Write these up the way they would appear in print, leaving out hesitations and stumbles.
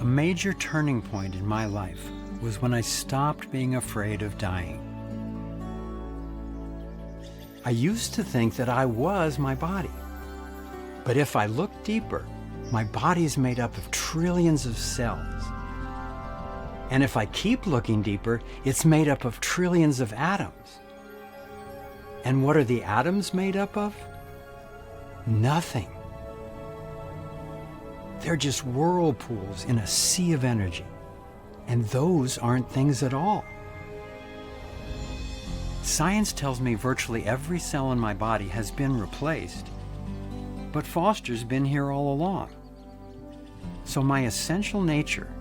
major turning point in my life was when I stopped being afraid of dying. I used to think that I was my body. But if I look deeper, my body's made up of trillions of cells. And if I keep looking deeper, it's made up of trillions of atoms. And what are the atoms made up of? Nothing. They're just whirlpools in a sea of energy. And those aren't things at all. Science tells me virtually every cell in my body has been replaced, but Foster's been here all along. So my essential nature,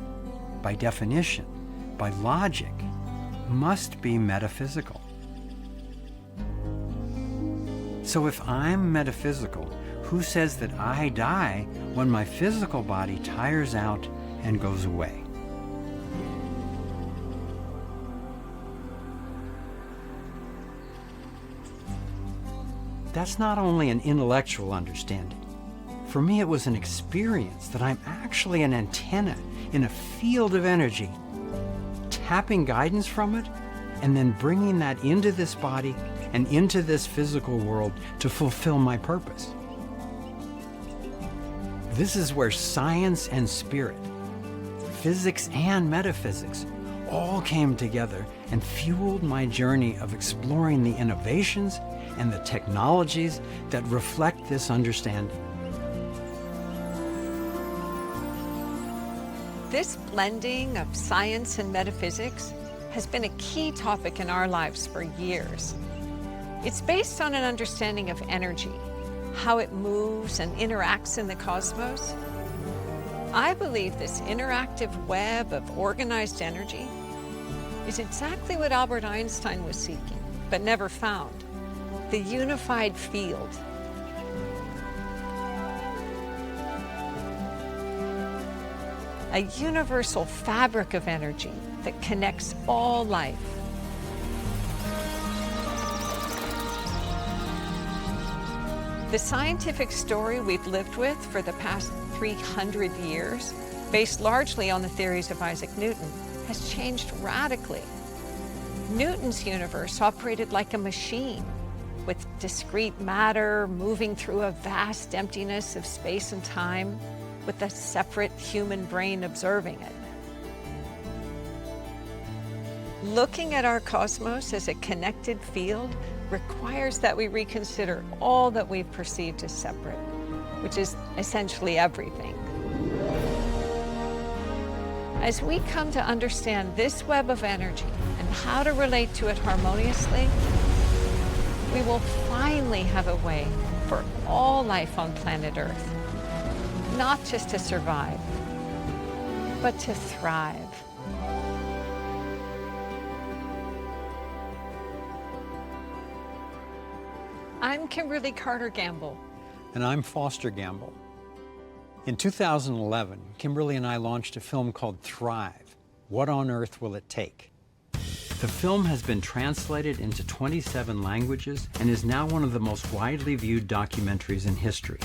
by definition, by logic, must be metaphysical. So if I'm metaphysical, who says that I die when my physical body tires out and goes away? That's not only an intellectual understanding. For me, it was an experience that I'm actually an antenna in a field of energy, tapping guidance from it, and then bringing that into this body and into this physical world to fulfill my purpose. This is where science and spirit, physics and metaphysics, all came together and fueled my journey of exploring the innovations and the technologies that reflect this understanding. This blending of science and metaphysics has been a key topic in our lives for years. It's based on an understanding of energy, how it moves and interacts in the cosmos. I believe this interactive web of organized energy is exactly what Albert Einstein was seeking, but never found: the unified field. A universal fabric of energy that connects all life. The scientific story we've lived with for the past 300 years, based largely on the theories of Isaac Newton, has changed radically. Newton's universe operated like a machine, with discrete matter moving through a vast emptiness of space and time, with a separate human brain observing it. Looking at our cosmos as a connected field requires that we reconsider all that we've perceived as separate, which is essentially everything. As we come to understand this web of energy and how to relate to it harmoniously, we will finally have a way for all life on planet Earth, not just to survive, but to thrive. I'm Kimberly Carter Gamble. And I'm Foster Gamble. In 2011, Kimberly and I launched a film called Thrive: What on Earth Will It Take? The film has been translated into 27 languages and is now one of the most widely viewed documentaries in history.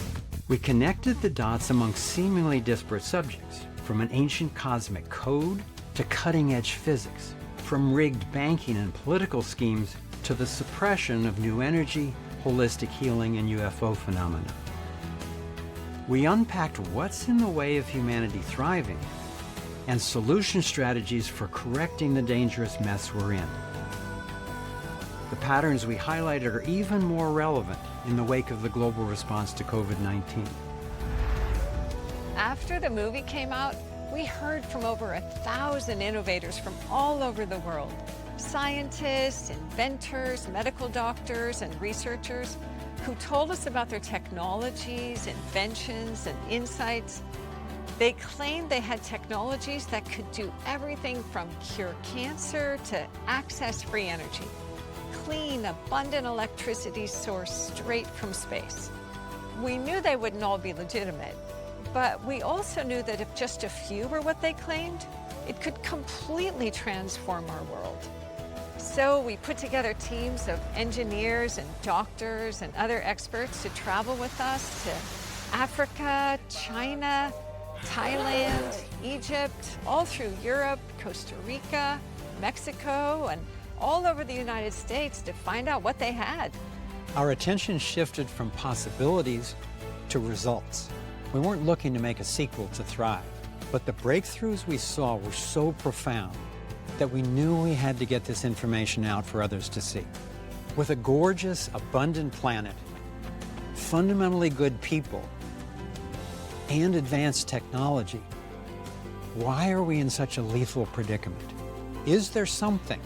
We connected the dots among seemingly disparate subjects, from an ancient cosmic code to cutting-edge physics, from rigged banking and political schemes to the suppression of new energy, holistic healing, and UFO phenomena. We unpacked what's in the way of humanity thriving and solution strategies for correcting the dangerous mess we're in. The patterns we highlighted are even more relevant in the wake of the global response to COVID-19. After the movie came out, we heard from over 1,000 innovators from all over the world. Scientists, inventors, medical doctors, and researchers who told us about their technologies, inventions, and insights. They claimed they had technologies that could do everything from cure cancer to access free energy, clean, abundant electricity sourced straight from space. We knew they wouldn't all be legitimate, but we also knew that if just a few were what they claimed, it could completely transform our world. So we put together teams of engineers and doctors and other experts to travel with us to Africa, China, Thailand, Egypt, all through Europe, Costa Rica, Mexico, and all over the United States to find out what they had. Our attention shifted from possibilities to results. We weren't looking to make a sequel to Thrive, but the breakthroughs we saw were so profound that we knew we had to get this information out for others to see. With a gorgeous, abundant planet, fundamentally good people, and advanced technology, why are we in such a lethal predicament? Is there something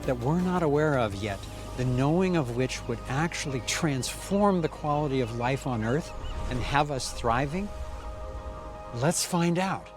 that we're not aware of yet, the knowing of which would actually transform the quality of life on Earth and have us thriving? Let's find out.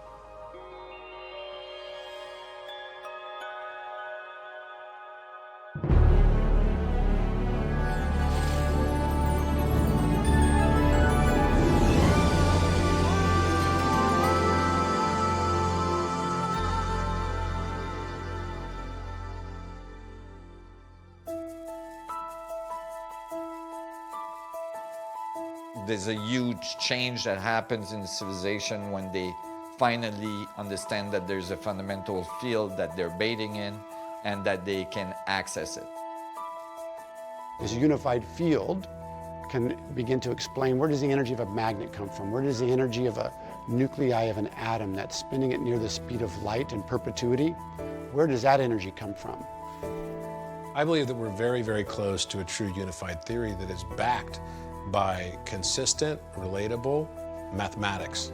There's a huge change that happens in civilization when they finally understand that there's a fundamental field that they're bathing in and that they can access it. This unified field can begin to explain, where does the energy of a magnet come from? Where does the energy of a nuclei of an atom that's spinning it near the speed of light in perpetuity, where does that energy come from? I believe that we're very, very close to a true unified theory that is backed by consistent, relatable mathematics.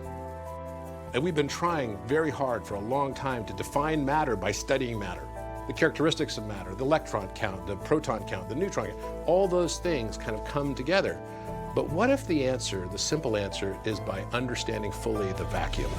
And we've been trying very hard for a long time to define matter by studying matter. The characteristics of matter, the electron count, the proton count, the neutron count, all those things kind of come together. But what if the answer, the simple answer, is by understanding fully the vacuum?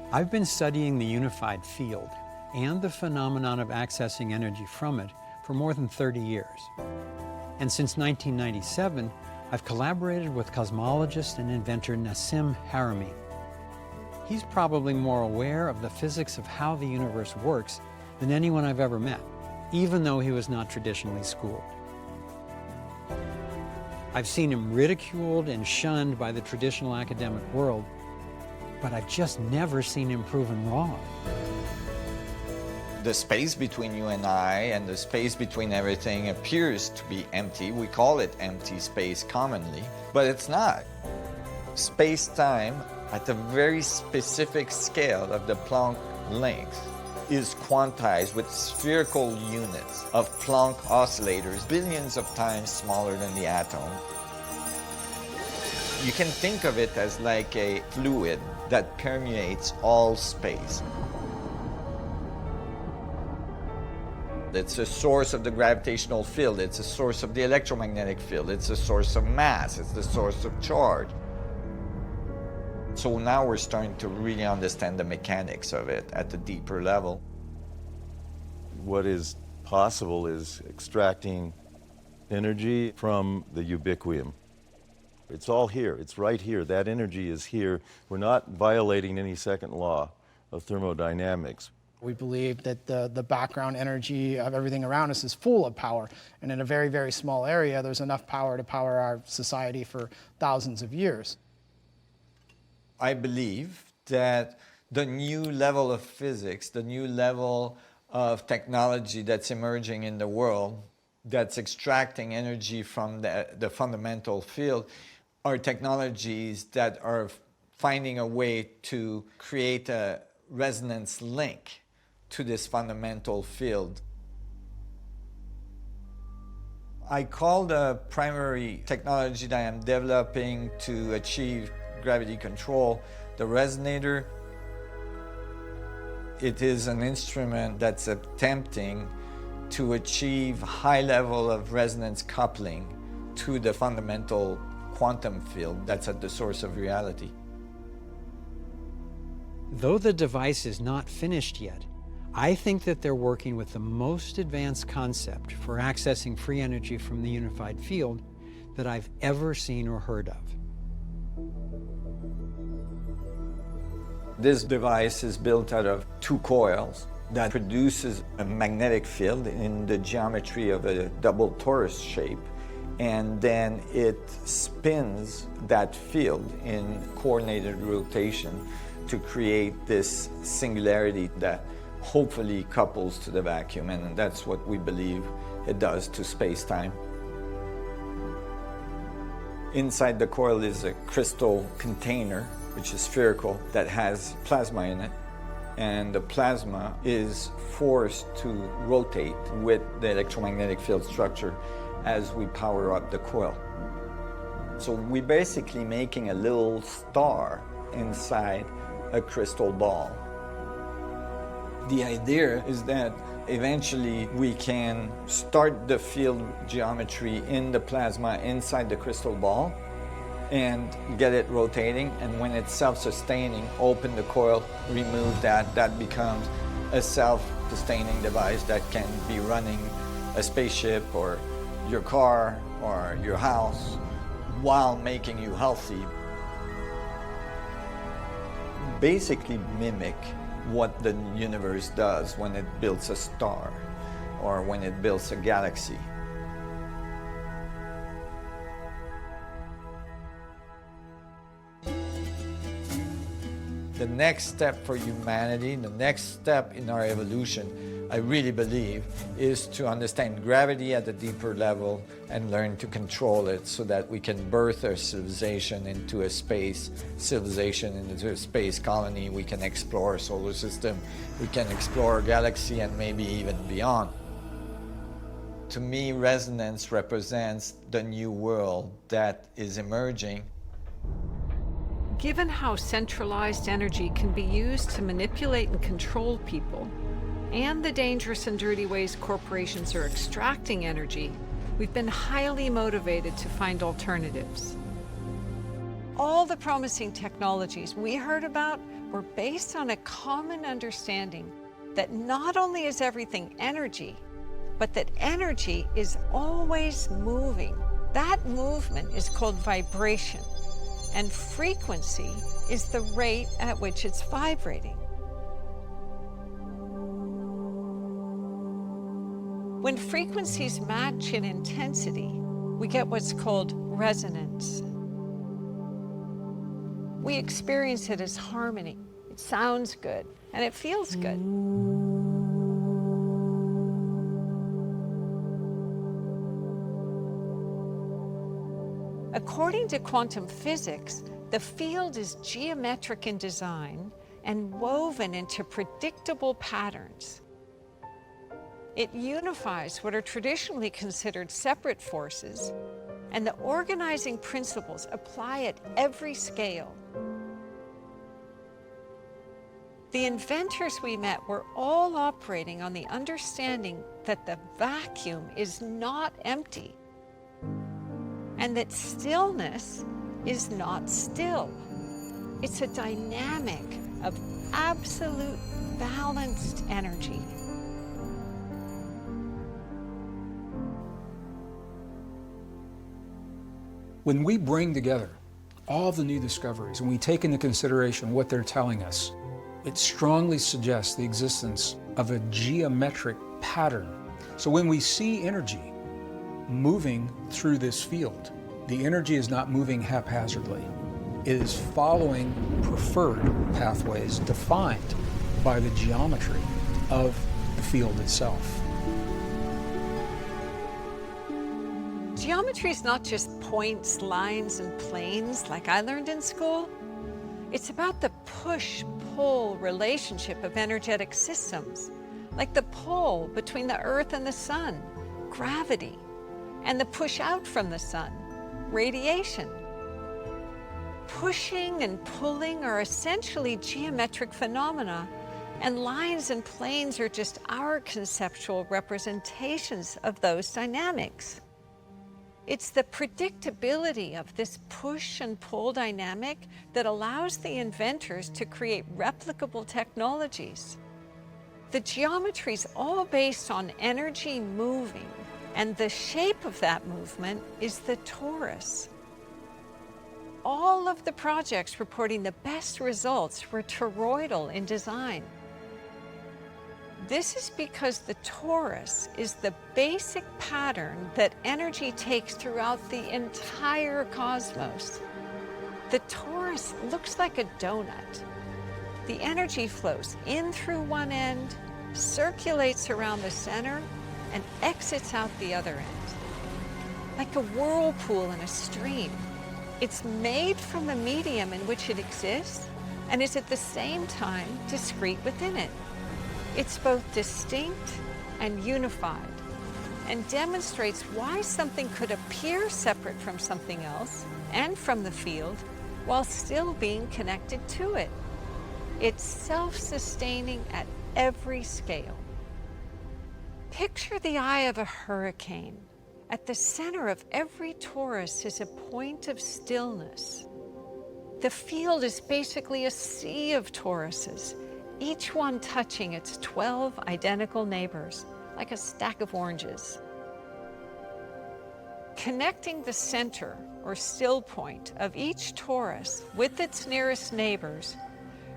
I've been studying the unified field and the phenomenon of accessing energy from it for more than 30 years. And since 1997, I've collaborated with cosmologist and inventor Nassim Haramein. He's probably more aware of the physics of how the universe works than anyone I've ever met, even though he was not traditionally schooled. I've seen him ridiculed and shunned by the traditional academic world, but I've just never seen him proven wrong. The space between you and I and the space between everything appears to be empty. We call it empty space commonly, but it's not. Space-time at a very specific scale of the Planck length is quantized with spherical units of Planck oscillators, billions of times smaller than the atom. You can think of it as like a fluid that permeates all space. It's a source of the gravitational field, it's a source of the electromagnetic field, it's a source of mass, it's the source of charge. So now we're starting to really understand the mechanics of it at a deeper level. What is possible is extracting energy from the ubiquium. It's all here, it's right here, that energy is here. We're not violating any second law of thermodynamics. We believe that the background energy of everything around us is full of power, and in a very, very small area, there's enough power to power our society for thousands of years. I believe that the new level of physics, the new level of technology that's emerging in the world, that's extracting energy from the fundamental field, are technologies that are finding a way to create a resonance link to this fundamental field. I call the primary technology that I'm developing to achieve gravity control the resonator. It is an instrument that's attempting to achieve high level of resonance coupling to the fundamental quantum field that's at the source of reality. Though the device is not finished yet, I think that they're working with the most advanced concept for accessing free energy from the unified field that I've ever seen or heard of. This device is built out of two coils that produces a magnetic field in the geometry of a double torus shape, and then it spins that field in coordinated rotation to create this singularity that hopefully couples to the vacuum, and that's what we believe it does to space-time. Inside the coil is a crystal container, which is spherical, that has plasma in it, and the plasma is forced to rotate with the electromagnetic field structure as we power up the coil. So we're basically making a little star inside a crystal ball. The idea is that eventually we can start the field geometry in the plasma inside the crystal ball and get it rotating, and when it's self-sustaining, open the coil, remove that. That becomes a self-sustaining device that can be running a spaceship or your car or your house while making you healthy. Basically mimic what the universe does when it builds a star or when it builds a galaxy. The next step for humanity, the next step in our evolution, I really believe, is to understand gravity at a deeper level and learn to control it so that we can birth our civilization into a space civilization, into a space colony. We can explore our solar system, we can explore our galaxy, and maybe even beyond. To me, resonance represents the new world that is emerging. Given how centralized energy can be used to manipulate and control people, and the dangerous and dirty ways corporations are extracting energy, we've been highly motivated to find alternatives. All the promising technologies we heard about were based on a common understanding that not only is everything energy, but that energy is always moving. That movement is called vibration, and frequency is the rate at which it's vibrating. When frequencies match in intensity, we get what's called resonance. We experience it as harmony. It sounds good, and it feels good. According to quantum physics, the field is geometric in design and woven into predictable patterns. It unifies what are traditionally considered separate forces, and the organizing principles apply at every scale. The inventors we met were all operating on the understanding that the vacuum is not empty, and that stillness is not still. It's a dynamic of absolute balanced energy. When we bring together all the new discoveries and we take into consideration what they're telling us, it strongly suggests the existence of a geometric pattern. So when we see energy moving through this field, the energy is not moving haphazardly. It is following preferred pathways defined by the geometry of the field itself. Geometry is not just points, lines, and planes like I learned in school. It's about the push-pull relationship of energetic systems, like the pull between the Earth and the Sun, gravity, and the push out from the Sun, radiation. Pushing and pulling are essentially geometric phenomena, and lines and planes are just our conceptual representations of those dynamics. It's the predictability of this push and pull dynamic that allows the inventors to create replicable technologies. The geometry is all based on energy moving And the shape of that movement is the torus. All of the projects reporting the best results were toroidal in design. This is because the torus is the basic pattern that energy takes throughout the entire cosmos. The torus looks like a donut. The energy flows in through one end, circulates around the center, and exits out the other end. Like a whirlpool in a stream. It's made from the medium in which it exists and is at the same time discrete within it. It's both distinct and unified, and demonstrates why something could appear separate from something else and from the field while still being connected to it. It's self-sustaining at every scale. Picture the eye of a hurricane. At the center of every torus is a point of stillness. The field is basically a sea of toruses, each one touching its 12 identical neighbors, like a stack of oranges. Connecting the center, or still point, of each torus with its nearest neighbors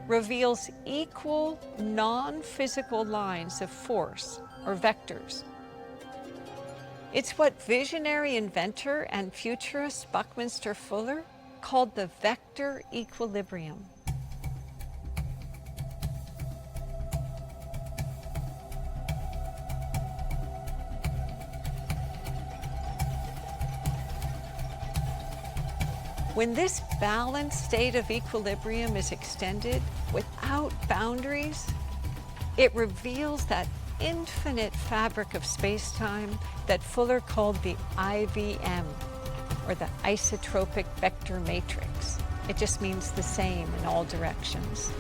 reveals equal non-physical lines of force, or vectors. It's what visionary inventor and futurist Buckminster Fuller called the vector equilibrium. When this balanced state of equilibrium is extended without boundaries, it reveals that infinite fabric of space-time that Fuller called the IVM, or the isotropic vector matrix. It just means the same in all directions.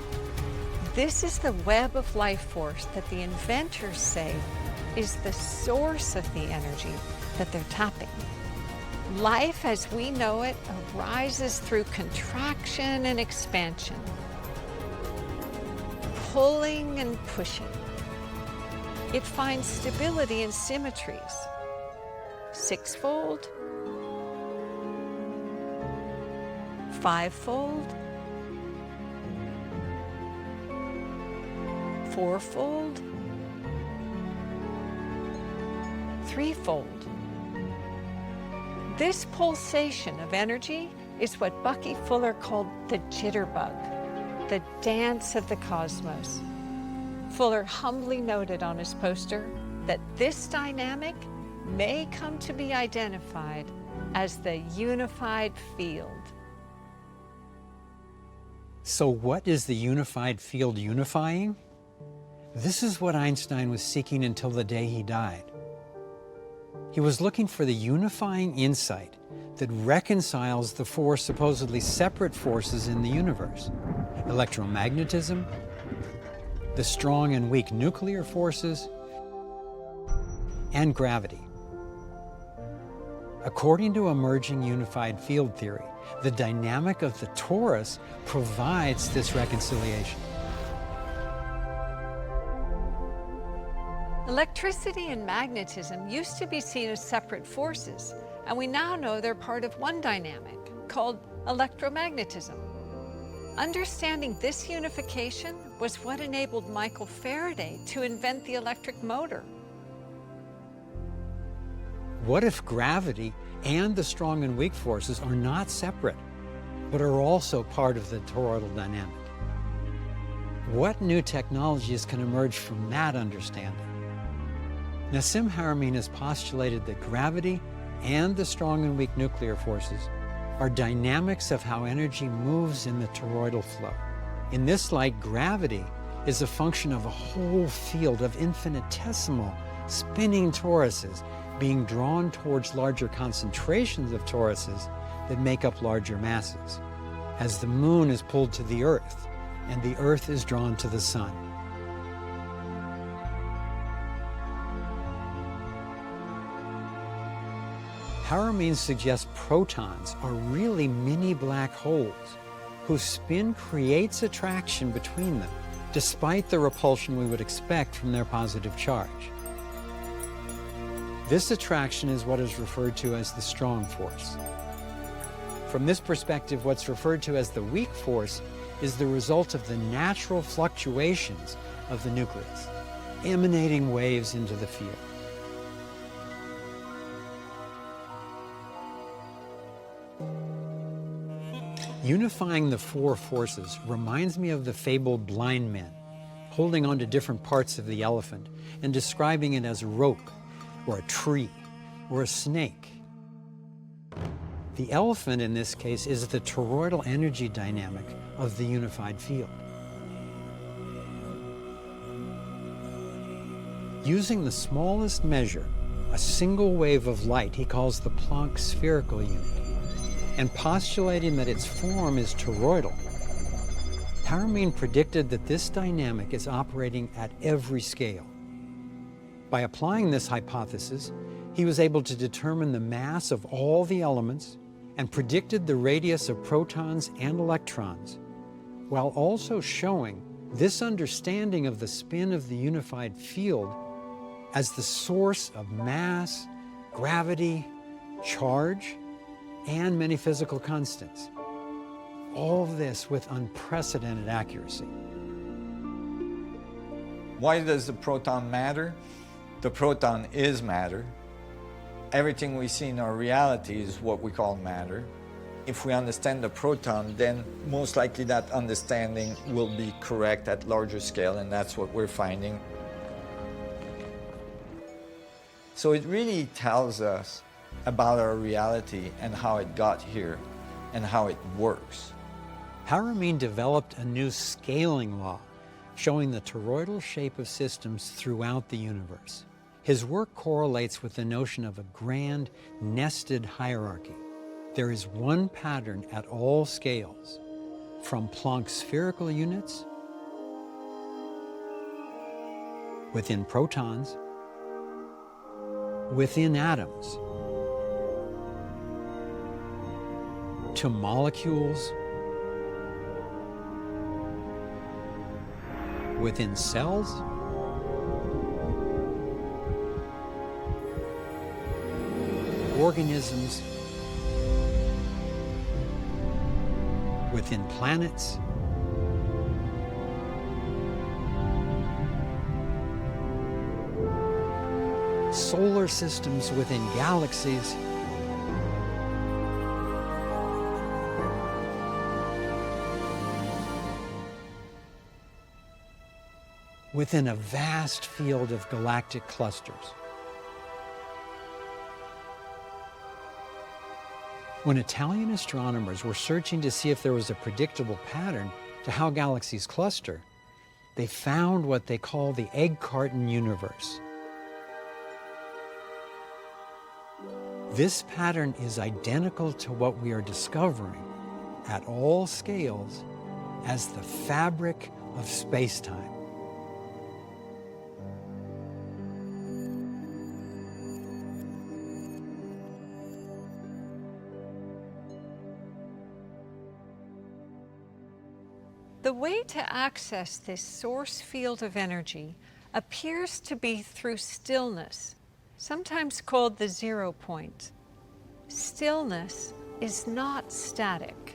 This is the web of life force that the inventors say is the source of the energy that they're tapping. Life as we know it arises through contraction and expansion, pulling and pushing. It finds stability in symmetries, sixfold, fivefold, fourfold, threefold. This pulsation of energy is what Bucky Fuller called the jitterbug, the dance of the cosmos. Fuller humbly noted on his poster that this dynamic may come to be identified as the unified field. So what is the unified field unifying? This is what Einstein was seeking until the day he died. He was looking for the unifying insight that reconciles the four supposedly separate forces in the universe: electromagnetism, the strong and weak nuclear forces, and gravity. According to emerging unified field theory, the dynamic of the torus provides this reconciliation. Electricity and magnetism used to be seen as separate forces, and we now know they're part of one dynamic called electromagnetism. Understanding this unification was what enabled Michael Faraday to invent the electric motor. What if gravity and the strong and weak forces are not separate, but are also part of the toroidal dynamic? What new technologies can emerge from that understanding? Nassim Haramein has postulated that gravity and the strong and weak nuclear forces are dynamics of how energy moves in the toroidal flow. In this light, gravity is a function of a whole field of infinitesimal spinning toruses being drawn towards larger concentrations of toruses that make up larger masses, as the moon is pulled to the Earth and the Earth is drawn to the sun. Haramein suggests protons are really mini black holes whose spin creates attraction between them, despite the repulsion we would expect from their positive charge. This attraction is what is referred to as the strong force. From this perspective, what's referred to as the weak force is the result of the natural fluctuations of the nucleus, emanating waves into the field. Unifying the four forces reminds me of the fabled blind men holding on to different parts of the elephant and describing it as a rope or a tree or a snake. The elephant in this case is the toroidal energy dynamic of the unified field. Using the smallest measure, a single wave of light he calls the Planck spherical unit, and postulating that its form is toroidal, Paramin predicted that this dynamic is operating at every scale. By applying this hypothesis, he was able to determine the mass of all the elements and predicted the radius of protons and electrons, while also showing this understanding of the spin of the unified field as the source of mass, gravity, charge, and many physical constants. All of this with unprecedented accuracy. Why does the proton matter? The proton is matter. Everything we see in our reality is what we call matter. If we understand the proton, then most likely that understanding will be correct at larger scale, and that's what we're finding. So it really tells us about our reality and how it got here and how it works. Paramin developed a new scaling law showing the toroidal shape of systems throughout the universe. His work correlates with the notion of a grand, nested hierarchy. There is one pattern at all scales, from Planck spherical units, within protons, within atoms, to molecules, within cells, organisms, within planets, solar systems, within galaxies, within a vast field of galactic clusters. When Italian astronomers were searching to see if there was a predictable pattern to how galaxies cluster, they found what they call the egg carton universe. This pattern is identical to what we are discovering at all scales as the fabric of space-time. The way to access this source field of energy appears to be through stillness, sometimes called the 0 point. Stillness is not static.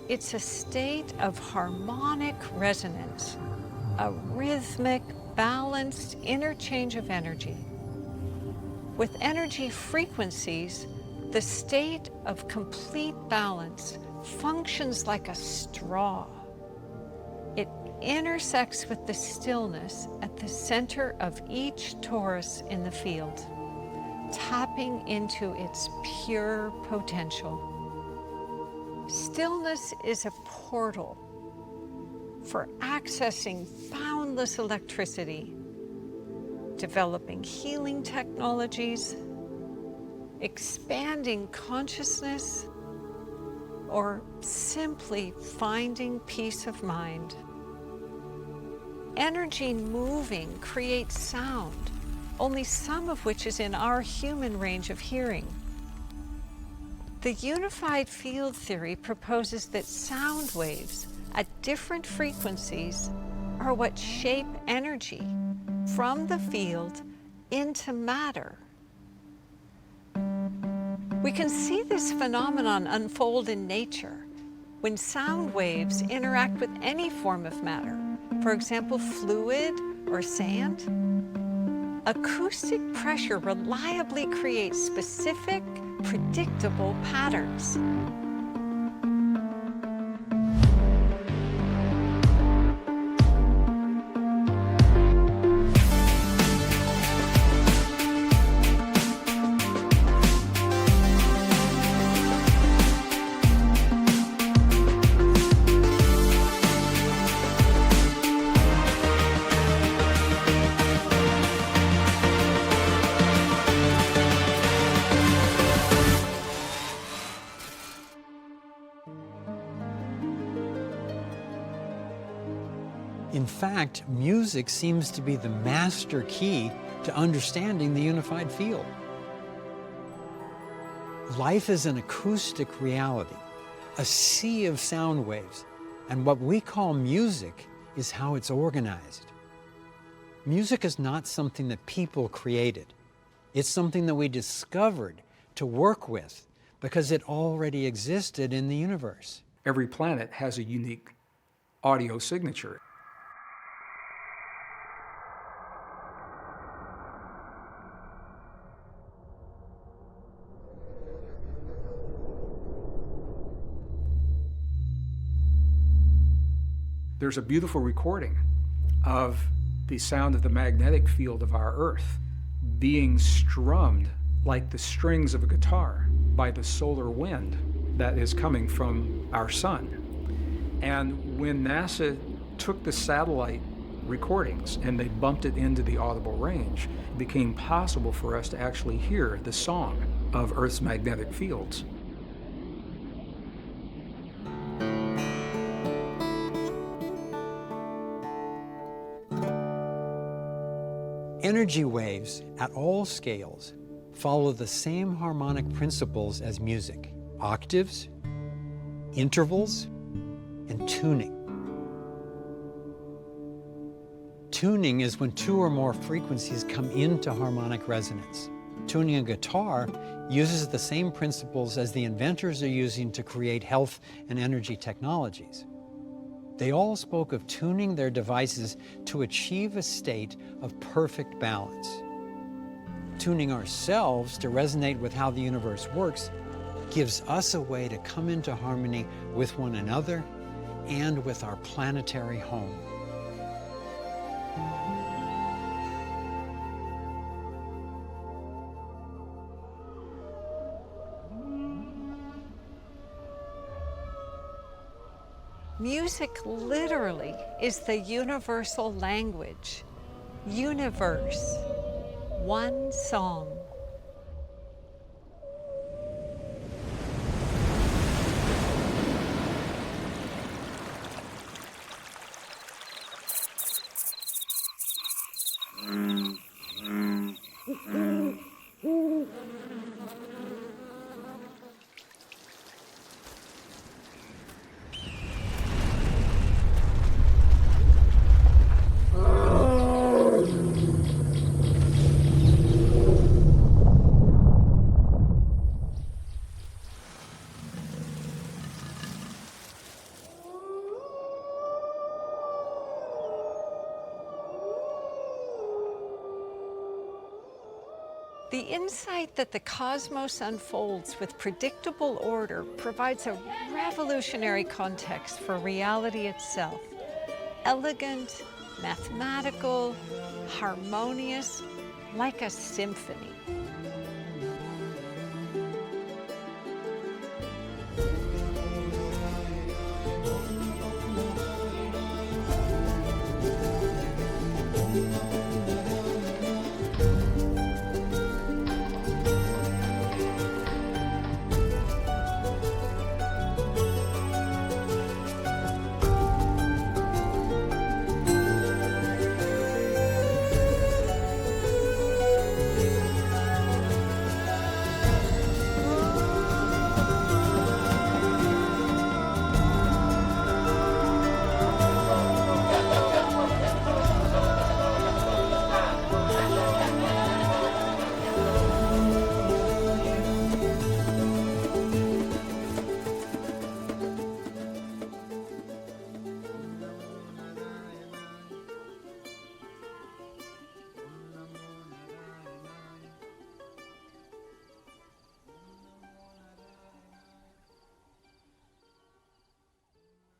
It's a state of harmonic resonance, a rhythmic, balanced interchange of energy. With energy frequencies, the state of complete balance functions like a straw. It intersects with the stillness at the center of each torus in the field, tapping into its pure potential. Stillness is a portal for accessing boundless electricity, developing healing technologies, expanding consciousness, or simply finding peace of mind. Energy moving creates sound, only some of which is in our human range of hearing. The unified field theory proposes that sound waves at different frequencies are what shape energy from the field into matter We can see this phenomenon unfold in nature when sound waves interact with any form of matter, for example, fluid or sand. Acoustic pressure reliably creates specific, predictable patterns. In fact, music seems to be the master key to understanding the unified field. Life is an acoustic reality, a sea of sound waves, and what we call music is how it's organized. Music is not something that people created. It's something that we discovered to work with because it already existed in the universe. Every planet has a unique audio signature. There's a beautiful recording of the sound of the magnetic field of our Earth being strummed like the strings of a guitar by the solar wind that is coming from our sun. And when NASA took the satellite recordings and they bumped it into the audible range, it became possible for us to actually hear the song of Earth's magnetic fields. Energy waves at all scales follow the same harmonic principles as music: octaves, intervals, and tuning. Tuning is when two or more frequencies come into harmonic resonance. Tuning a guitar uses the same principles as the inventors are using to create health and energy technologies. They all spoke of tuning their devices to achieve a state of perfect balance. Tuning ourselves to resonate with how the universe works gives us a way to come into harmony with one another and with our planetary home. Music literally is the universal language. Universe, one song. The insight that the cosmos unfolds with predictable order provides a revolutionary context for reality itself. Elegant, mathematical, harmonious, like a symphony.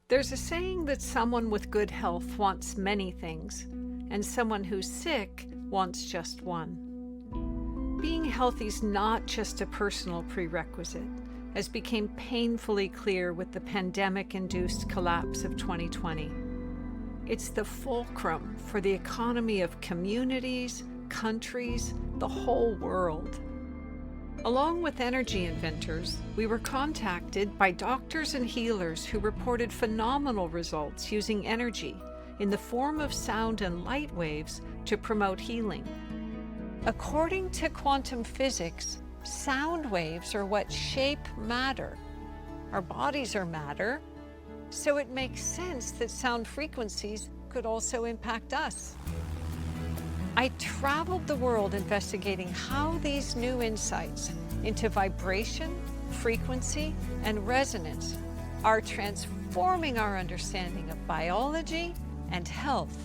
There's a saying that someone with good health wants many things, and someone who's sick wants just one. Being healthy is not just a personal prerequisite, as became painfully clear with the pandemic-induced collapse of 2020. It's the fulcrum for the economy of communities, countries, the whole world. Along with energy inventors, we were contacted by doctors and healers who reported phenomenal results using energy in the form of sound and light waves to promote healing. According to quantum physics, sound waves are what shape matter. Our bodies are matter, so it makes sense that sound frequencies could also impact us. I traveled the world investigating how these new insights into vibration, frequency, and resonance are transforming our understanding of biology and health.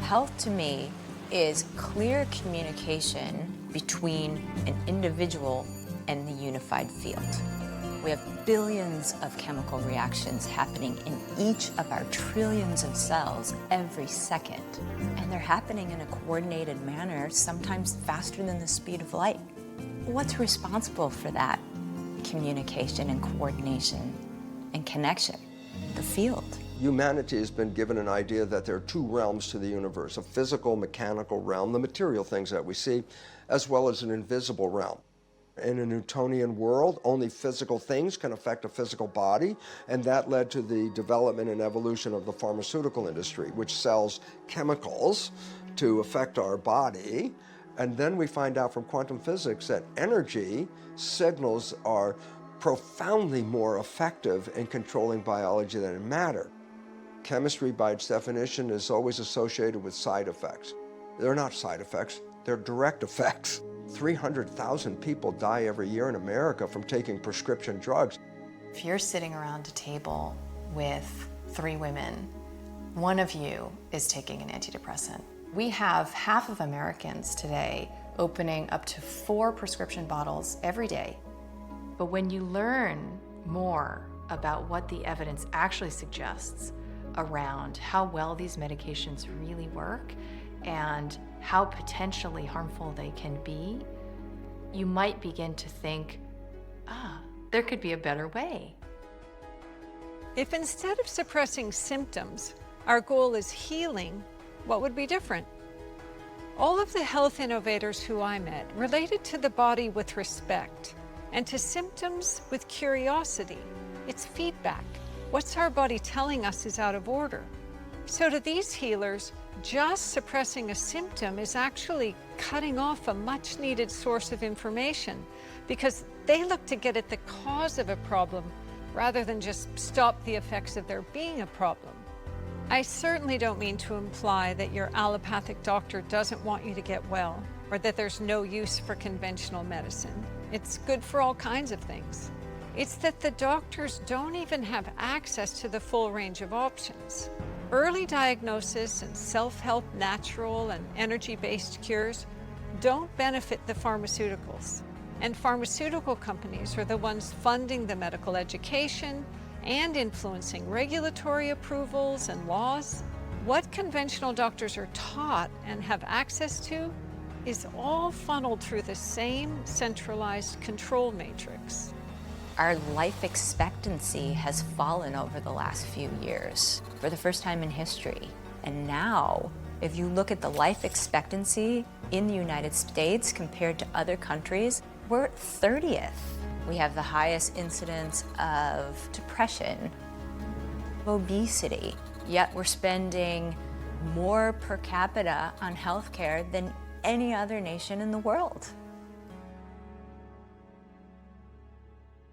Health to me is clear communication between an individual and the unified field. We have billions of chemical reactions happening in each of our trillions of cells every second. And they're happening in a coordinated manner, sometimes faster than the speed of light. What's responsible for that communication and coordination and connection? The field. Humanity has been given an idea that there are two realms to the universe, a physical, mechanical realm, the material things that we see, as well as an invisible realm. In a Newtonian world, only physical things can affect a physical body, and that led to the development and evolution of the pharmaceutical industry, which sells chemicals to affect our body. And then we find out from quantum physics that energy signals are profoundly more effective in controlling biology than matter. Chemistry, by its definition, is always associated with side effects. They're not side effects, they're direct effects. 300,000 people die every year in America from taking prescription drugs. If you're sitting around a table with 3 women, one of you is taking an antidepressant. We have half of Americans today opening up to 4 prescription bottles every day. But when you learn more about what the evidence actually suggests around how well these medications really work and how potentially harmful they can be, you might begin to think, there could be a better way. If instead of suppressing symptoms, our goal is healing, what would be different? All of the health innovators who I met related to the body with respect and to symptoms with curiosity. It's feedback. What's our body telling us is out of order? So to these healers, just suppressing a symptom is actually cutting off a much needed source of information because they look to get at the cause of a problem rather than just stop the effects of there being a problem. I certainly don't mean to imply that your allopathic doctor doesn't want you to get well or that there's no use for conventional medicine. It's good for all kinds of things. It's that the doctors don't even have access to the full range of options. Early diagnosis and self-help natural and energy-based cures don't benefit the pharmaceuticals. And pharmaceutical companies are the ones funding the medical education and influencing regulatory approvals and laws. What conventional doctors are taught and have access to is all funneled through the same centralized control matrix. Our life expectancy has fallen over the last few years for the first time in history. And now, if you look at the life expectancy in the United States compared to other countries, we're 30th. We have the highest incidence of depression, obesity, yet we're spending more per capita on healthcare than any other nation in the world.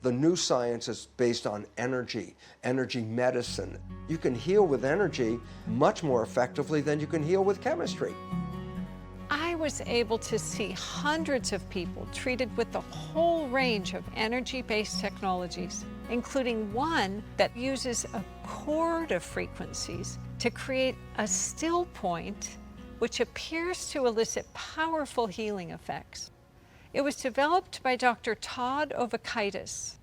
The new science is based on energy, energy medicine. You can heal with energy much more effectively than you can heal with chemistry. I was able to see hundreds of people treated with the whole range of energy-based technologies, including one that uses a chord of frequencies to create a still point, which appears to elicit powerful healing effects. It was developed by Dr. Todd Ovakaitis.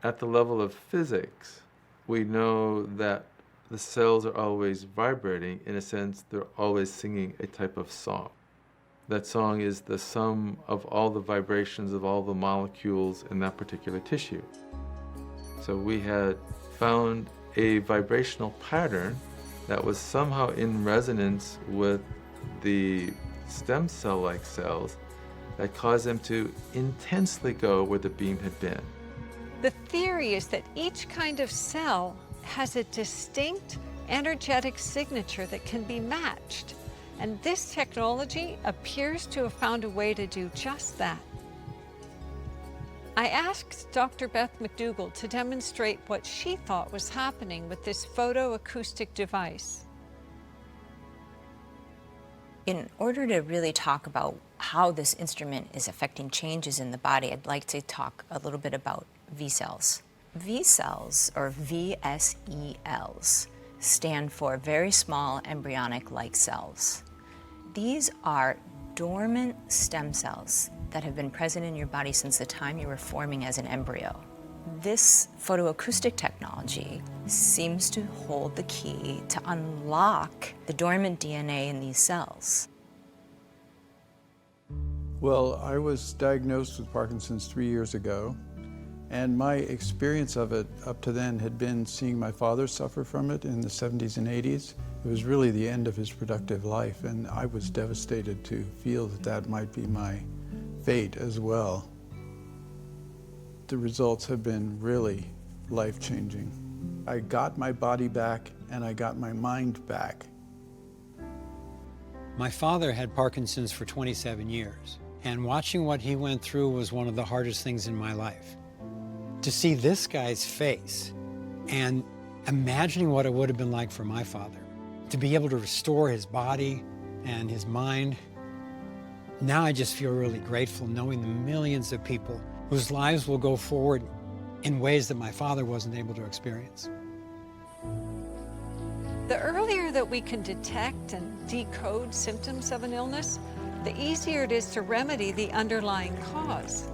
At the level of physics, we know that the cells are always vibrating. In a sense, they're always singing a type of song. That song is the sum of all the vibrations of all the molecules in that particular tissue. So we had found a vibrational pattern that was somehow in resonance with the stem cell-like cells that caused them to intensely go where the beam had been. The theory is that each kind of cell has a distinct energetic signature that can be matched, and this technology appears to have found a way to do just that. I asked Dr. Beth McDougall to demonstrate what she thought was happening with this photoacoustic device. In order to really talk about how this instrument is affecting changes in the body, I'd like to talk a little bit about V cells. V cells, or VSELs, stand for very small embryonic-like cells. These are dormant stem cells that have been present in your body since the time you were forming as an embryo. This photoacoustic technology seems to hold the key to unlock the dormant DNA in these cells. Well, I was diagnosed with Parkinson's 3 years ago, and my experience of it up to then had been seeing my father suffer from it in the 70s and 80s. It was really the end of his productive life, and I was devastated to feel that that might be my fate as well. The results have been really life-changing. I got my body back, and I got my mind back. My father had Parkinson's for 27 years, and watching what he went through was one of the hardest things in my life. To see this guy's face and imagining what it would have been like for my father, to be able to restore his body and his mind, now I just feel really grateful knowing the millions of people whose lives will go forward in ways that my father wasn't able to experience. The earlier that we can detect and decode symptoms of an illness, the easier it is to remedy the underlying cause.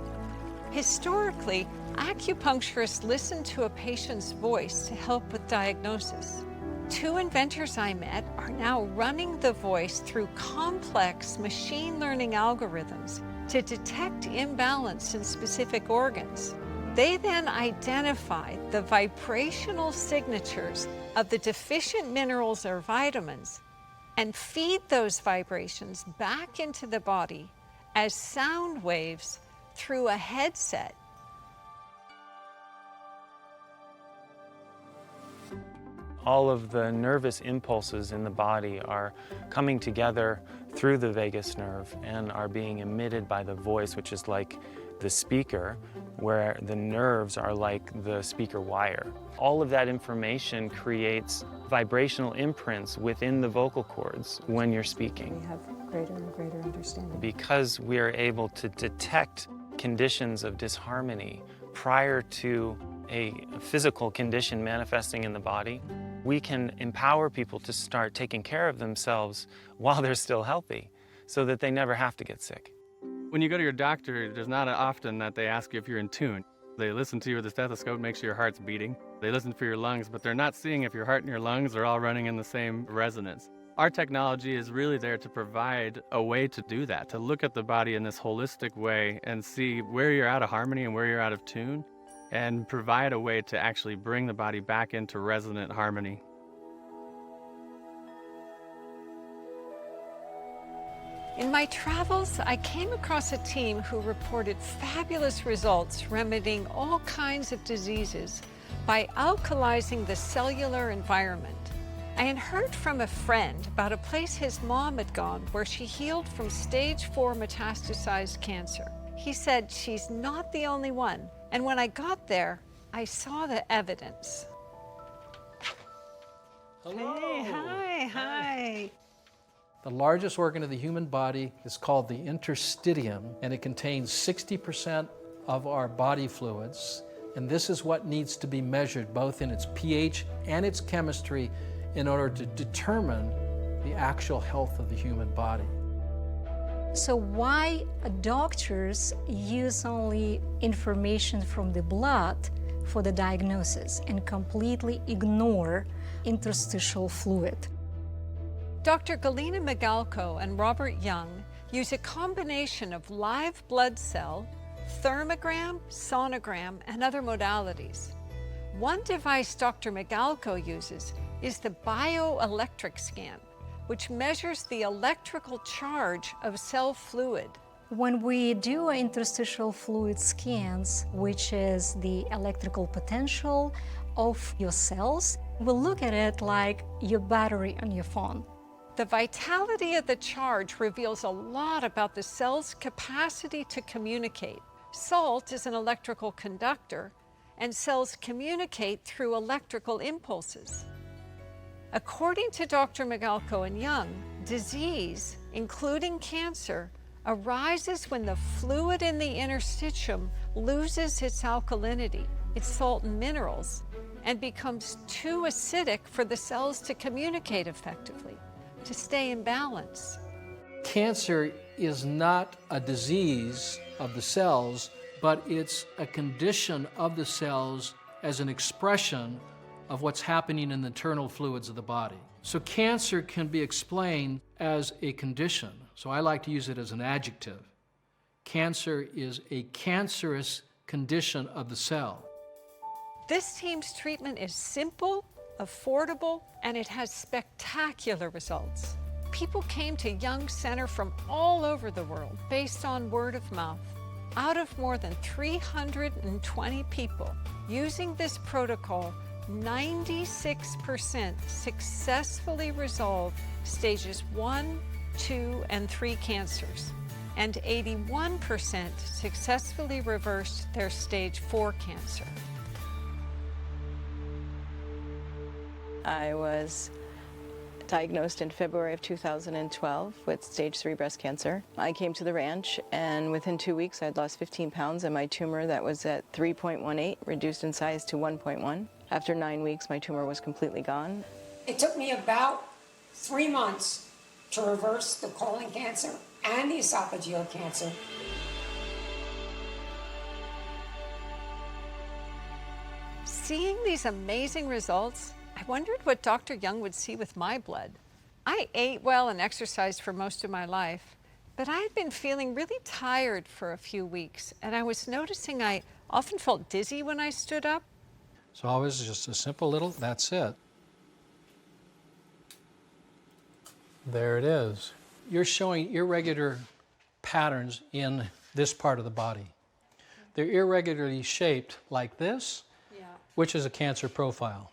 Historically, acupuncturists listen to a patient's voice to help with diagnosis. Two inventors I met are now running the voice through complex machine learning algorithms to detect imbalance in specific organs. They then identify the vibrational signatures of the deficient minerals or vitamins and feed those vibrations back into the body as sound waves through a headset. All of the nervous impulses in the body are coming together through the vagus nerve and are being emitted by the voice, which is like the speaker, where the nerves are like the speaker wire. All of that information creates vibrational imprints within the vocal cords when you're speaking. We have greater and greater understanding. Because we are able to detect conditions of disharmony prior to a physical condition manifesting in the body, we can empower people to start taking care of themselves while they're still healthy so that they never have to get sick. When you go to your doctor, there's not often that they ask you if you're in tune. They listen to you with a stethoscope, make sure your heart's beating. They listen for your lungs, but they're not seeing if your heart and your lungs are all running in the same resonance. Our technology is really there to provide a way to do that, to look at the body in this holistic way and see where you're out of harmony and where you're out of tune, and provide a way to actually bring the body back into resonant harmony. In my travels, I came across a team who reported fabulous results remedying all kinds of diseases by alkalizing the cellular environment. I had heard from a friend about a place his mom had gone where she healed from stage 4 metastasized cancer. He said she's not the only one. And when I got there, I saw the evidence. Hello. Hey, hi. The largest organ of the human body is called the interstitium, and it contains 60% of our body fluids. And this is what needs to be measured, both in its pH and its chemistry, in order to determine the actual health of the human body. So why doctors use only information from the blood for the diagnosis and completely ignore interstitial fluid? Dr. Galina Migalko and Robert Young use a combination of live blood cell, thermogram, sonogram, and other modalities. One device Dr. Migalko uses is the bioelectric scan, which measures the electrical charge of cell fluid. When we do interstitial fluid scans, which is the electrical potential of your cells, we look at it like your battery on your phone. The vitality of the charge reveals a lot about the cell's capacity to communicate. Salt is an electrical conductor, and cells communicate through electrical impulses. According to Dr. Migalko and Young, disease, including cancer, arises when the fluid in the interstitium loses its alkalinity, its salt and minerals, and becomes too acidic for the cells to communicate effectively, to stay in balance. Cancer is not a disease of the cells, but it's a condition of the cells as an expression of what's happening in the internal fluids of the body. So cancer can be explained as a condition. So I like to use it as an adjective. Cancer is a cancerous condition of the cell. This team's treatment is simple, affordable, and it has spectacular results. People came to Young Center from all over the world based on word of mouth. Out of more than 320 people using this protocol, 96% successfully resolved stages 1, 2, and 3 cancers, and 81% successfully reversed their stage 4 cancer. I was diagnosed in February of 2012 with stage 3 breast cancer. I came to the ranch, and within 2 weeks I'd lost 15 pounds, and my tumor that was at 3.18 reduced in size to 1.1. After 9 weeks, my tumor was completely gone. It took me about 3 months to reverse the colon cancer and the esophageal cancer. Seeing these amazing results, I wondered what Dr. Young would see with my blood. I ate well and exercised for most of my life, but I had been feeling really tired for a few weeks, and I was noticing I often felt dizzy when I stood up. So always just a simple little, that's it. There it is. You're showing irregular patterns in this part of the body. They're irregularly shaped like this, which is a cancer profile.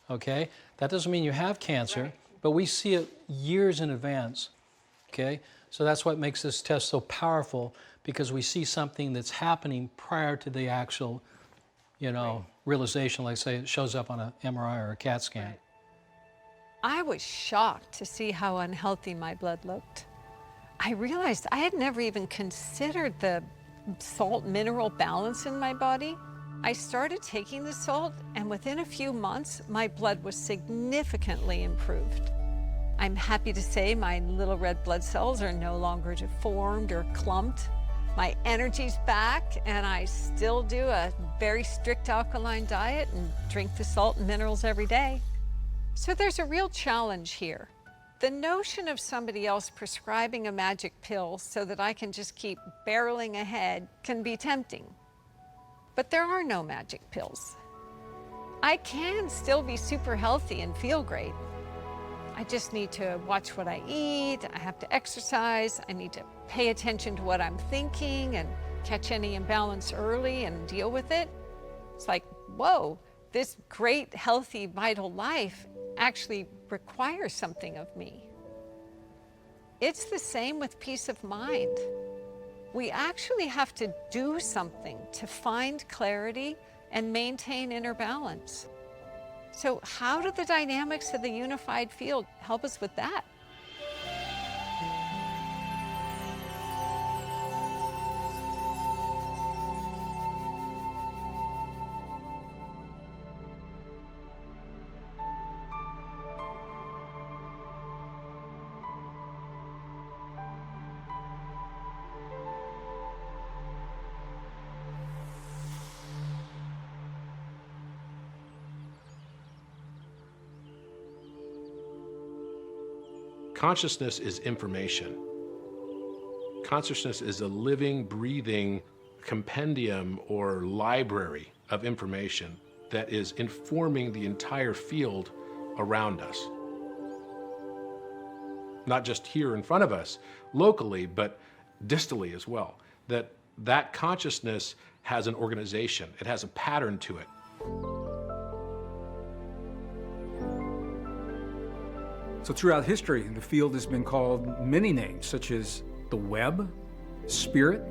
Okay? That doesn't mean you have cancer, but we see it years in advance. Okay? So that's what makes this test so powerful, because we see something that's happening prior to the actual, realization, like say it shows up on an MRI or a CAT scan. I was shocked to see how unhealthy my blood looked. I realized I had never even considered the salt-mineral balance in my body. I started taking the salt, and within a few months, my blood was significantly improved. I'm happy to say my little red blood cells are no longer deformed or clumped. My energy's back, and I still do a very strict alkaline diet and drink the salt and minerals every day. So there's a real challenge here. The notion of somebody else prescribing a magic pill so that I can just keep barreling ahead can be tempting. But there are no magic pills. I can still be super healthy and feel great. I just need to watch what I eat, I have to exercise, I need to pay attention to what I'm thinking and catch any imbalance early and deal with it. It's like, whoa, this great, healthy, vital life actually requires something of me. It's the same with peace of mind. We actually have to do something to find clarity and maintain inner balance. So how do the dynamics of the unified field help us with that? Consciousness is information. Consciousness is a living, breathing compendium or library of information that is informing the entire field around us. Not just here in front of us, locally, but distally as well. That consciousness has an organization. It has a pattern to it. So throughout history, the field has been called many names, such as the web, spirit.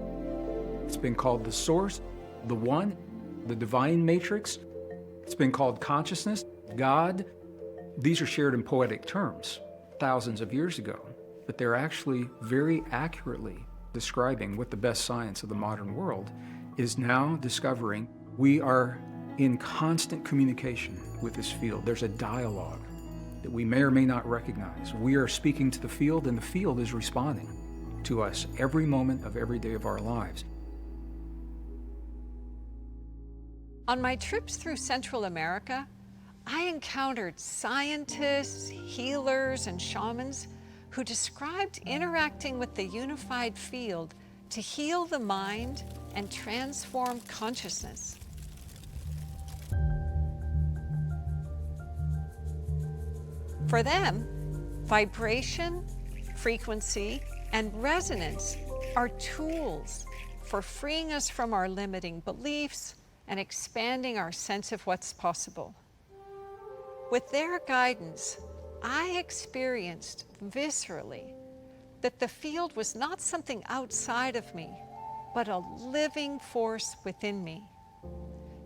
It's been called the source, the one, the divine matrix. It's been called consciousness, God. These are shared in poetic terms thousands of years ago, but they're actually very accurately describing what the best science of the modern world is now discovering. We are in constant communication with this field. There's a dialogue that we may or may not recognize. We are speaking to the field, and the field is responding to us every moment of every day of our lives. On my trips through Central America, I encountered scientists, healers, and shamans who described interacting with the unified field to heal the mind and transform consciousness. For them, vibration, frequency, and resonance are tools for freeing us from our limiting beliefs and expanding our sense of what's possible. With their guidance, I experienced viscerally that the field was not something outside of me, but a living force within me.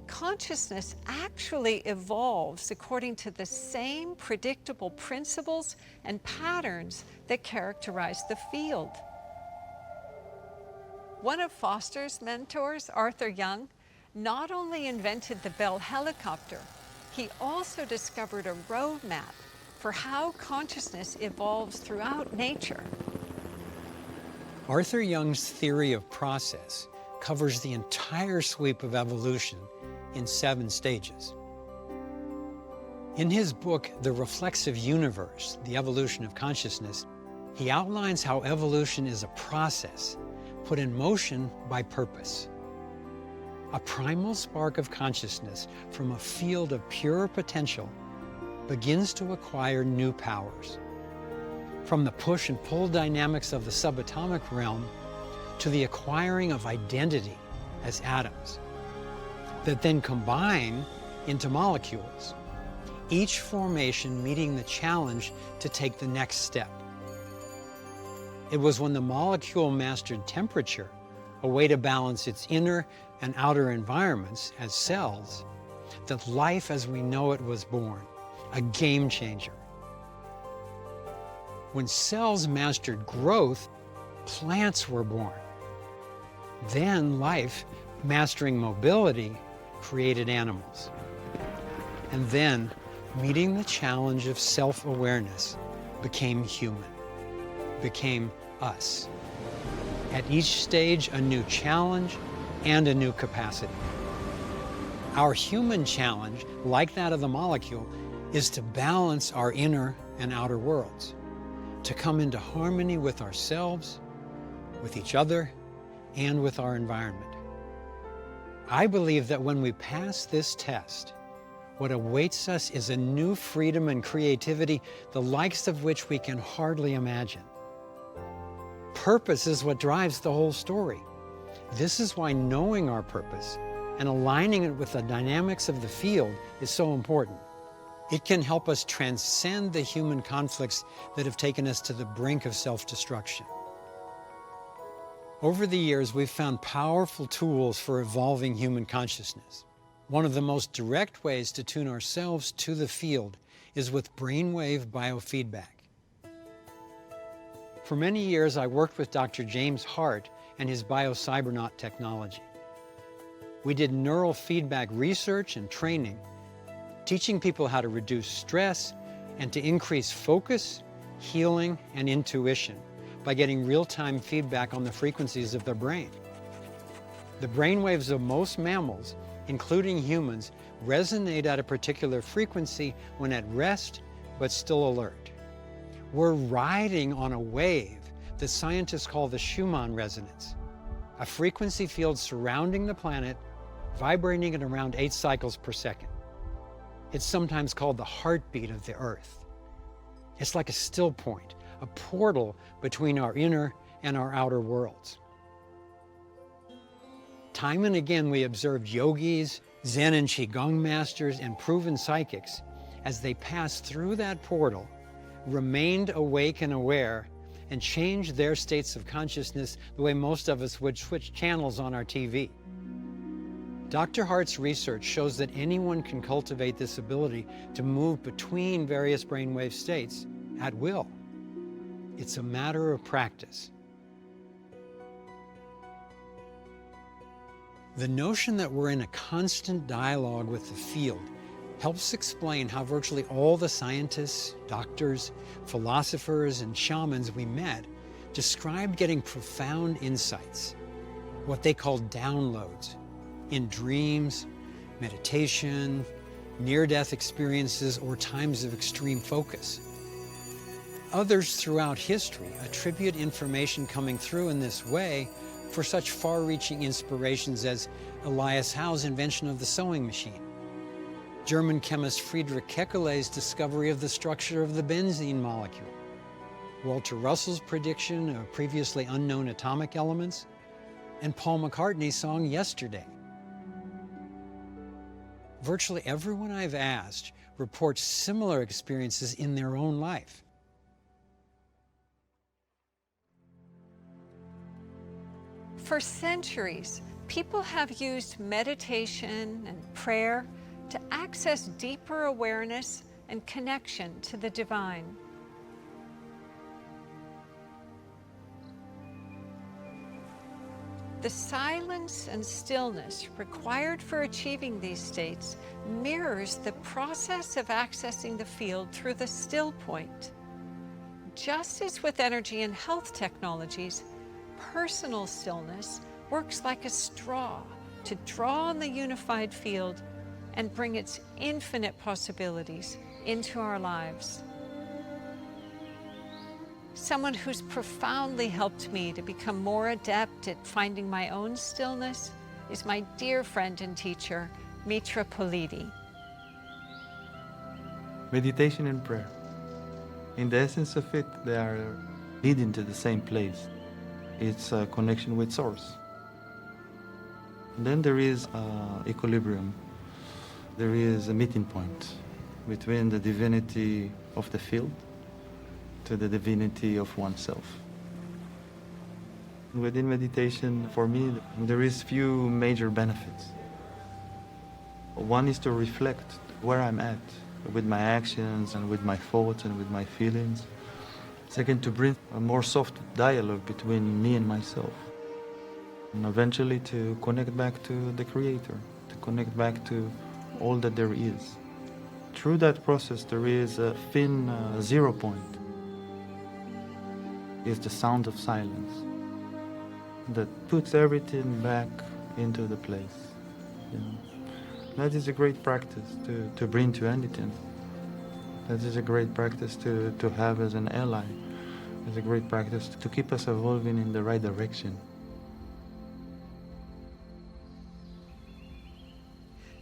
Consciousness actually evolves according to the same predictable principles and patterns that characterize the field. One of Foster's mentors, Arthur Young, not only invented the Bell helicopter, he also discovered a roadmap for how consciousness evolves throughout nature. Arthur Young's theory of process covers the entire sweep of evolution in 7 stages. In his book, The Reflexive Universe, The Evolution of Consciousness, he outlines how evolution is a process put in motion by purpose. A primal spark of consciousness from a field of pure potential begins to acquire new powers. From the push and pull dynamics of the subatomic realm to the acquiring of identity as atoms that then combine into molecules, each formation meeting the challenge to take the next step. It was when the molecule mastered temperature, a way to balance its inner and outer environments as cells, that life as we know it was born, a game changer. When cells mastered growth, plants were born. Then life, mastering mobility, created animals. And then, meeting the challenge of self-awareness, became human, became us. At each stage, a new challenge and a new capacity. Our human challenge, like that of the molecule, is to balance our inner and outer worlds, to come into harmony with ourselves, with each other, and with our environment. I believe that when we pass this test, what awaits us is a new freedom and creativity, the likes of which we can hardly imagine. Purpose is what drives the whole story. This is why knowing our purpose and aligning it with the dynamics of the field is so important. It can help us transcend the human conflicts that have taken us to the brink of self-destruction. Over the years, we've found powerful tools for evolving human consciousness. One of the most direct ways to tune ourselves to the field is with brainwave biofeedback. For many years, I worked with Dr. James Hart and his BioCybernaut technology. We did neural feedback research and training, teaching people how to reduce stress and to increase focus, healing, and intuition by getting real-time feedback on the frequencies of their brain. The brainwaves of most mammals, including humans, resonate at a particular frequency when at rest, but still alert. We're riding on a wave that scientists call the Schumann resonance, a frequency field surrounding the planet, vibrating at around 8 cycles per second. It's sometimes called the heartbeat of the Earth. It's like a still point, a portal between our inner and our outer worlds. Time and again, we observed yogis, Zen and Qigong masters, and proven psychics as they passed through that portal, remained awake and aware, and changed their states of consciousness the way most of us would switch channels on our TV. Dr. Hart's research shows that anyone can cultivate this ability to move between various brainwave states at will. It's a matter of practice. The notion that we're in a constant dialogue with the field helps explain how virtually all the scientists, doctors, philosophers, and shamans we met described getting profound insights, what they called downloads, in dreams, meditation, near-death experiences, or times of extreme focus. Others throughout history attribute information coming through in this way for such far-reaching inspirations as Elias Howe's invention of the sewing machine, German chemist Friedrich Kekulé's discovery of the structure of the benzene molecule, Walter Russell's prediction of previously unknown atomic elements, and Paul McCartney's song Yesterday. Virtually everyone I've asked reports similar experiences in their own life. For centuries, people have used meditation and prayer to access deeper awareness and connection to the divine. The silence and stillness required for achieving these states mirrors the process of accessing the field through the still point. Just as with energy and health technologies, personal stillness works like a straw to draw on the unified field and bring its infinite possibilities into our lives. Someone who's profoundly helped me to become more adept at finding my own stillness is my dear friend and teacher, Mitra Politi. Meditation and prayer. In the essence of it, they are leading to the same place. It's a connection with Source. And then there is equilibrium. There is a meeting point between the divinity of the field to the divinity of oneself. Within meditation, for me, there is few major benefits. One is to reflect where I'm at with my actions and with my thoughts and with my feelings. Second, to bring a more soft dialogue between me and myself. And eventually to connect back to the Creator, to connect back to all that there is. Through that process, there is a thin zero point. It's the sound of silence that puts everything back into the place. You know? That is a great practice to bring to anything. That is a great practice to have as an ally. It's a great practice to keep us evolving in the right direction.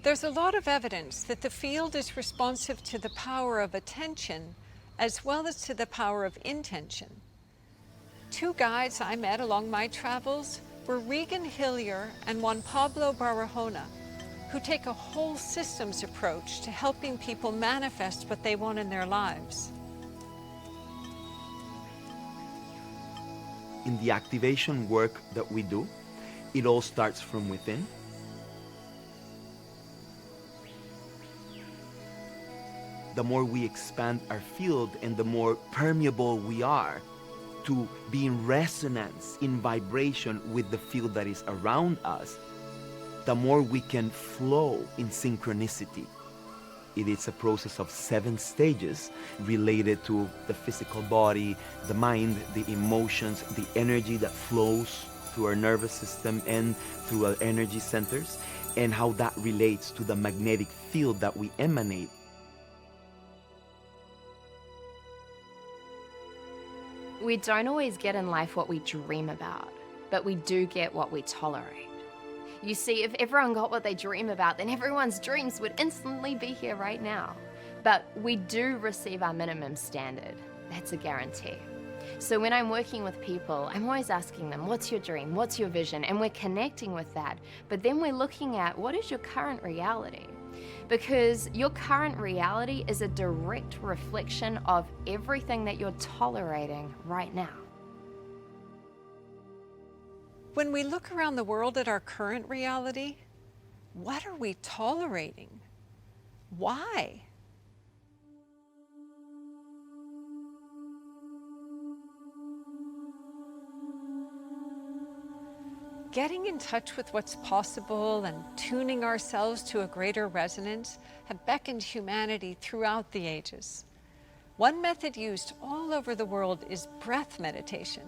There's a lot of evidence that the field is responsive to the power of attention as well as to the power of intention. Two guides I met along my travels were Regan Hillier and Juan Pablo Barahona, who take a whole systems approach to helping people manifest what they want in their lives. in the activation work that we do, it all starts from within. The more we expand our field and the more permeable we are to be in resonance, in vibration with the field that is around us, the more we can flow in synchronicity. It is a process of 7 stages related to the physical body, the mind, the emotions, the energy that flows through our nervous system and through our energy centers, and how that relates to the magnetic field that we emanate. We don't always get in life what we dream about, but we do get what we tolerate. You see, if everyone got what they dream about, then everyone's dreams would instantly be here right now. But we do receive our minimum standard. That's a guarantee. So when I'm working with people, I'm always asking them, what's your dream? What's your vision? And we're connecting with that. But then we're looking at, what is your current reality? Because your current reality is a direct reflection of everything that you're tolerating right now. When we look around the world at our current reality, what are we tolerating? Why? Getting in touch with what's possible and tuning ourselves to a greater resonance have beckoned humanity throughout the ages. One method used all over the world is breath meditation.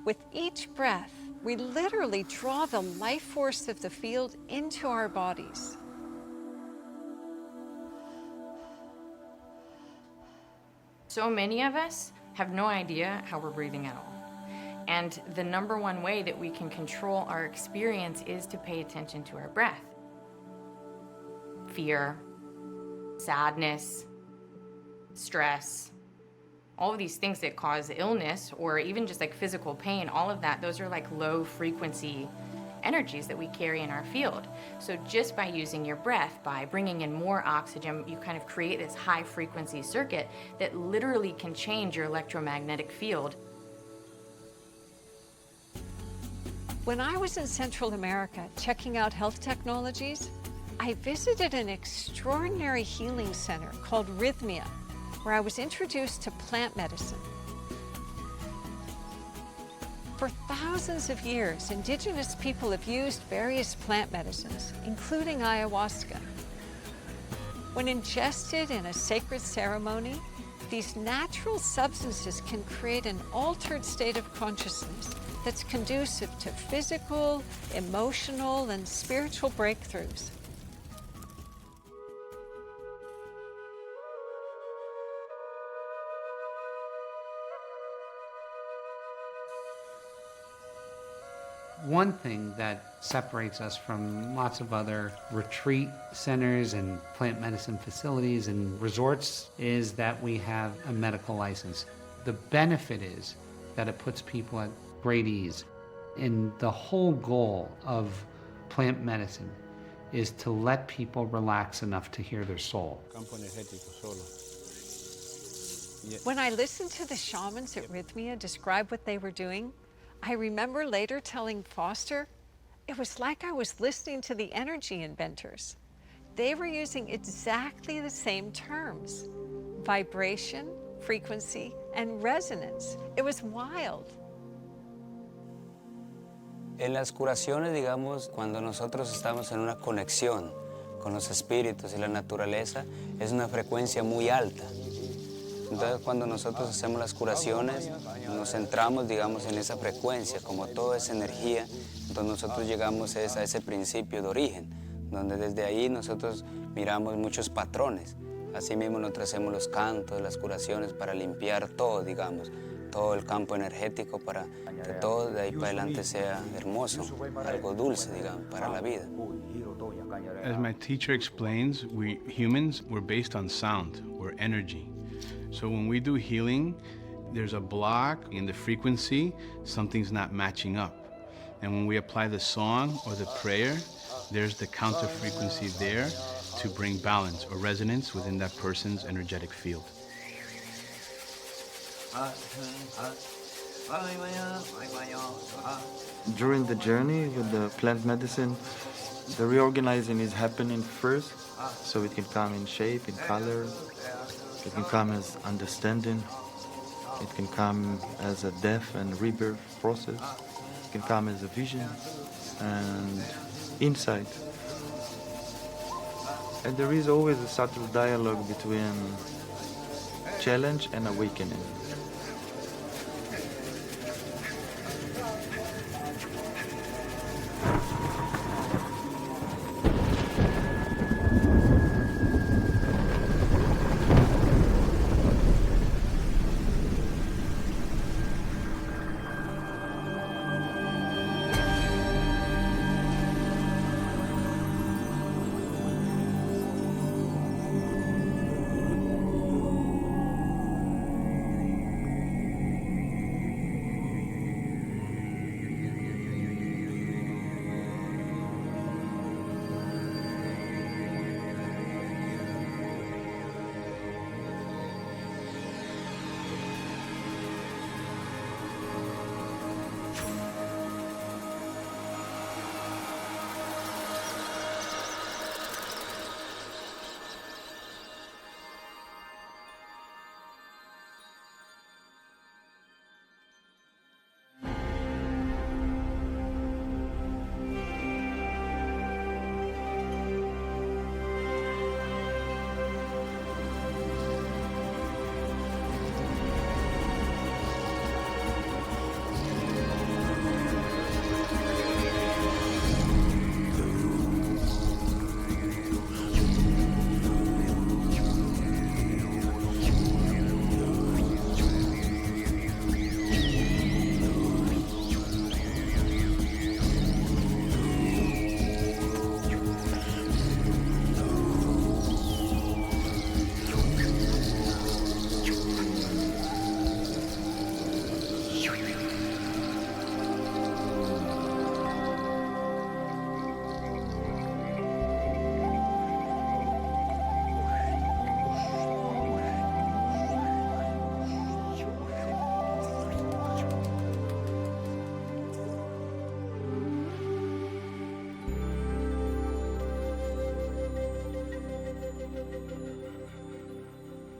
With each breath, we literally draw the life force of the field into our bodies. So many of us have no idea how we're breathing at all. And the number one way that we can control our experience is to pay attention to our breath. Fear, sadness, stress, all of these things that cause illness or even just like physical pain, all of that, those are like low frequency energies that we carry in our field. So just by using your breath, by bringing in more oxygen, you kind of create this high frequency circuit that literally can change your electromagnetic field. When I was in Central America checking out health technologies, I visited an extraordinary healing center called Rhythmia, where I was introduced to plant medicine. For thousands of years, indigenous people have used various plant medicines, including ayahuasca. When ingested in a sacred ceremony, these natural substances can create an altered state of consciousness that's conducive to physical, emotional, and spiritual breakthroughs. One thing that separates us from lots of other retreat centers and plant medicine facilities and resorts is that we have a medical license. The benefit is that it puts people at great ease. And the whole goal of plant medicine is to let people relax enough to hear their soul. When I listened to the shamans at Rhythmia describe what they were doing, I remember later telling Foster, it was like I was listening to the energy inventors. They were using exactly the same terms: vibration, frequency, and resonance. It was wild. En las curaciones, digamos, cuando nosotros estamos en una conexión con los espíritus y la naturaleza, es una frecuencia muy alta. Entonces, cuando nosotros hacemos las curaciones, nos centramos, digamos, en esa frecuencia, como toda esa energía, entonces nosotros llegamos a ese principio de origen, donde desde ahí nosotros miramos muchos patrones. Así mismo nosotros hacemos los cantos, las curaciones para limpiar todo, digamos, todo el campo energético para que todo de ahí para adelante sea hermoso, algo dulce, digamos, para la vida. As my teacher explains, we humans, we're based on sound, we're energy. So when we do healing, there's a block in the frequency, something's not matching up. And when we apply the song or the prayer, there's the counter frequency there to bring balance or resonance within that person's energetic field. During the journey with the plant medicine, the reorganizing is happening first, so it can come in shape, in color, it can come as understanding, it can come as a death and rebirth process, it can come as a vision and insight. And there is always a subtle dialogue between challenge and awakening.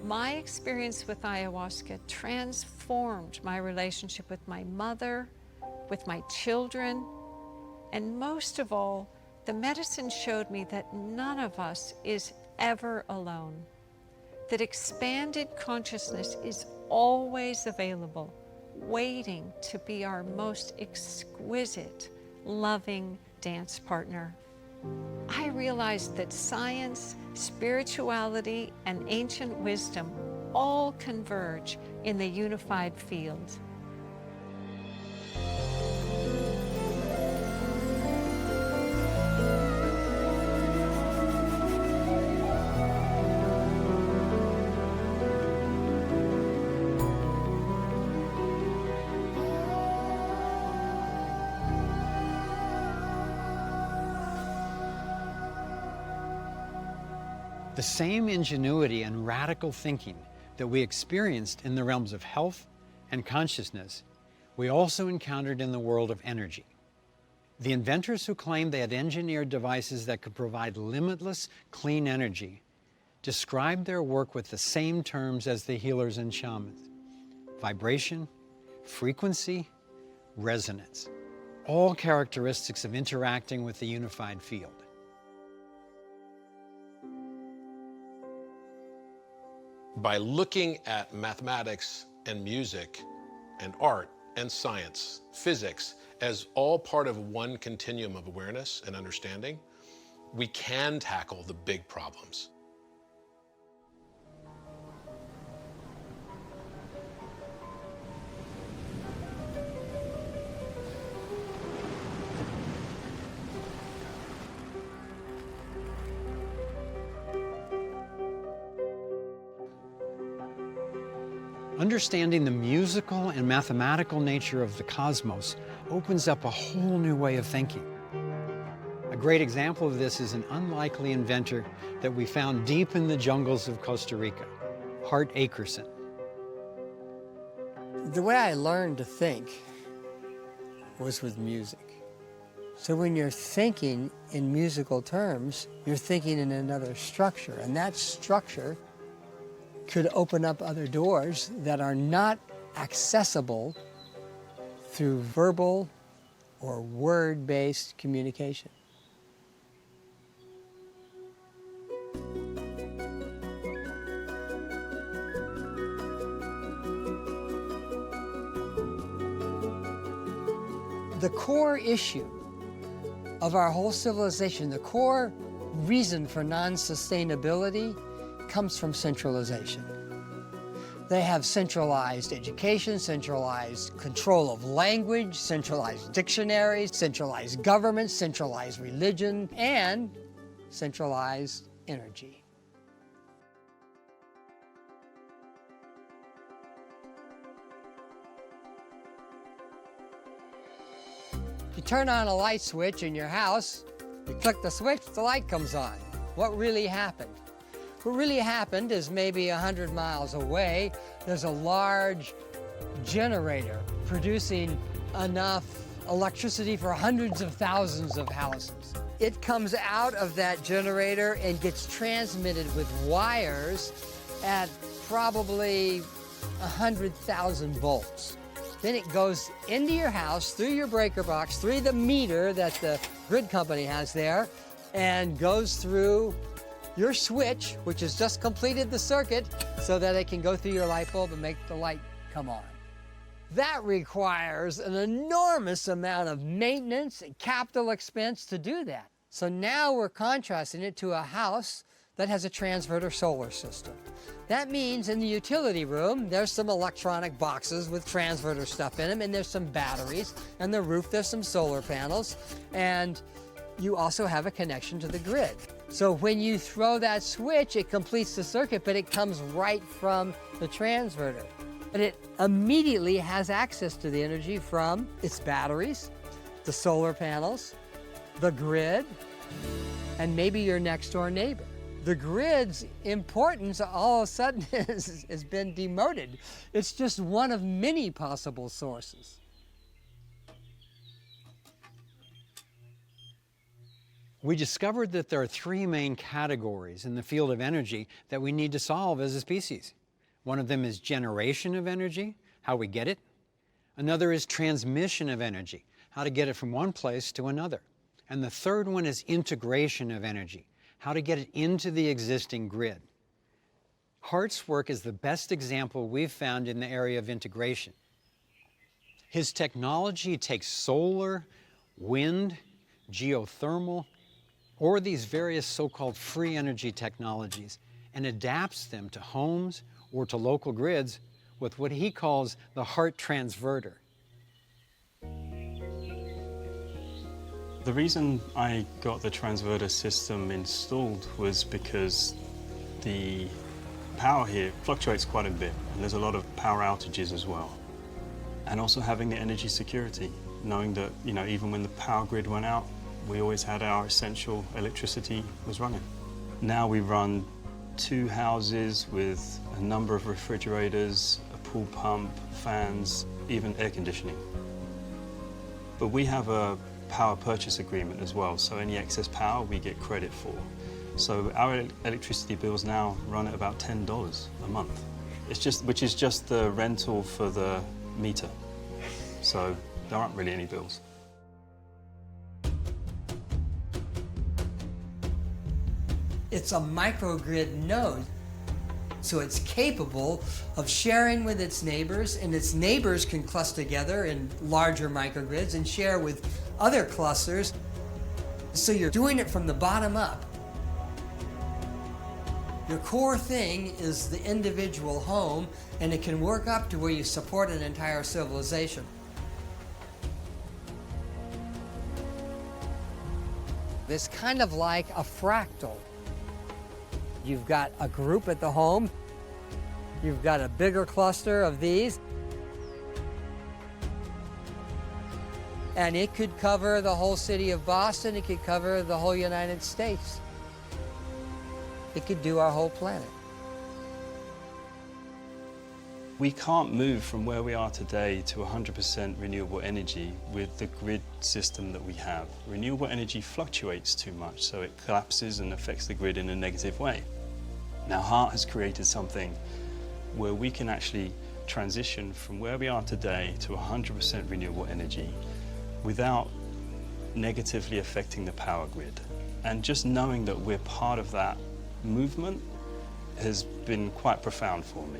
My experience with ayahuasca transformed my relationship with my mother, with my children, and most of all, the medicine showed me that none of us is ever alone, that expanded consciousness is always available, waiting to be our most exquisite, loving dance partner. I realized that science, spirituality, and ancient wisdom all converge in the unified field. The same ingenuity and radical thinking that we experienced in the realms of health and consciousness, we also encountered in the world of energy. The inventors who claimed they had engineered devices that could provide limitless, clean energy described their work with the same terms as the healers and shamans: vibration, frequency, resonance, all characteristics of interacting with the unified field. By looking at mathematics and music and art and science, physics, as all part of one continuum of awareness and understanding, we can tackle the big problems. Understanding the musical and mathematical nature of the cosmos opens up a whole new way of thinking. A great example of this is an unlikely inventor that we found deep in the jungles of Costa Rica, Hart Akerson. The way I learned to think was with music. So when you're thinking in musical terms, you're thinking in another structure, and that structure could open up other doors that are not accessible through verbal or word-based communication. The core issue of our whole civilization, the core reason for non-sustainability comes from centralization. They have centralized education, centralized control of language, centralized dictionaries, centralized government, centralized religion, and centralized energy. You turn on a light switch in your house, you click the switch, the light comes on. What really happened? What really happened is maybe 100 miles away, there's a large generator producing enough electricity for hundreds of thousands of houses. It comes out of that generator and gets transmitted with wires at probably 100,000 volts. Then it goes into your house, through your breaker box, through the meter that the grid company has there, and goes through your switch, which has just completed the circuit, so that it can go through your light bulb and make the light come on. That requires an enormous amount of maintenance and capital expense to do that. So now we're contrasting it to a house that has a transverter solar system. That means in the utility room, there's some electronic boxes with transverter stuff in them, and there's some batteries, and the roof, there's some solar panels, and you also have a connection to the grid. So when you throw that switch, it completes the circuit, but it comes right from the transverter. But it immediately has access to the energy from its batteries, the solar panels, the grid, and maybe your next door neighbor. The grid's importance all of a sudden has been demoted. It's just one of many possible sources. We discovered that there are three main categories in the field of energy that we need to solve as a species. One of them is generation of energy, how we get it. Another is transmission of energy, how to get it from one place to another. And the third one is integration of energy, how to get it into the existing grid. Hart's work is the best example we've found in the area of integration. His technology takes solar, wind, geothermal, or these various so-called free energy technologies and adapts them to homes or to local grids with what he calls the Hart transverter. The reason I got the transverter system installed was because the power here fluctuates quite a bit, and there's a lot of power outages as well. And also having the energy security, knowing that, even when the power grid went out, we always had our essential electricity was running. Now we run 2 houses with a number of refrigerators, a pool pump, fans, even air conditioning. But we have a power purchase agreement as well, so any excess power we get credit for. So our electricity bills now run at about $10 a month. Which is just the rental for the meter. So there aren't really any bills. It's a microgrid node, so it's capable of sharing with its neighbors, and its neighbors can cluster together in larger microgrids and share with other clusters. So you're doing it from the bottom up. Your core thing is the individual home, and it can work up to where you support an entire civilization. It's kind of like a fractal. You've got a group at the home, you've got a bigger cluster of these, and it could cover the whole city of Boston, it could cover the whole United States. It could do our whole planet. We can't move from where we are today to 100% renewable energy with the grid system that we have. Renewable energy fluctuates too much, so it collapses and affects the grid in a negative way. Now, HEART has created something where we can actually transition from where we are today to 100% renewable energy without negatively affecting the power grid. And just knowing that we're part of that movement has been quite profound for me.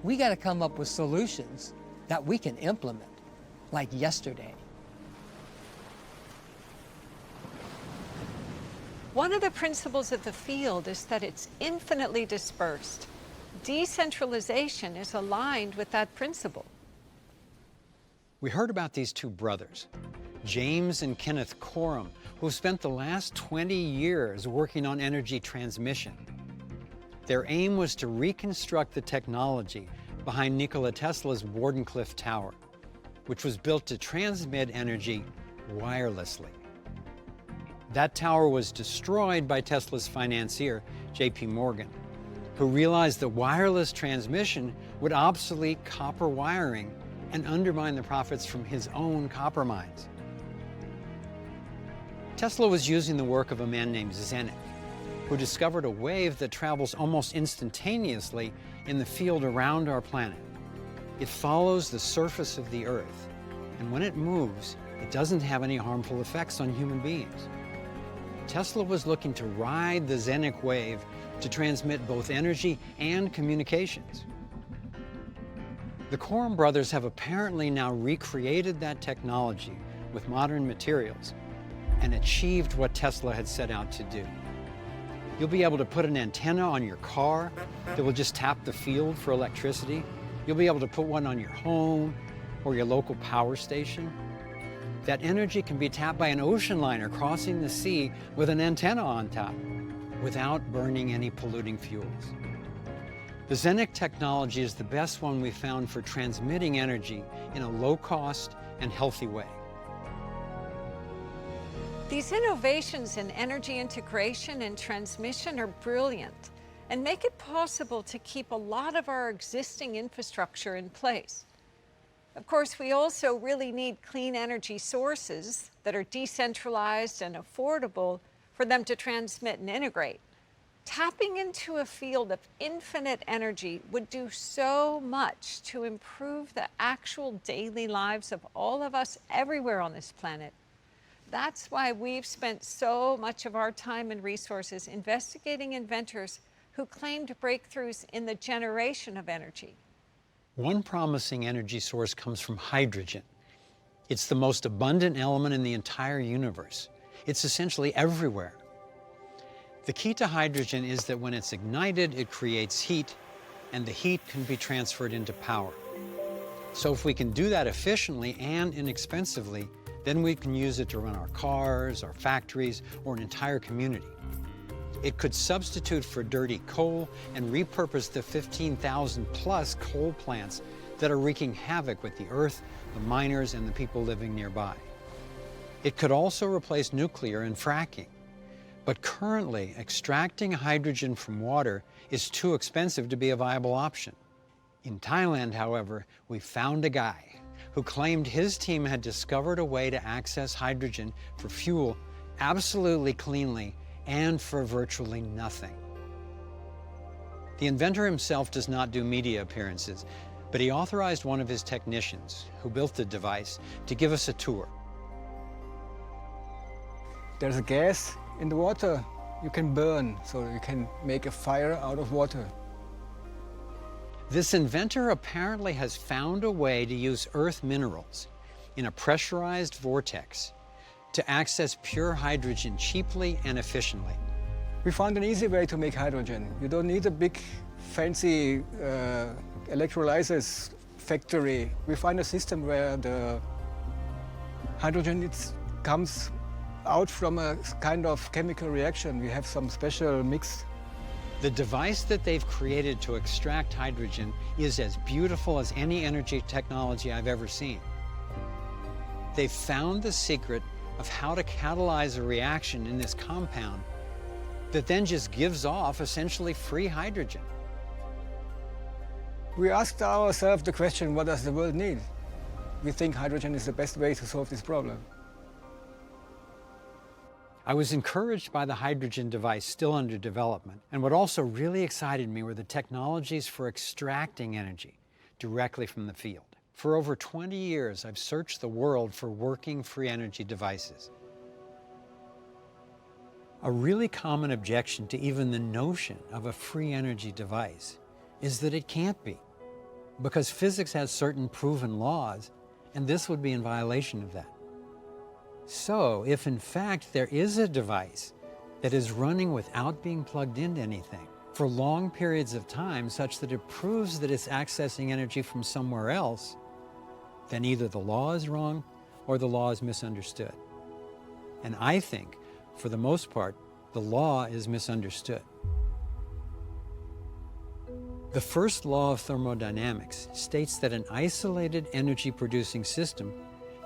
We got to come up with solutions that we can implement, like yesterday. One of the principles of the field is that it's infinitely dispersed. Decentralization is aligned with that principle. We heard about these two brothers, James and Kenneth Coram, who spent the last 20 years working on energy transmission. Their aim was to reconstruct the technology behind Nikola Tesla's Wardenclyffe Tower, which was built to transmit energy wirelessly. That tower was destroyed by Tesla's financier, J.P. Morgan, who realized that wireless transmission would obsolete copper wiring and undermine the profits from his own copper mines. Tesla was using the work of a man named Zenit, who discovered a wave that travels almost instantaneously in the field around our planet. It follows the surface of the Earth, and when it moves, it doesn't have any harmful effects on human beings. Tesla was looking to ride the Zenit wave to transmit both energy and communications. The Coram brothers have apparently now recreated that technology with modern materials and achieved what Tesla had set out to do. You'll be able to put an antenna on your car that will just tap the field for electricity. You'll be able to put one on your home or your local power station. That energy can be tapped by an ocean liner crossing the sea with an antenna on top without burning any polluting fuels. The Zenit technology is the best one we found for transmitting energy in a low-cost and healthy way. These innovations in energy integration and transmission are brilliant and make it possible to keep a lot of our existing infrastructure in place. Of course, we also really need clean energy sources that are decentralized and affordable for them to transmit and integrate. Tapping into a field of infinite energy would do so much to improve the actual daily lives of all of us everywhere on this planet. That's why we've spent so much of our time and resources investigating inventors who claimed breakthroughs in the generation of energy. One promising energy source comes from hydrogen. It's the most abundant element in the entire universe. It's essentially everywhere. The key to hydrogen is that when it's ignited, it creates heat, and the heat can be transferred into power. So if we can do that efficiently and inexpensively, then we can use it to run our cars, our factories, or an entire community. It could substitute for dirty coal and repurpose the 15,000 plus coal plants that are wreaking havoc with the earth, the miners, and the people living nearby. It could also replace nuclear and fracking. But currently, extracting hydrogen from water is too expensive to be a viable option. In Thailand, however, we found a guy who claimed his team had discovered a way to access hydrogen for fuel absolutely cleanly and for virtually nothing. The inventor himself does not do media appearances, but he authorized one of his technicians, who built the device, to give us a tour. There's a gas in the water you can burn, so you can make a fire out of water. This inventor apparently has found a way to use earth minerals in a pressurized vortex to access pure hydrogen cheaply and efficiently. We found an easy way to make hydrogen. You don't need a big, fancy electrolysis factory. We find a system where the hydrogen comes out from a kind of chemical reaction. We have some special mix. The device that they've created to extract hydrogen is as beautiful as any energy technology I've ever seen. They've found the secret of how to catalyze a reaction in this compound that then just gives off essentially free hydrogen. We asked ourselves the question, what does the world need? We think hydrogen is the best way to solve this problem. I was encouraged by the hydrogen device still under development, and what also really excited me were the technologies for extracting energy directly from the field. For over 20 years, I've searched the world for working free energy devices. A really common objection to even the notion of a free energy device is that it can't be, because physics has certain proven laws, and this would be in violation of that. So, if in fact there is a device that is running without being plugged into anything for long periods of time such that it proves that it's accessing energy from somewhere else, then either the law is wrong or the law is misunderstood. And I think, for the most part, the law is misunderstood. The first law of thermodynamics states that an isolated energy-producing system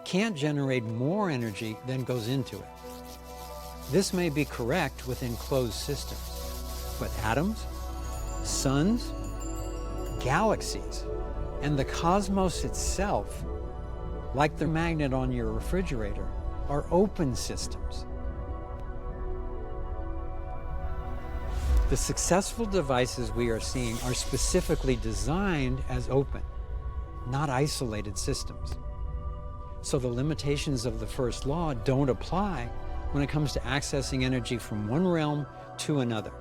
can't generate more energy than goes into it. This may be correct within closed systems, but atoms, suns, galaxies, and the cosmos itself, like the magnet on your refrigerator, are open systems. The successful devices we are seeing are specifically designed as open, not isolated systems. So the limitations of the first law don't apply when it comes to accessing energy from one realm to another.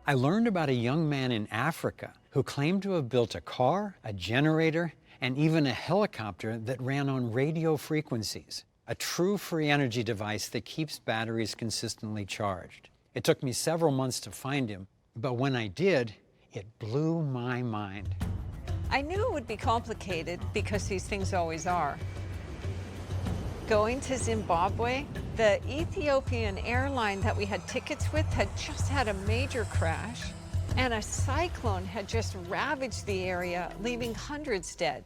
I learned about a young man in Africa who claimed to have built a car, a generator, and even a helicopter that ran on radio frequencies, a true free energy device that keeps batteries consistently charged. It took me several months to find him, but when I did, it blew my mind. I knew it would be complicated because these things always are. Going to Zimbabwe, the Ethiopian airline that we had tickets with had just had a major crash, and a cyclone had just ravaged the area, leaving hundreds dead.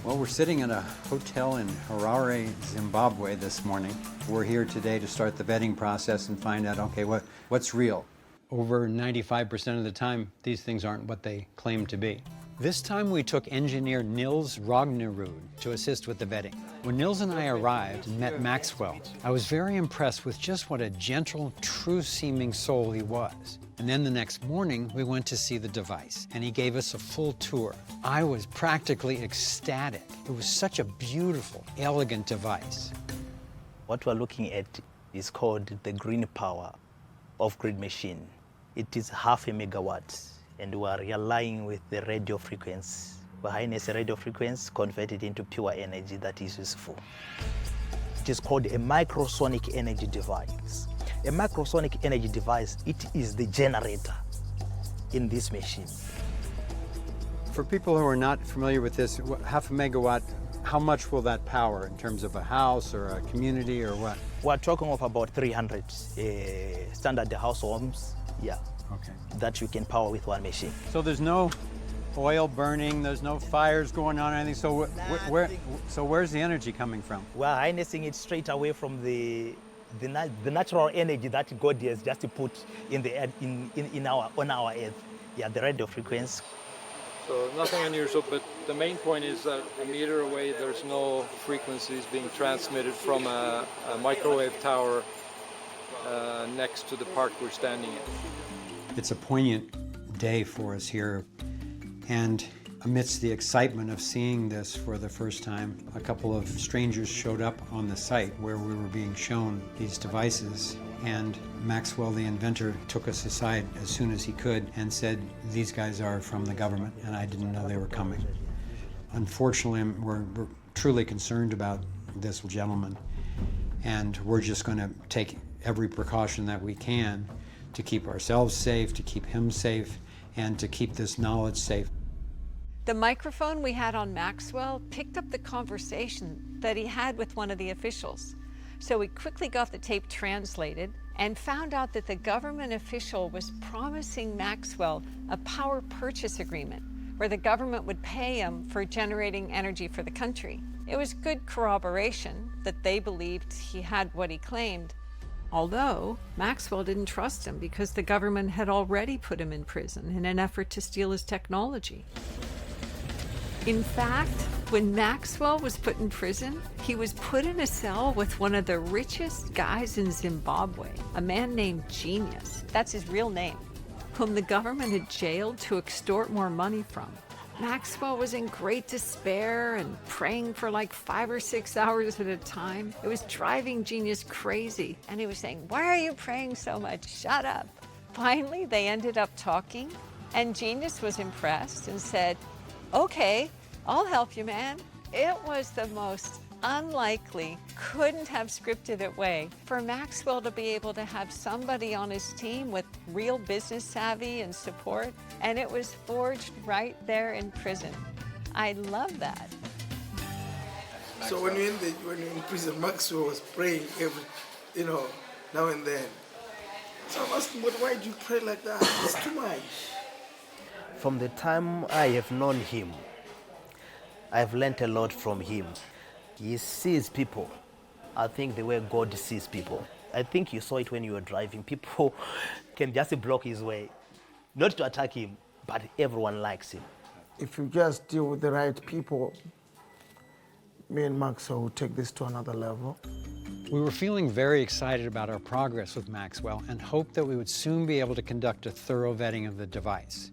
Well, we're sitting in a hotel in Harare, Zimbabwe this morning. We're here today to start the vetting process and find out, okay, what's real? Over 95% of the time, these things aren't what they claim to be. This time we took engineer Nils Rognerud to assist with the vetting. When Nils and I arrived and met Maxwell, I was very impressed with just what a gentle, true-seeming soul he was. And then the next morning, we went to see the device, and he gave us a full tour. I was practically ecstatic. It was such a beautiful, elegant device. What we're looking at is called the green power off-grid machine. It is 0.5 megawatts, and we are relying with the radio frequency. We harness a radio frequency, convert it into pure energy that is useful. It is called a microsonic energy device. A microsonic energy device, it is the generator in this machine. For people who are not familiar with this, 0.5 megawatt, how much will that power in terms of a house or a community or what? We're talking of about 300 standard house homes, okay, that you can power with one machine. So there's no oil burning, there's no fires going on or anything, so where's the energy coming from? We're harnessing it straight away from the natural energy that God has just put in the on our earth. The radio frequency. So nothing unusual, but the main point is that a meter away there's no frequencies being transmitted from a microwave tower next to the park we're standing in. It's a poignant day for us here, and amidst the excitement of seeing this for the first time, a couple of strangers showed up on the site where we were being shown these devices, and Maxwell, the inventor, took us aside as soon as he could and said, these guys are from the government, and I didn't know they were coming. Unfortunately, we're truly concerned about this gentleman, and we're just going to take every precaution that we can to keep ourselves safe, to keep him safe, and to keep this knowledge safe. The microphone we had on Maxwell picked up the conversation that he had with one of the officials. So we quickly got the tape translated and found out that the government official was promising Maxwell a power purchase agreement where the government would pay him for generating energy for the country. It was good corroboration that they believed he had what he claimed. Although Maxwell didn't trust him because the government had already put him in prison in an effort to steal his technology. In fact, when Maxwell was put in prison, he was put in a cell with one of the richest guys in Zimbabwe, a man named Genius, that's his real name, whom the government had jailed to extort more money from. Maxwell was in great despair and praying for like 5 or 6 hours at a time. It was driving Genius crazy, and he was saying, "Why are you praying so much? Shut up." Finally, they ended up talking, and Genius was impressed and said, "Okay, I'll help you, man." It was the most unlikely, couldn't have scripted it way for Maxwell to be able to have somebody on his team with real business savvy and support, and it was forged right there in prison. I love that. So when you're in prison, Maxwell was praying every, now and then. So I'm asking, but why do you pray like that? It's too much. From the time I have known him, I've learned a lot from him. He sees people. I think the way God sees people. I think you saw it when you were driving. People can just block his way. Not to attack him, but everyone likes him. If you just deal with the right people, me and Maxwell will take this to another level. We were feeling very excited about our progress with Maxwell and hoped that we would soon be able to conduct a thorough vetting of the device.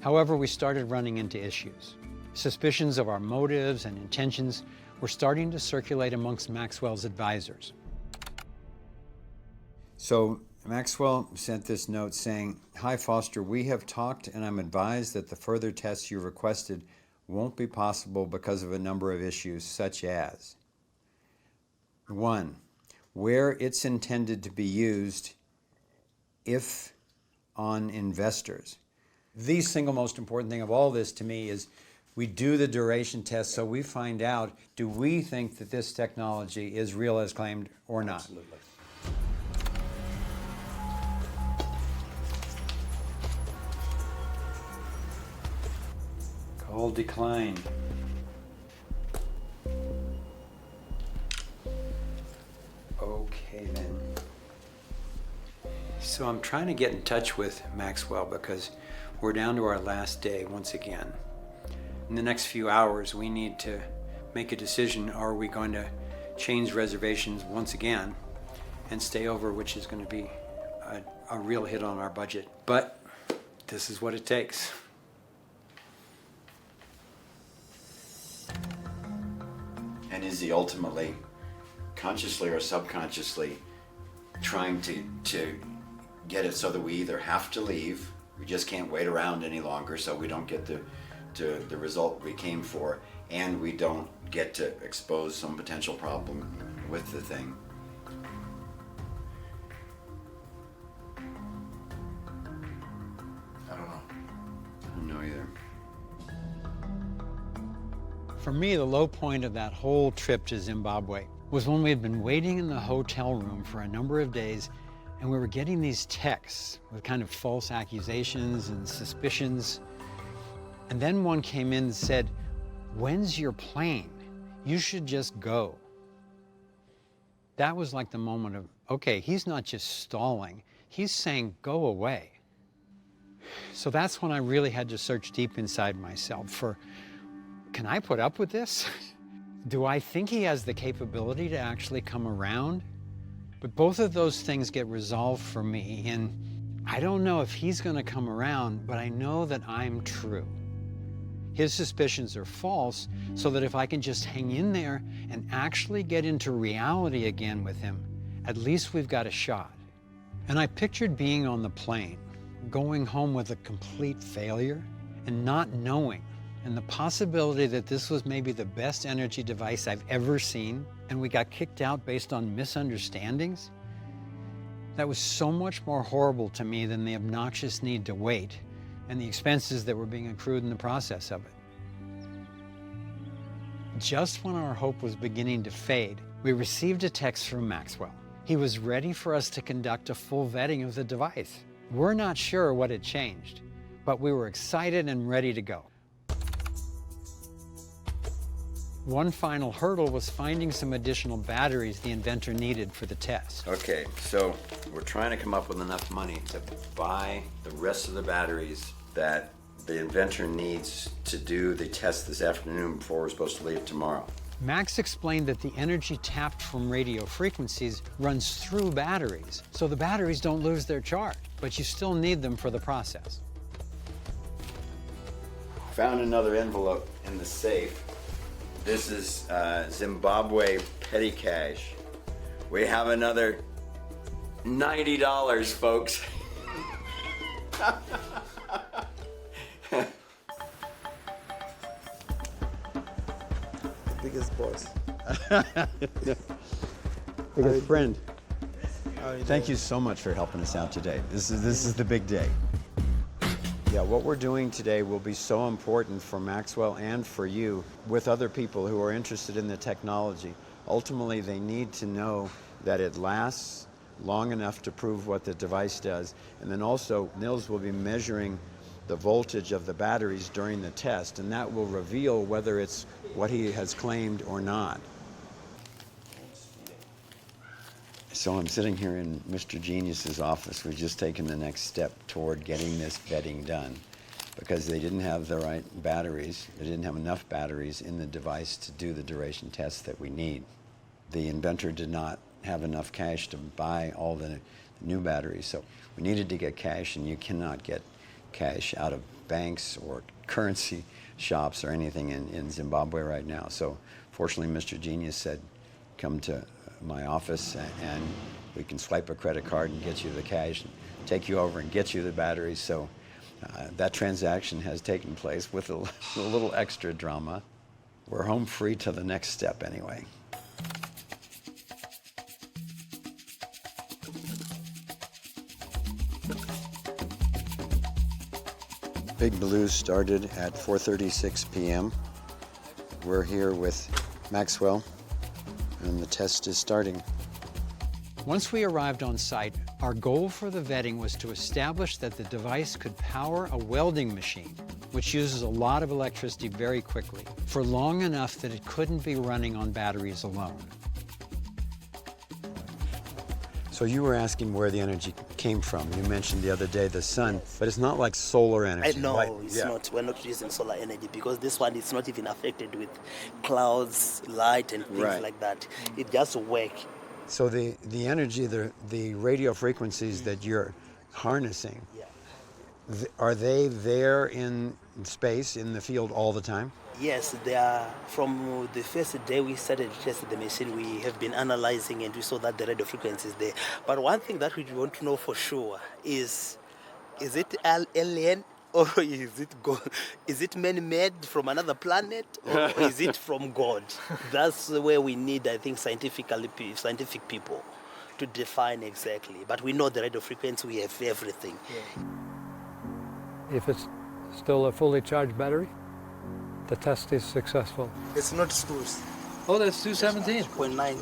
However, we started running into issues. Suspicions of our motives and intentions were starting to circulate amongst Maxwell's advisors. So Maxwell sent this note saying, "Hi Foster, we have talked and I'm advised that the further tests you requested won't be possible because of a number of issues such as 1. Where it's intended to be used, if on investors." The single most important thing of all this to me is we do the duration test so we find out, do we think that this technology is real as claimed or not? Absolutely. Call declined. Okay then. So I'm trying to get in touch with Maxwell because we're down to our last day once again. In the next few hours, we need to make a decision. Are we going to change reservations once again and stay over, which is going to be a real hit on our budget? But this is what it takes. And is he ultimately, consciously or subconsciously, trying to get it so that we either have to leave, we just can't wait around any longer so we don't get the result we came for, and we don't get to expose some potential problem with the thing. I don't know either. For me, the low point of that whole trip to Zimbabwe was when we had been waiting in the hotel room for a number of days and we were getting these texts with kind of false accusations and suspicions. And then one came in and said, "When's your plane? You should just go." That was like the moment of, okay, he's not just stalling, he's saying, go away. So that's when I really had to search deep inside myself for, can I put up with this? Do I think he has the capability to actually come around? But both of those things get resolved for me, and I don't know if he's gonna come around, but I know that I'm true. His suspicions are false, so that if I can just hang in there and actually get into reality again with him, at least we've got a shot. And I pictured being on the plane, going home with a complete failure, and not knowing, and the possibility that this was maybe the best energy device I've ever seen, and we got kicked out based on misunderstandings. That was so much more horrible to me than the obnoxious need to wait and the expenses that were being accrued in the process of it. Just when our hope was beginning to fade, we received a text from Maxwell. He was ready for us to conduct a full vetting of the device. We're not sure what had changed, but we were excited and ready to go. One final hurdle was finding some additional batteries the inventor needed for the test. Okay, so we're trying to come up with enough money to buy the rest of the batteries that the inventor needs to do the test this afternoon before we're supposed to leave tomorrow. Max explained that the energy tapped from radio frequencies runs through batteries, so the batteries don't lose their charge, but you still need them for the process. Found another envelope in the safe. This is Zimbabwe petty cash. We have another $90, folks. Biggest boss. Biggest friend. Thank you so much for helping us out today. This is the big day. Yeah, what we're doing today will be so important for Maxwell and for you with other people who are interested in the technology. Ultimately, they need to know that it lasts long enough to prove what the device does. And then also, Nils will be measuring the voltage of the batteries during the test, and that will reveal whether it's what he has claimed or not. So I'm sitting here in Mr. Genius's office. We've just taken the next step toward getting this vetting done because they didn't have the right batteries. They didn't have enough batteries in the device to do the duration test that we need. The inventor did not have enough cash to buy all the new batteries, so we needed to get cash, and you cannot get cash out of banks or currency shops or anything in Zimbabwe right now. So fortunately, Mr. Genius said, come to my office and we can swipe a credit card and get you the cash and take you over and get you the batteries. So that transaction has taken place with a little extra drama. We're home free to the next step anyway. Big Blue started at 4:36 p.m. We're here with Maxwell, and the test is starting. Once we arrived on site, our goal for the vetting was to establish that the device could power a welding machine, which uses a lot of electricity very quickly, for long enough that it couldn't be running on batteries alone. So you were asking where the energy came from. You mentioned the other day the sun, but it's not like solar energy. No, right? it's not. We're not using solar energy because this one is not even affected with clouds, light, and things like that. It just works. So the energy, the radio frequencies that you're harnessing, are they there in space, in the field all the time? Yes, they are. From the first day we started to test the machine, we have been analyzing and we saw that the radio frequency is there. But one thing that we want to know for sure is it alien or is it God? Is it man-made from another planet or is it from God? That's where we need, I think, scientific people to define exactly. But we know the radio frequency, we have everything. If it's still a fully charged battery, the test is successful. It's not screws. Oh, that's 217. 0.9.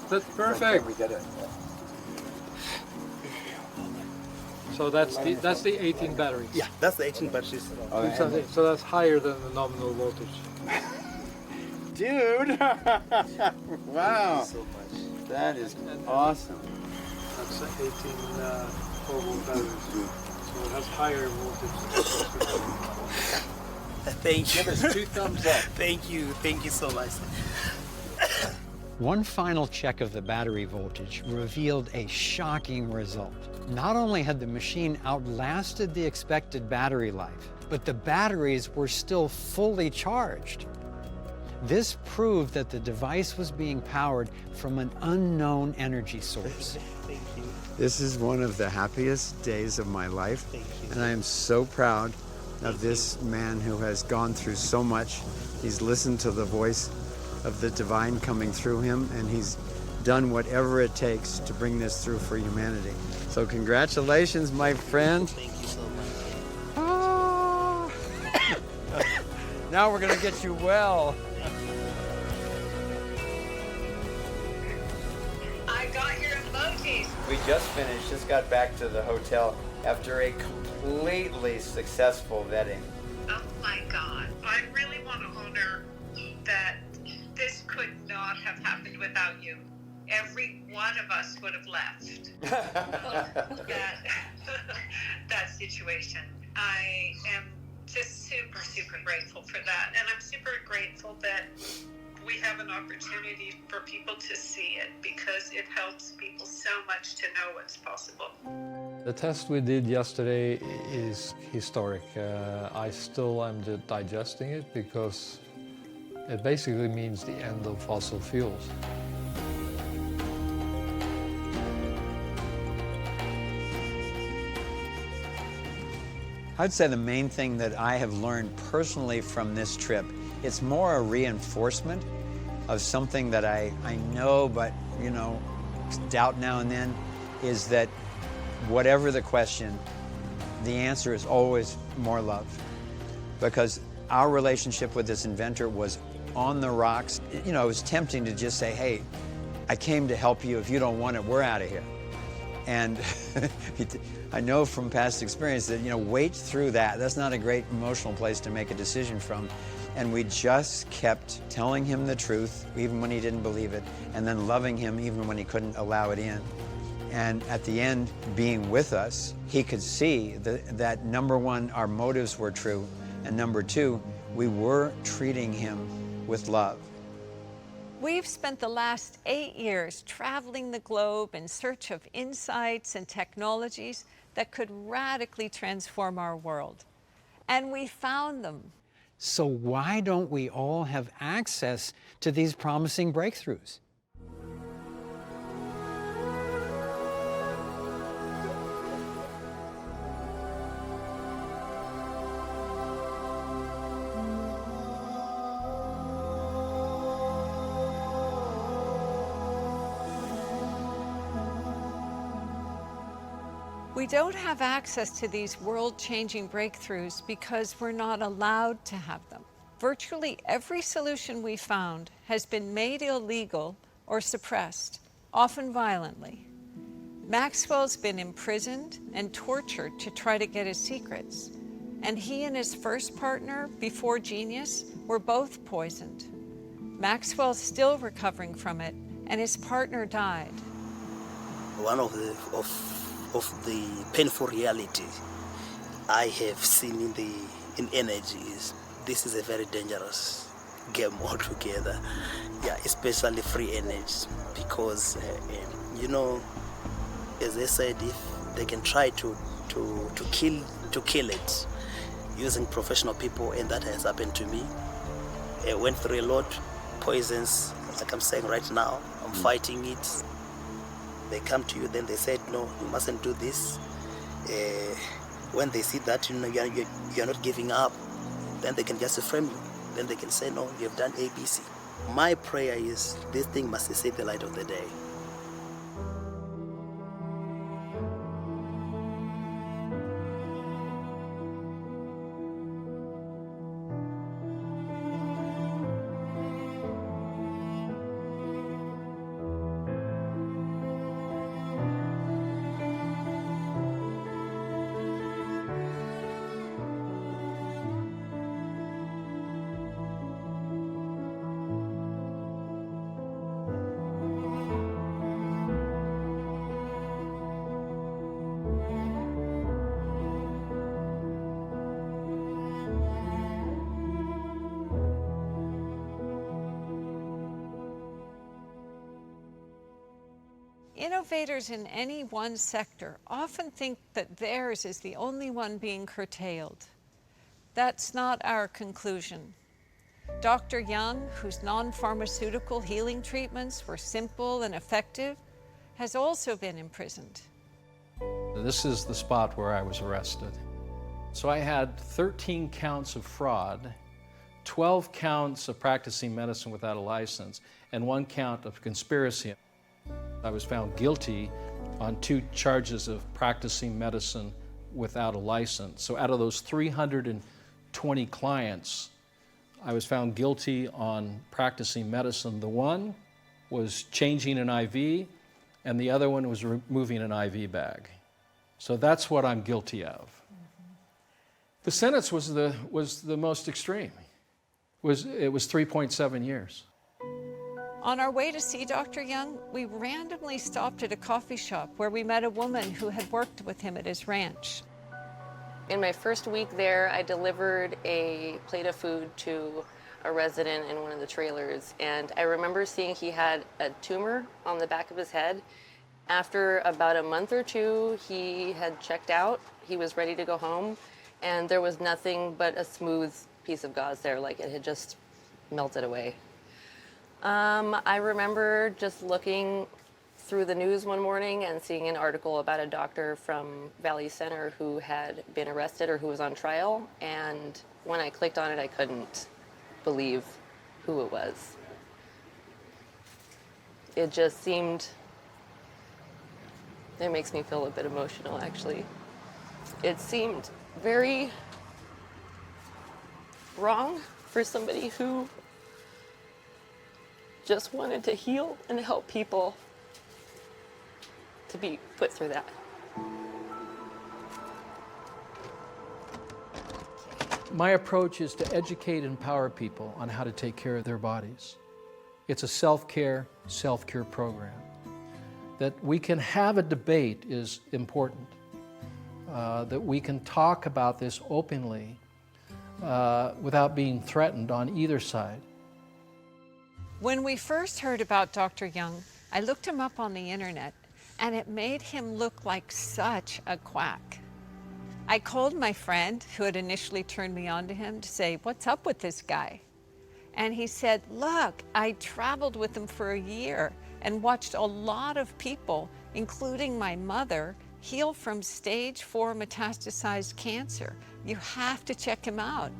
That's perfect. We get it. So that's the 18 batteries. Yeah, that's the 18 batteries. So that's higher than the nominal voltage. Dude! Wow! So much. That is awesome. That's 18 4-volt batteries. So it has higher voltage. Thank you. Give us 2 thumbs up. Thank you so much. One final check of the battery voltage revealed a shocking result. Not only had the machine outlasted the expected battery life, but the batteries were still fully charged. This proved that the device was being powered from an unknown energy source. Thank you. This is one of the happiest days of my life, and I am so proud of this man who has gone through so much. He's listened to the voice of the divine coming through him, and he's done whatever it takes to bring this through for humanity. So congratulations, my friend. Thank you so much. Ah. Now we're gonna get you well. I got your emojis. We just finished, just got back to the hotel after a completely successful vetting. Oh my God. I really want to honor that without you. Every one of us would have left that situation. I am just super, super grateful for that. And I'm super grateful that we have an opportunity for people to see it, because it helps people so much to know what's possible. The test we did yesterday is historic. I still am digesting it, because it basically means the end of fossil fuels. I'd say the main thing that I have learned personally from this trip, it's more a reinforcement of something that I know, but, you know, doubt now and then, is that whatever the question, the answer is always more love. Because our relationship with this inventor was on the rocks. You know, it was tempting to just say, hey, I came to help you. If you don't want it, we're out of here. And I know from past experience that, you know, wait through that. That's not a great emotional place to make a decision from. And we just kept telling him the truth, even when he didn't believe it, and then loving him even when he couldn't allow it in. And at the end, being with us, he could see that number one, our motives were true, and number two, we were treating him with love. We've spent the last 8 years traveling the globe in search of insights and technologies that could radically transform our world. And we found them. So why don't we all have access to these promising breakthroughs? We don't have access to these world-changing breakthroughs because we're not allowed to have them. Virtually every solution we found has been made illegal or suppressed, often violently. Maxwell's been imprisoned and tortured to try to get his secrets. And he and his first partner, before Genius, were both poisoned. Maxwell's still recovering from it, and his partner died. One of the painful realities I have seen in energy is this is a very dangerous game altogether. Yeah, especially free energy, because you know, as I said, if they can try to kill it using professional people, and that has happened to me. I went through a lot, poisons, like I'm saying right now. I'm fighting it. They come to you, then they said, no, you mustn't do this. When they see that, you know, you're not giving up, then they can just frame you. Then they can say, no, you've done ABC. My prayer is this thing must see the light of the day. Innovators in any one sector often think that theirs is the only one being curtailed. That's not our conclusion. Dr. Young, whose non-pharmaceutical healing treatments were simple and effective, has also been imprisoned. This is the spot where I was arrested. So I had 13 counts of fraud, 12 counts of practicing medicine without a license, and 1 count of conspiracy. I was found guilty on 2 charges of practicing medicine without a license. So out of those 320 clients, I was found guilty on practicing medicine. The one was changing an IV, and the other one was removing an IV bag. So that's what I'm guilty of. The sentence was the most extreme. It was 3.7 years. On our way to see Dr. Young, we randomly stopped at a coffee shop where we met a woman who had worked with him at his ranch. In my first week there, I delivered a plate of food to a resident in one of the trailers, and I remember seeing he had a tumor on the back of his head. After about a month or two, he had checked out. He was ready to go home, and there was nothing but a smooth piece of gauze there, like it had just melted away. I remember just looking through the news one morning and seeing an article about a doctor from Valley Center who had been arrested or who was on trial, and when I clicked on it, I couldn't believe who it was. It just seemed, it makes me feel a bit emotional actually. It seemed very wrong for somebody who just wanted to heal and help people to be put through that. My approach is to educate and empower people on how to take care of their bodies. It's a self-care program. That we can have a debate is important. That we can talk about this openly without being threatened on either side. When we first heard about Dr. Young, I looked him up on the internet, and it made him look like such a quack. I called my friend who had initially turned me on to him to say, "What's up with this guy?" And he said, "Look, I traveled with him for a year and watched a lot of people, including my mother, heal from stage 4 metastasized cancer. You have to check him out."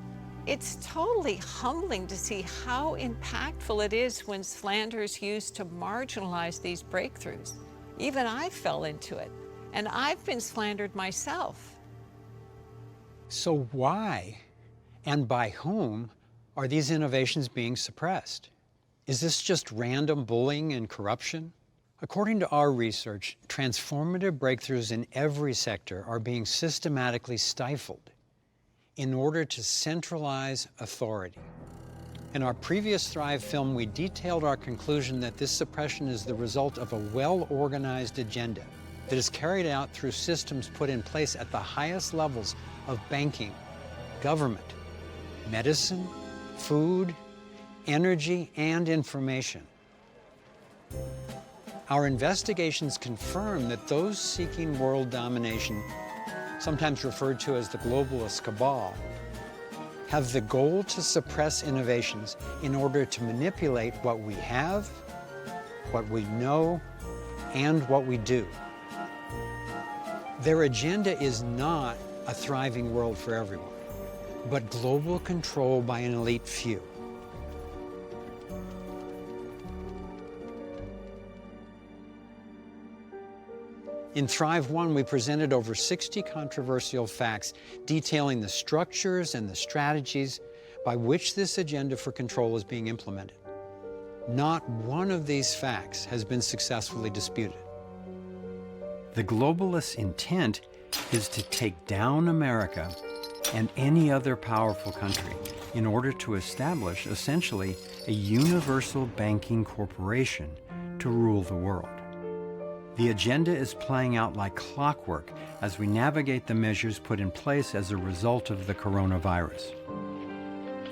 It's totally humbling to see how impactful it is when slander is used to marginalize these breakthroughs. Even I fell into it, and I've been slandered myself. So why and by whom are these innovations being suppressed? Is this just random bullying and corruption? According to our research, transformative breakthroughs in every sector are being systematically stifled in order to centralize authority. In our previous Thrive film, we detailed our conclusion that this suppression is the result of a well-organized agenda that is carried out through systems put in place at the highest levels of banking, government, medicine, food, energy, and information. Our investigations confirm that those seeking world domination, sometimes referred to as the globalist cabal, have the goal to suppress innovations in order to manipulate what we have, what we know, and what we do. Their agenda is not a thriving world for everyone, but global control by an elite few. In Thrive 1, we presented over 60 controversial facts detailing the structures and the strategies by which this agenda for control is being implemented. Not one of these facts has been successfully disputed. The globalists' intent is to take down America and any other powerful country in order to establish essentially a universal banking corporation to rule the world. The agenda is playing out like clockwork as we navigate the measures put in place as a result of the coronavirus.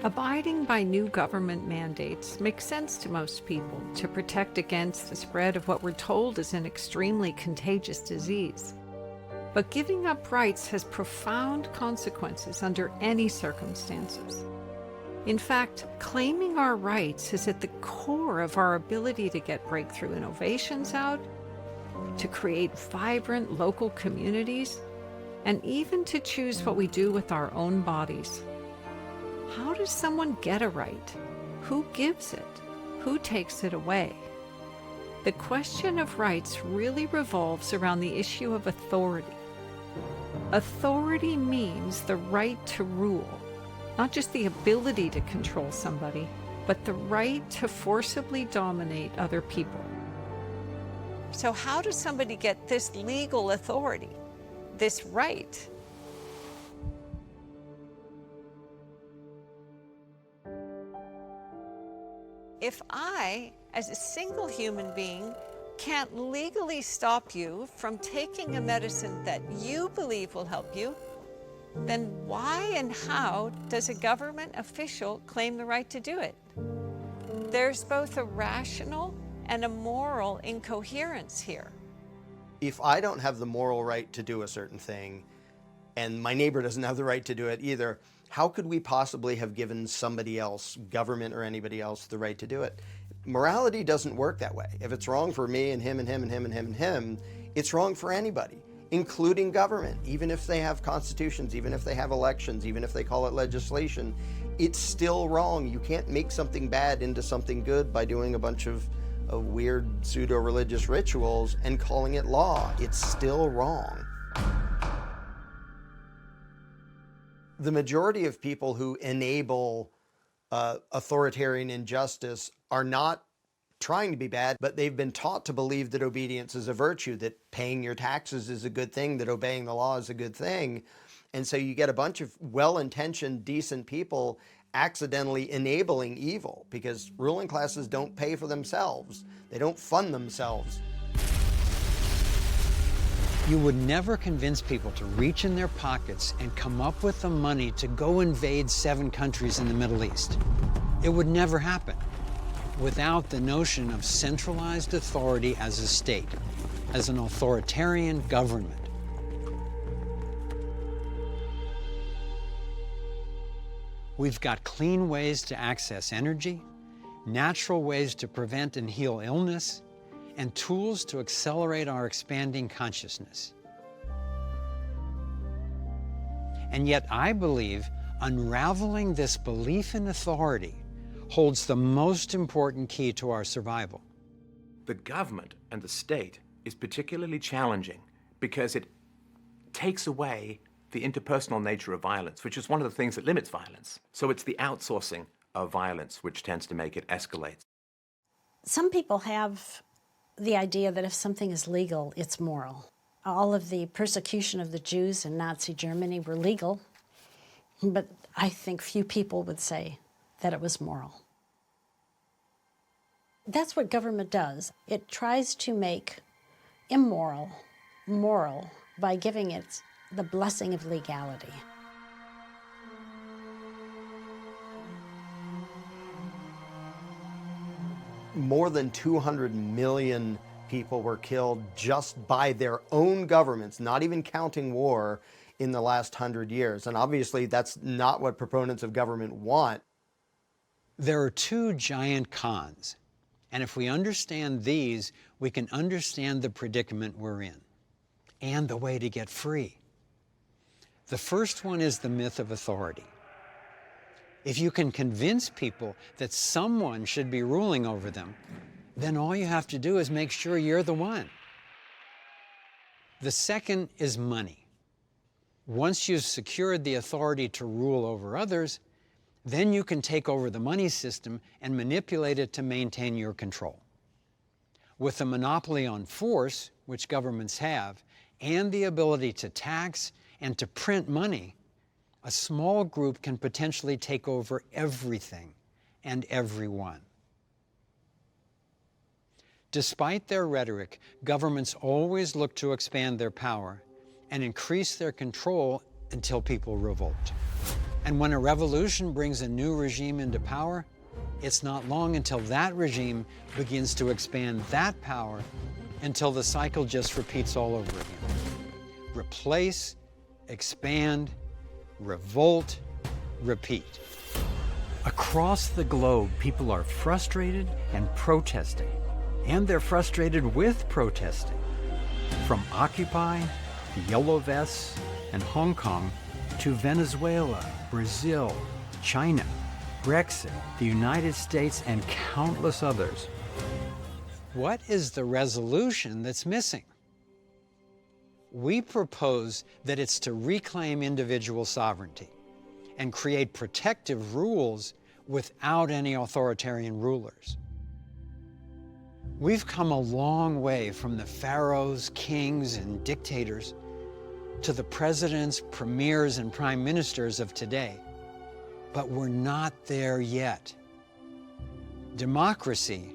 Abiding by new government mandates makes sense to most people to protect against the spread of what we're told is an extremely contagious disease. But giving up rights has profound consequences under any circumstances. In fact, claiming our rights is at the core of our ability to get breakthrough innovations out, to create vibrant local communities, and even to choose what we do with our own bodies. How does someone get a right? Who gives it? Who takes it away? The question of rights really revolves around the issue of authority. Authority means the right to rule, not just the ability to control somebody, but the right to forcibly dominate other people. So how does somebody get this legal authority, this right? If I, as a single human being, can't legally stop you from taking a medicine that you believe will help you, then why and how does a government official claim the right to do it? There's both a rational and a moral incoherence here. If I don't have the moral right to do a certain thing, and my neighbor doesn't have the right to do it either, how could we possibly have given somebody else, government or anybody else, the right to do it? Morality doesn't work that way. If it's wrong for me and him and him and him and him and him, it's wrong for anybody, including government. Even if they have constitutions, even if they have elections, even if they call it legislation, it's still wrong. You can't make something bad into something good by doing a bunch of weird pseudo-religious rituals and calling it law. It's still wrong. The majority of people who enable authoritarian injustice are not trying to be bad, but they've been taught to believe that obedience is a virtue, that paying your taxes is a good thing, that obeying the law is a good thing. And so you get a bunch of well-intentioned, decent people accidentally enabling evil, because ruling classes don't pay for themselves. They don't fund themselves. You would never convince people to reach in their pockets and come up with the money to go invade 7 countries in the Middle East. It would never happen without the notion of centralized authority as a state, as an authoritarian government. We've got clean ways to access energy, natural ways to prevent and heal illness, and tools to accelerate our expanding consciousness. And yet I believe unraveling this belief in authority holds the most important key to our survival. The government and the state is particularly challenging because it takes away the interpersonal nature of violence, which is one of the things that limits violence. So it's the outsourcing of violence which tends to make it escalate. Some people have the idea that if something is legal, it's moral. All of the persecution of the Jews in Nazi Germany were legal, but I think few people would say that it was moral. That's what government does. It tries to make immoral moral by giving it the blessing of legality. More than 200 million people were killed just by their own governments, not even counting war, in the last 100 years. And obviously that's not what proponents of government want. There are 2 giant cons, and if we understand these, we can understand the predicament we're in and the way to get free. The first one is the myth of authority. If you can convince people that someone should be ruling over them, then all you have to do is make sure you're the one. The second is money. Once you've secured the authority to rule over others, then you can take over the money system and manipulate it to maintain your control. With a monopoly on force, which governments have, and the ability to tax and to print money, a small group can potentially take over everything and everyone. Despite their rhetoric, governments always look to expand their power and increase their control until people revolt. And when a revolution brings a new regime into power, it's not long until that regime begins to expand that power until the cycle just repeats all over again. Replace, expand, revolt, repeat. Across the globe, people are frustrated and protesting. And they're frustrated with protesting. From Occupy, the Yellow Vests, and Hong Kong, to Venezuela, Brazil, China, Brexit, the United States, and countless others. What is the resolution that's missing? We propose that it's to reclaim individual sovereignty and create protective rules without any authoritarian rulers. We've come a long way from the pharaohs, kings, and dictators to the presidents, premiers, and prime ministers of today. But we're not there yet. Democracy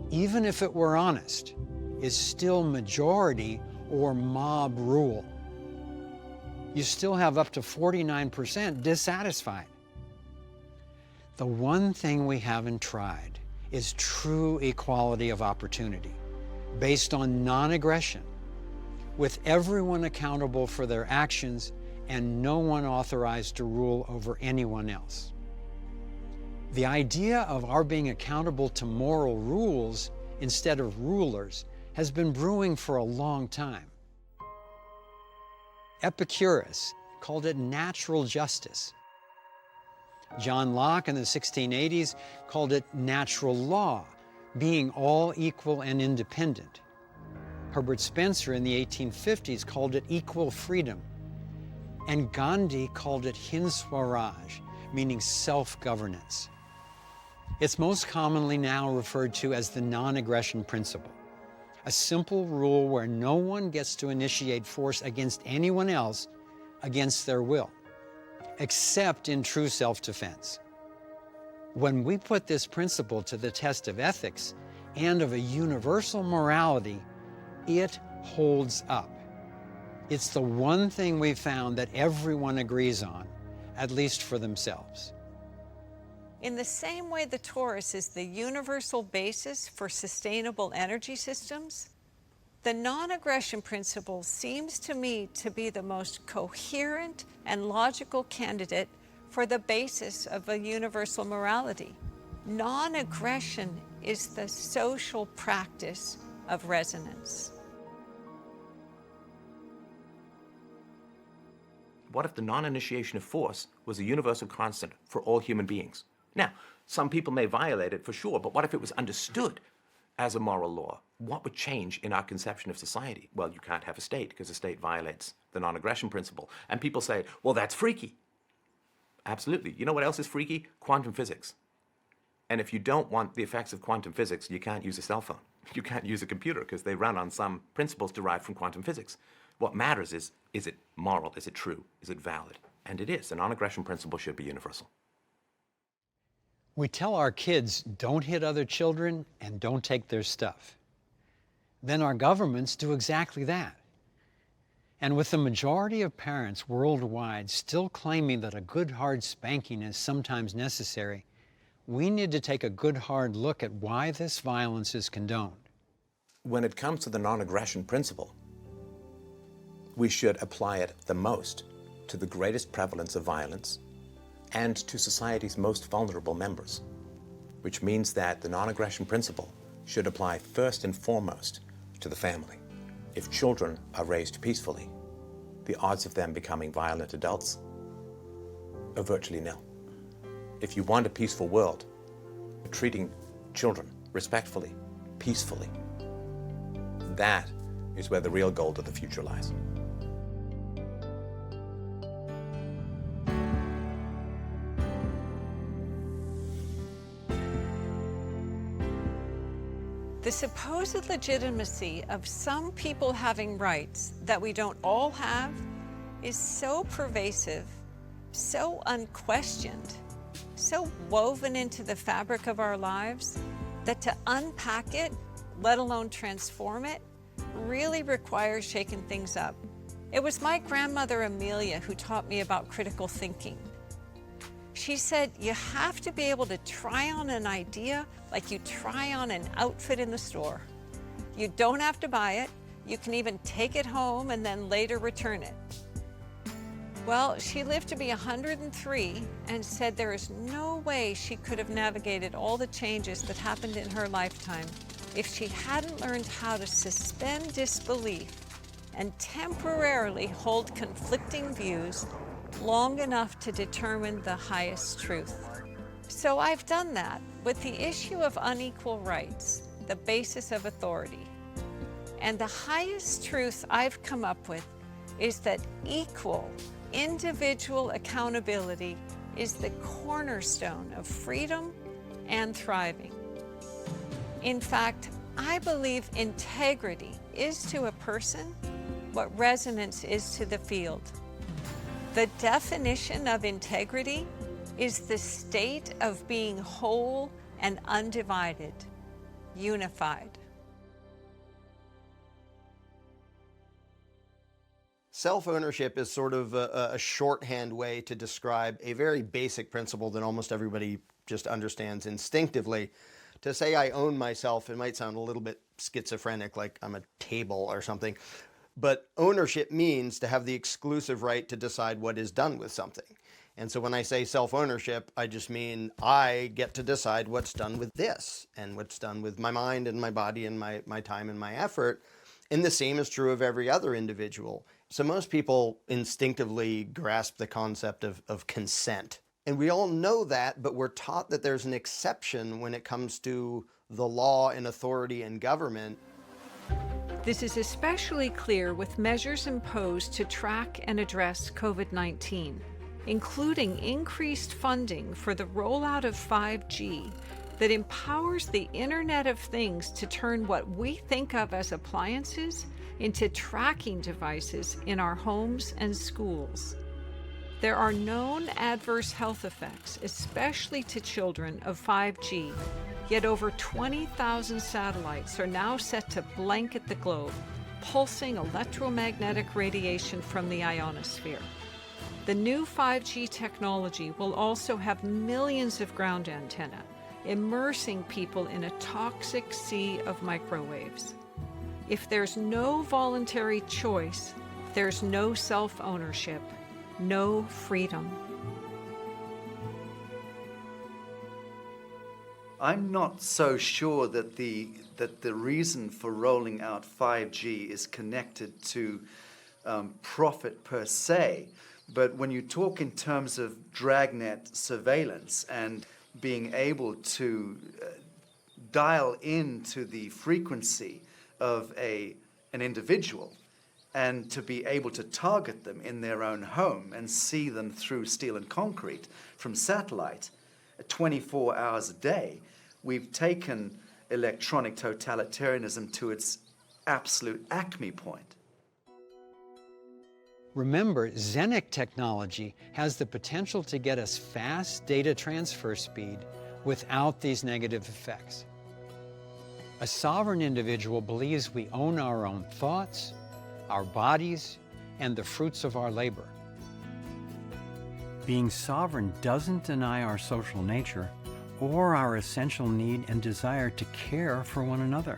even if it were honest, is still majority or mob rule. You still have up to 49% dissatisfied. The one thing we haven't tried is true equality of opportunity, based on non-aggression, with everyone accountable for their actions and no one authorized to rule over anyone else. The idea of our being accountable to moral rules instead of rulers has been brewing for a long time. Epicurus called it natural justice. John Locke in the 1680s called it natural law, being all equal and independent. Herbert Spencer in the 1850s called it equal freedom. And Gandhi called it Hind Swaraj, meaning self-governance. It's most commonly now referred to as the non-aggression principle, a simple rule where no one gets to initiate force against anyone else against their will, except in true self-defense. When we put this principle to the test of ethics and of a universal morality, it holds up. It's the one thing we've found that everyone agrees on, at least for themselves. In the same way the torus is the universal basis for sustainable energy systems, the non-aggression principle seems to me to be the most coherent and logical candidate for the basis of a universal morality. Non-aggression is the social practice of resonance. What if the non-initiation of force was a universal constant for all human beings? Now, some people may violate it for sure, but what if it was understood as a moral law? What would change in our conception of society? Well, you can't have a state because a state violates the non-aggression principle. And people say, well, that's freaky. Absolutely. You know what else is freaky? Quantum physics. And if you don't want the effects of quantum physics, you can't use a cell phone. You can't use a computer because they run on some principles derived from quantum physics. What matters is it moral? Is it true? Is it valid? And it is. The non-aggression principle should be universal. We tell our kids, don't hit other children and don't take their stuff. Then our governments do exactly that. And with the majority of parents worldwide still claiming that a good hard spanking is sometimes necessary, we need to take a good hard look at why this violence is condoned. When it comes to the non-aggression principle, we should apply it the most to the greatest prevalence of violence and to society's most vulnerable members, which means that the non-aggression principle should apply first and foremost to the family. If children are raised peacefully, the odds of them becoming violent adults are virtually nil. If you want a peaceful world, treating children respectfully, peacefully, that is where the real gold of the future lies. The supposed legitimacy of some people having rights that we don't all have is so pervasive, so unquestioned, so woven into the fabric of our lives that to unpack it, let alone transform it, really requires shaking things up. It was my grandmother Amelia who taught me about critical thinking. She said, you have to be able to try on an idea like you try on an outfit in the store. You don't have to buy it. You can even take it home and then later return it. Well, she lived to be 103 and said there is no way she could have navigated all the changes that happened in her lifetime if she hadn't learned how to suspend disbelief and temporarily hold conflicting views long enough to determine the highest truth. So I've done that with the issue of unequal rights, the basis of authority. And the highest truth I've come up with is that equal individual accountability is the cornerstone of freedom and thriving. In fact, I believe integrity is to a person what resonance is to the field. The definition of integrity is the state of being whole and undivided. unified. Self-ownership is sort of a shorthand way to describe a very basic principle that almost everybody just understands instinctively. To say I own myself, it might sound a little bit schizophrenic, like I'm a table or something, but ownership means to have the exclusive right to decide what is done with something. And so when I say self-ownership, I just mean I get to decide what's done with this and what's done with my mind and my body and my time and my effort. And the same is true of every other individual. So most people instinctively grasp the concept of consent. And we all know that, but we're taught that there's an exception when it comes to the law and authority and government. This is especially clear with measures imposed to track and address COVID-19, including increased funding for the rollout of 5G that empowers the Internet of Things to turn what we think of as appliances into tracking devices in our homes and schools. There are known adverse health effects, especially to children, of 5G, yet over 20,000 satellites are now set to blanket the globe, pulsing electromagnetic radiation from the ionosphere. The new 5G technology will also have millions of ground antennae, immersing people in a toxic sea of microwaves. If there's no voluntary choice, there's no self-ownership, no freedom. I'm not so sure that the reason for rolling out 5G is connected to profit per se, but when you talk in terms of dragnet surveillance and being able to dial into the frequency of an individual and to be able to target them in their own home and see them through steel and concrete from satellite 24 hours a day, we've taken electronic totalitarianism to its absolute acme point. Remember, Xenic technology has the potential to get us fast data transfer speed without these negative effects. A sovereign individual believes we own our own thoughts, our bodies, and the fruits of our labor. Being sovereign doesn't deny our social nature or our essential need and desire to care for one another.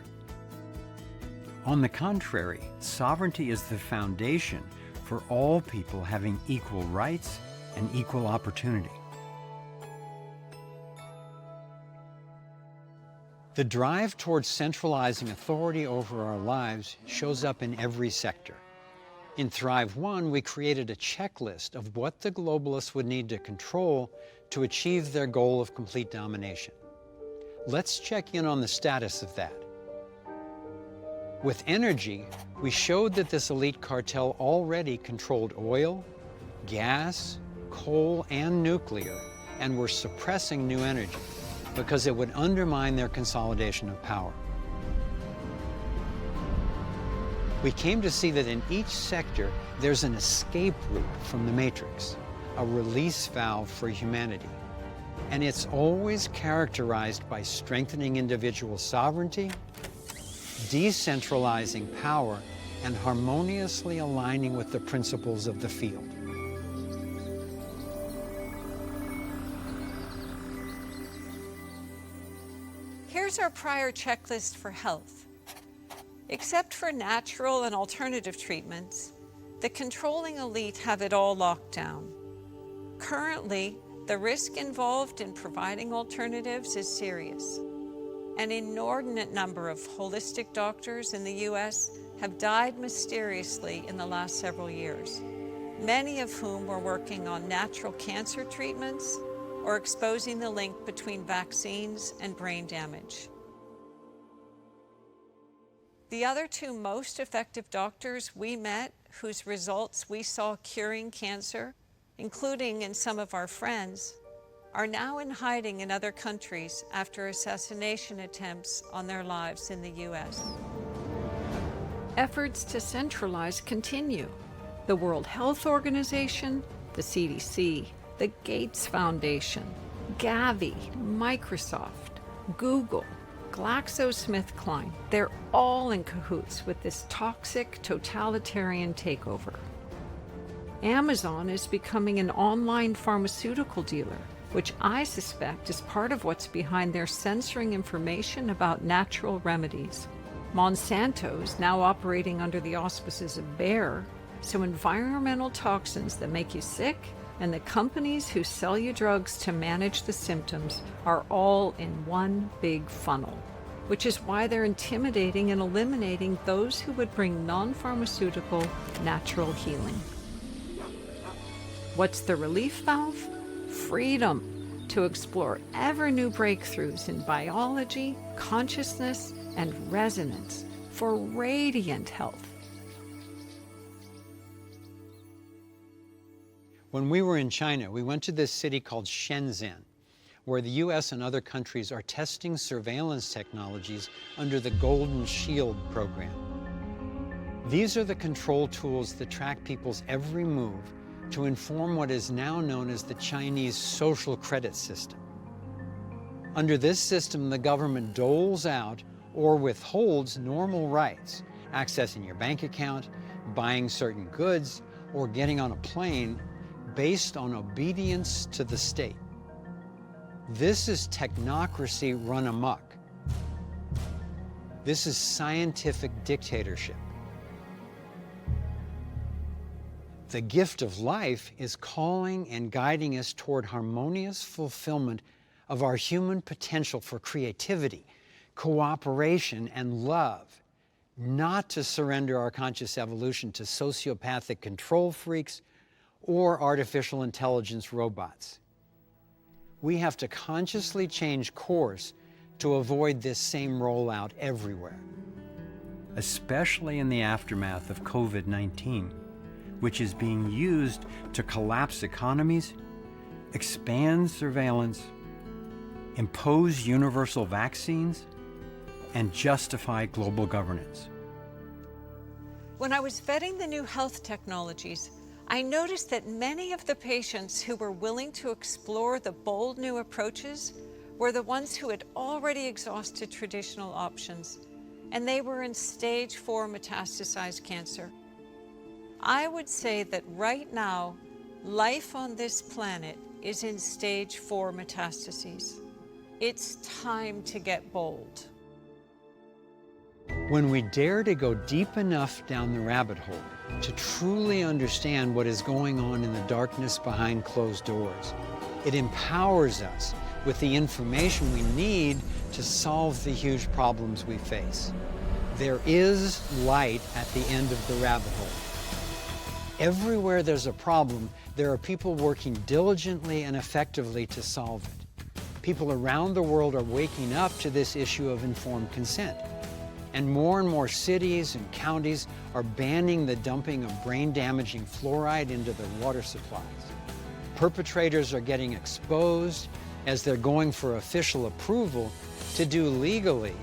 On the contrary, sovereignty is the foundation for all people having equal rights and equal opportunity. The drive towards centralizing authority over our lives shows up in every sector. In Thrive 1, we created a checklist of what the globalists would need to control to achieve their goal of complete domination. Let's check in on the status of that. With energy, we showed that this elite cartel already controlled oil, gas, coal, and nuclear, and were suppressing new energy because it would undermine their consolidation of power. We came to see that in each sector, there's an escape route from the matrix, a release valve for humanity. And it's always characterized by strengthening individual sovereignty, decentralizing power, and harmoniously aligning with the principles of the field. Here's our prior checklist for health. Except for natural and alternative treatments, the controlling elite have it all locked down. Currently, the risk involved in providing alternatives is serious. An inordinate number of holistic doctors in the U.S. have died mysteriously in the last several years, many of whom were working on natural cancer treatments or exposing the link between vaccines and brain damage. The other two most effective doctors we met, whose results we saw curing cancer, including in some of our friends, are now in hiding in other countries after assassination attempts on their lives in the U.S. Efforts to centralize continue. The World Health Organization, the CDC, the Gates Foundation, Gavi, Microsoft, Google, GlaxoSmithKline, they're all in cahoots with this toxic, totalitarian takeover. Amazon is becoming an online pharmaceutical dealer, which I suspect is part of what's behind their censoring information about natural remedies. Monsanto's now operating under the auspices of Bayer, so environmental toxins that make you sick and the companies who sell you drugs to manage the symptoms are all in one big funnel, which is why they're intimidating and eliminating those who would bring non-pharmaceutical, natural healing. What's the relief valve? Freedom to explore ever new breakthroughs in biology, consciousness, and resonance for radiant health. When we were in China, we went to this city called Shenzhen, where the US and other countries are testing surveillance technologies under the Golden Shield program. These are the control tools that track people's every move to inform what is now known as the Chinese social credit system. Under this system, the government doles out or withholds normal rights, accessing your bank account, buying certain goods, or getting on a plane based on obedience to the state. This is technocracy run amok. This is scientific dictatorship. The gift of life is calling and guiding us toward harmonious fulfillment of our human potential for creativity, cooperation, and love, not to surrender our conscious evolution to sociopathic control freaks or artificial intelligence robots. We have to consciously change course to avoid this same rollout everywhere. Especially in the aftermath of COVID-19, which is being used to collapse economies, expand surveillance, impose universal vaccines, and justify global governance. When I was vetting the new health technologies, I noticed that many of the patients who were willing to explore the bold new approaches were the ones who had already exhausted traditional options, and they were in stage 4 metastasized cancer. I would say that right now, life on this planet is in stage 4 metastases. It's time to get bold. When we dare to go deep enough down the rabbit hole to truly understand what is going on in the darkness behind closed doors, it empowers us with the information we need to solve the huge problems we face. There is light at the end of the rabbit hole. Everywhere there's a problem, there are people working diligently and effectively to solve it. People around the world are waking up to this issue of informed consent. And more cities and counties are banning the dumping of brain-damaging fluoride into their water supplies. Perpetrators are getting exposed as they're going for official approval to do legally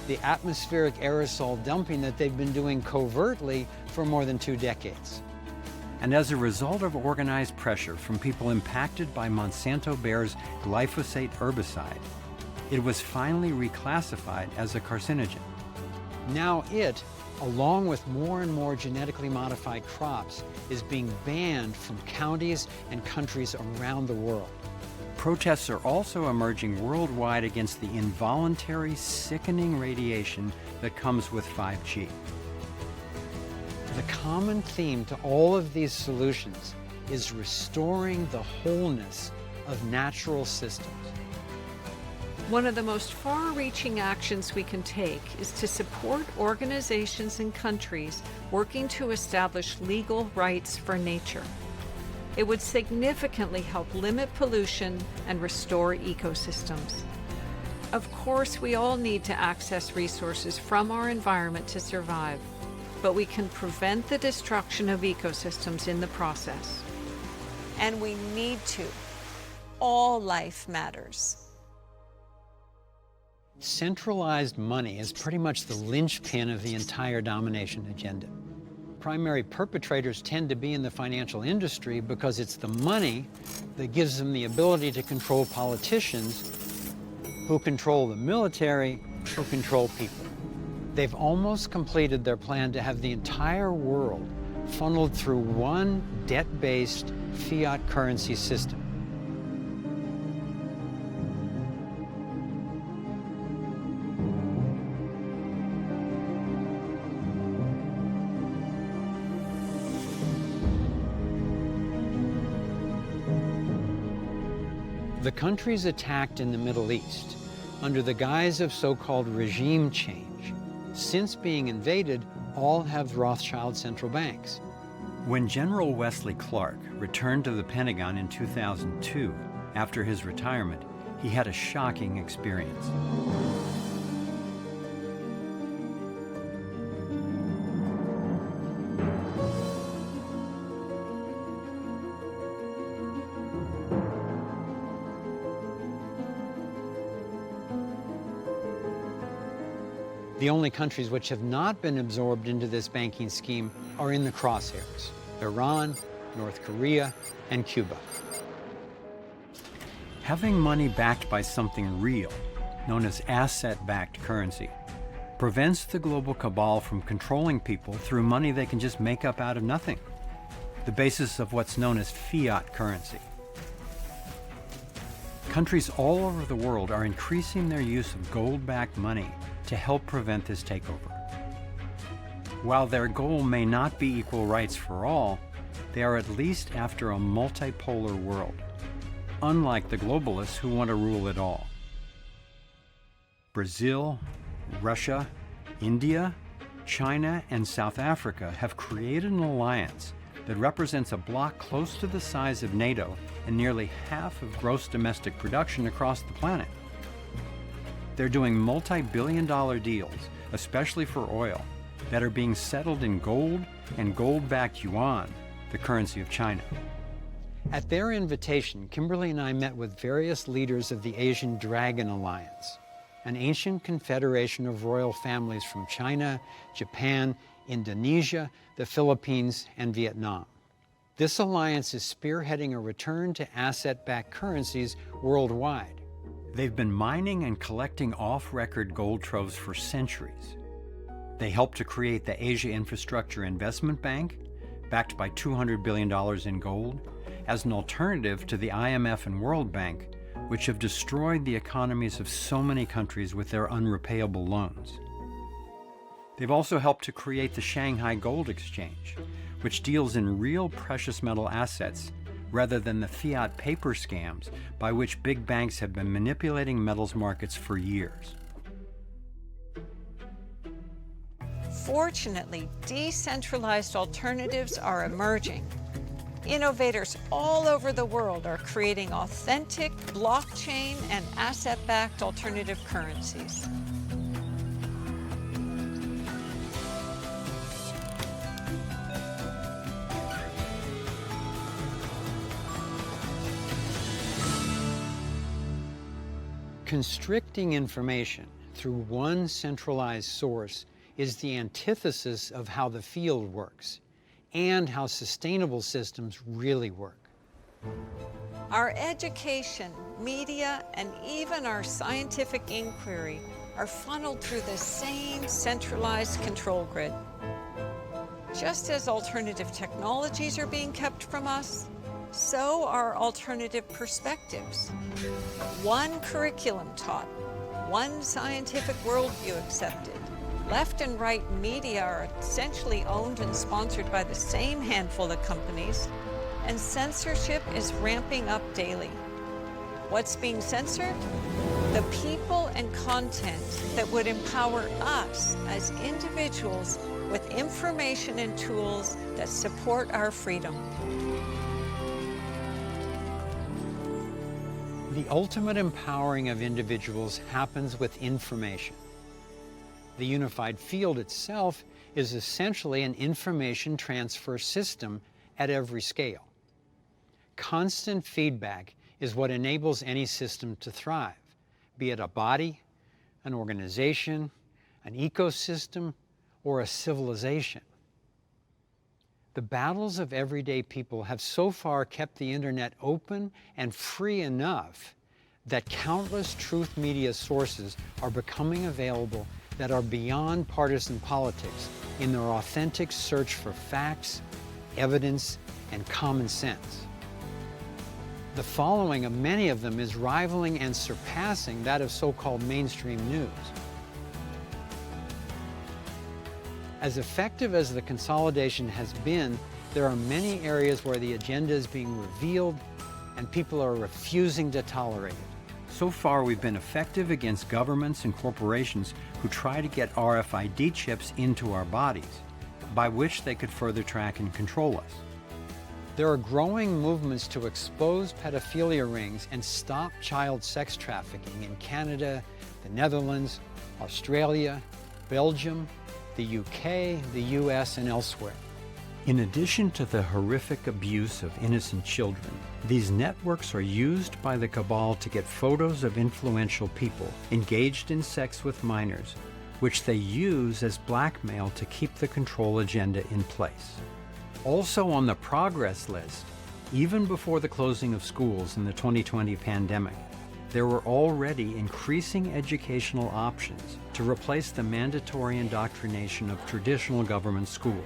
the atmospheric aerosol dumping that they've been doing covertly for more than 2 decades. And as a result of organized pressure from people impacted by Monsanto Bayer's glyphosate herbicide, it was finally reclassified as a carcinogen. Now it, along with more and more genetically modified crops, is being banned from counties and countries around the world. Protests are also emerging worldwide against the involuntary, sickening radiation that comes with 5G. The common theme to all of these solutions is restoring the wholeness of natural systems. One of the most far-reaching actions we can take is to support organizations and countries working to establish legal rights for nature. It would significantly help limit pollution and restore ecosystems. Of course, we all need to access resources from our environment to survive, but we can prevent the destruction of ecosystems in the process. And we need to. All life matters. Centralized money is pretty much the linchpin of the entire domination agenda. Primary perpetrators tend to be in the financial industry because it's the money that gives them the ability to control politicians, who control the military, or control people. They've almost completed their plan to have the entire world funneled through one debt-based fiat currency system. The countries attacked in the Middle East under the guise of so-called regime change, since being invaded, all have Rothschild central banks. When General Wesley Clark returned to the Pentagon in 2002, after his retirement, he had a shocking experience. The only countries which have not been absorbed into this banking scheme are in the crosshairs: Iran, North Korea, and Cuba. Having money backed by something real, known as asset-backed currency, prevents the global cabal from controlling people through money they can just make up out of nothing, the basis of what's known as fiat currency. Countries all over the world are increasing their use of gold-backed money to help prevent this takeover. While their goal may not be equal rights for all, they are at least after a multipolar world, unlike the globalists who want to rule it all. Brazil, Russia, India, China, and South Africa have created an alliance that represents a bloc close to the size of NATO and nearly half of gross domestic production across the planet. They're doing multi-billion-dollar deals, especially for oil, that are being settled in gold and gold-backed yuan, the currency of China. At their invitation, Kimberly and I met with various leaders of the Asian Dragon Alliance, an ancient confederation of royal families from China, Japan, Indonesia, the Philippines, and Vietnam. This alliance is spearheading a return to asset-backed currencies worldwide. They've been mining and collecting off-record gold troves for centuries. They helped to create the Asia Infrastructure Investment Bank, backed by $200 billion in gold, as an alternative to the IMF and World Bank, which have destroyed the economies of so many countries with their unrepayable loans. They've also helped to create the Shanghai Gold Exchange, which deals in real precious metal assets rather than the fiat paper scams by which big banks have been manipulating metals markets for years. Fortunately, decentralized alternatives are emerging. Innovators all over the world are creating authentic blockchain and asset-backed alternative currencies. Constricting information through one centralized source is the antithesis of how the field works and how sustainable systems really work. Our education, media, and even our scientific inquiry are funneled through the same centralized control grid. Just as alternative technologies are being kept from us, so are alternative perspectives. One curriculum taught, one scientific worldview accepted. Left and right media are essentially owned and sponsored by the same handful of companies, and censorship is ramping up daily. What's being censored? The people and content that would empower us as individuals with information and tools that support our freedom. The ultimate empowering of individuals happens with information. The unified field itself is essentially an information transfer system at every scale. Constant feedback is what enables any system to thrive, be it a body, an organization, an ecosystem, or a civilization. The battles of everyday people have so far kept the internet open and free enough that countless truth media sources are becoming available that are beyond partisan politics in their authentic search for facts, evidence, and common sense. The following of many of them is rivaling and surpassing that of so-called mainstream news. As effective as the consolidation has been, there are many areas where the agenda is being revealed and people are refusing to tolerate it. So far, we've been effective against governments and corporations who try to get RFID chips into our bodies, by which they could further track and control us. There are growing movements to expose pedophilia rings and stop child sex trafficking in Canada, the Netherlands, Australia, Belgium, the UK, the US, and elsewhere. In addition to the horrific abuse of innocent children, these networks are used by the cabal to get photos of influential people engaged in sex with minors, which they use as blackmail to keep the control agenda in place. Also on the progress list, even before the closing of schools in the 2020 pandemic, there were already increasing educational options to replace the mandatory indoctrination of traditional government schools.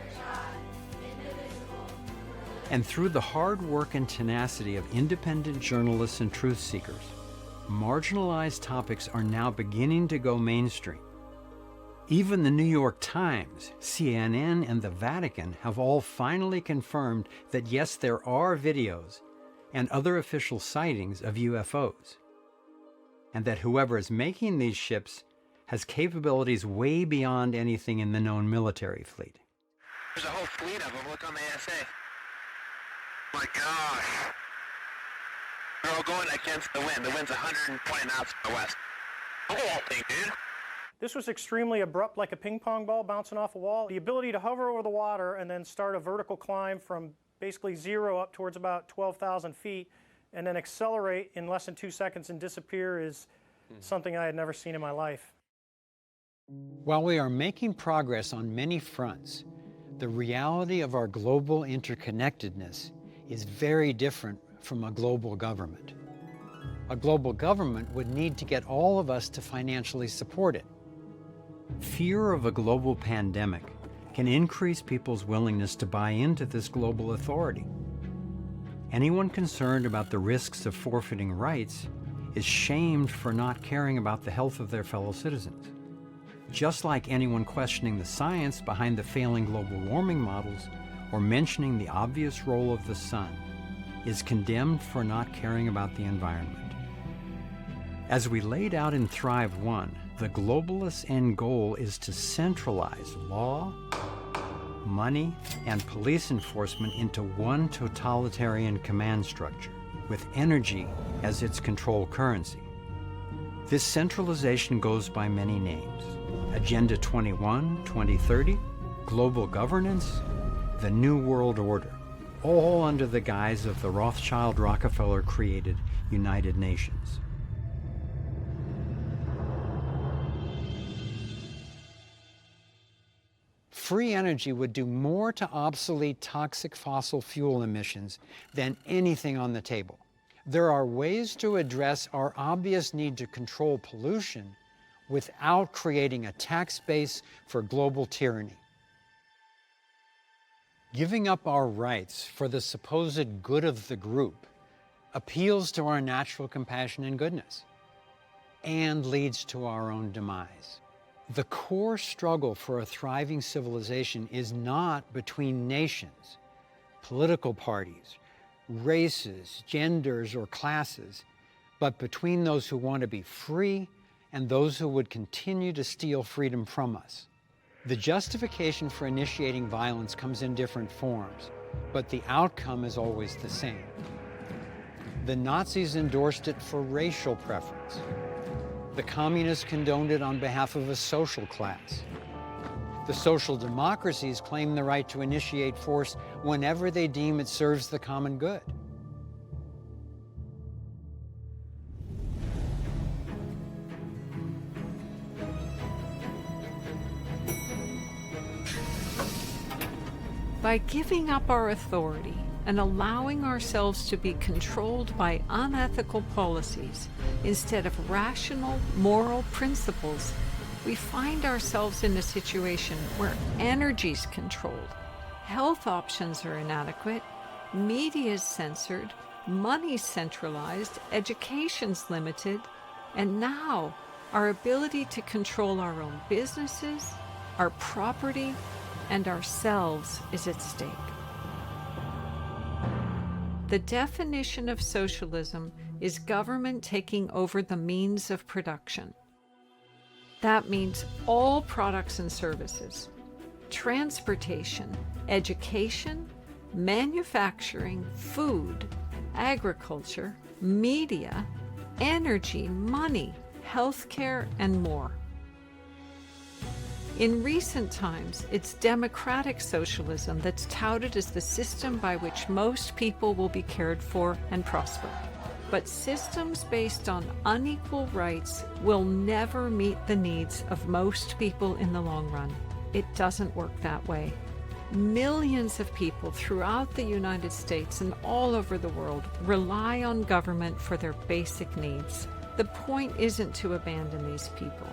And through the hard work and tenacity of independent journalists and truth seekers, marginalized topics are now beginning to go mainstream. Even the New York Times, CNN, and the Vatican have all finally confirmed that yes, there are videos and other official sightings of UFOs, and that whoever is making these ships has capabilities way beyond anything in the known military fleet. There's a whole fleet of them. Look on the ASA. My gosh. They're all going against the wind. The wind's 120 knots to the west. Look at that thing, dude. This was extremely abrupt, like a ping pong ball bouncing off a wall. The ability to hover over the water and then start a vertical climb from basically zero up towards about 12,000 feet and then accelerate in less than 2 seconds and disappear is something I had never seen in my life. While we are making progress on many fronts, the reality of our global interconnectedness is very different from a global government. A global government would need to get all of us to financially support it. Fear of a global pandemic can increase people's willingness to buy into this global authority. Anyone concerned about the risks of forfeiting rights is shamed for not caring about the health of their fellow citizens. Just like anyone questioning the science behind the failing global warming models or mentioning the obvious role of the sun is condemned for not caring about the environment. As we laid out in Thrive 1, the globalist end goal is to centralize law, money, and police enforcement into one totalitarian command structure, with energy as its control currency. This centralization goes by many names: Agenda 21, 2030, global governance, the New World Order, all under the guise of the Rothschild-Rockefeller-created United Nations. Free energy would do more to obsolete toxic fossil fuel emissions than anything on the table. There are ways to address our obvious need to control pollution without creating a tax base for global tyranny. Giving up our rights for the supposed good of the group appeals to our natural compassion and goodness, and leads to our own demise. The core struggle for a thriving civilization is not between nations, political parties, races, genders, or classes, but between those who want to be free and those who would continue to steal freedom from us. The justification for initiating violence comes in different forms, but the outcome is always the same. The Nazis endorsed it for racial preference. The communists condoned it on behalf of a social class. The social democracies claim the right to initiate force whenever they deem it serves the common good. By giving up our authority and allowing ourselves to be controlled by unethical policies instead of rational moral principles, we find ourselves in a situation where energy's controlled, health options are inadequate, media's censored, money's centralized, education's limited, and now our ability to control our own businesses, our property, and ourselves is at stake. The definition of socialism is government taking over the means of production. That means all products and services, transportation, education, manufacturing, food, agriculture, media, energy, money, healthcare, and more. In recent times, it's democratic socialism that's touted as the system by which most people will be cared for and prosper. But systems based on unequal rights will never meet the needs of most people in the long run. It doesn't work that way. Millions of people throughout the United States and all over the world rely on government for their basic needs. The point isn't to abandon these people.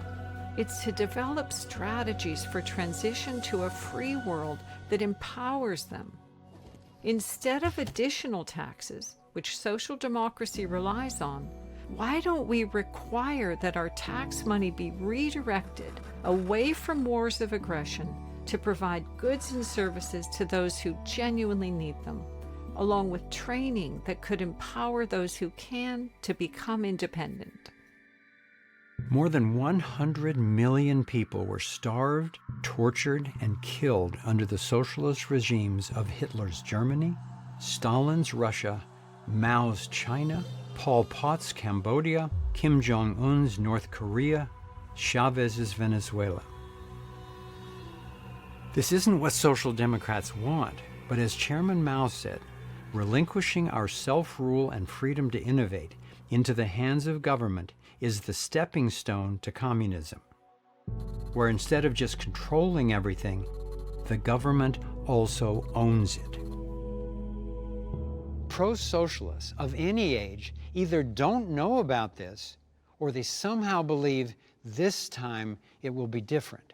It's to develop strategies for transition to a free world that empowers them. Instead of additional taxes, which social democracy relies on, why don't we require that our tax money be redirected away from wars of aggression to provide goods and services to those who genuinely need them, along with training that could empower those who can to become independent? More than 100 million people were starved, tortured, and killed under the socialist regimes of Hitler's Germany, Stalin's Russia, Mao's China, Pol Pot's Cambodia, Kim Jong-un's North Korea, Chavez's Venezuela. This isn't what social democrats want, but as Chairman Mao said, relinquishing our self-rule and freedom to innovate into the hands of government is the stepping stone to communism, where instead of just controlling everything, the government also owns it. Pro-socialists of any age either don't know about this or they somehow believe this time it will be different.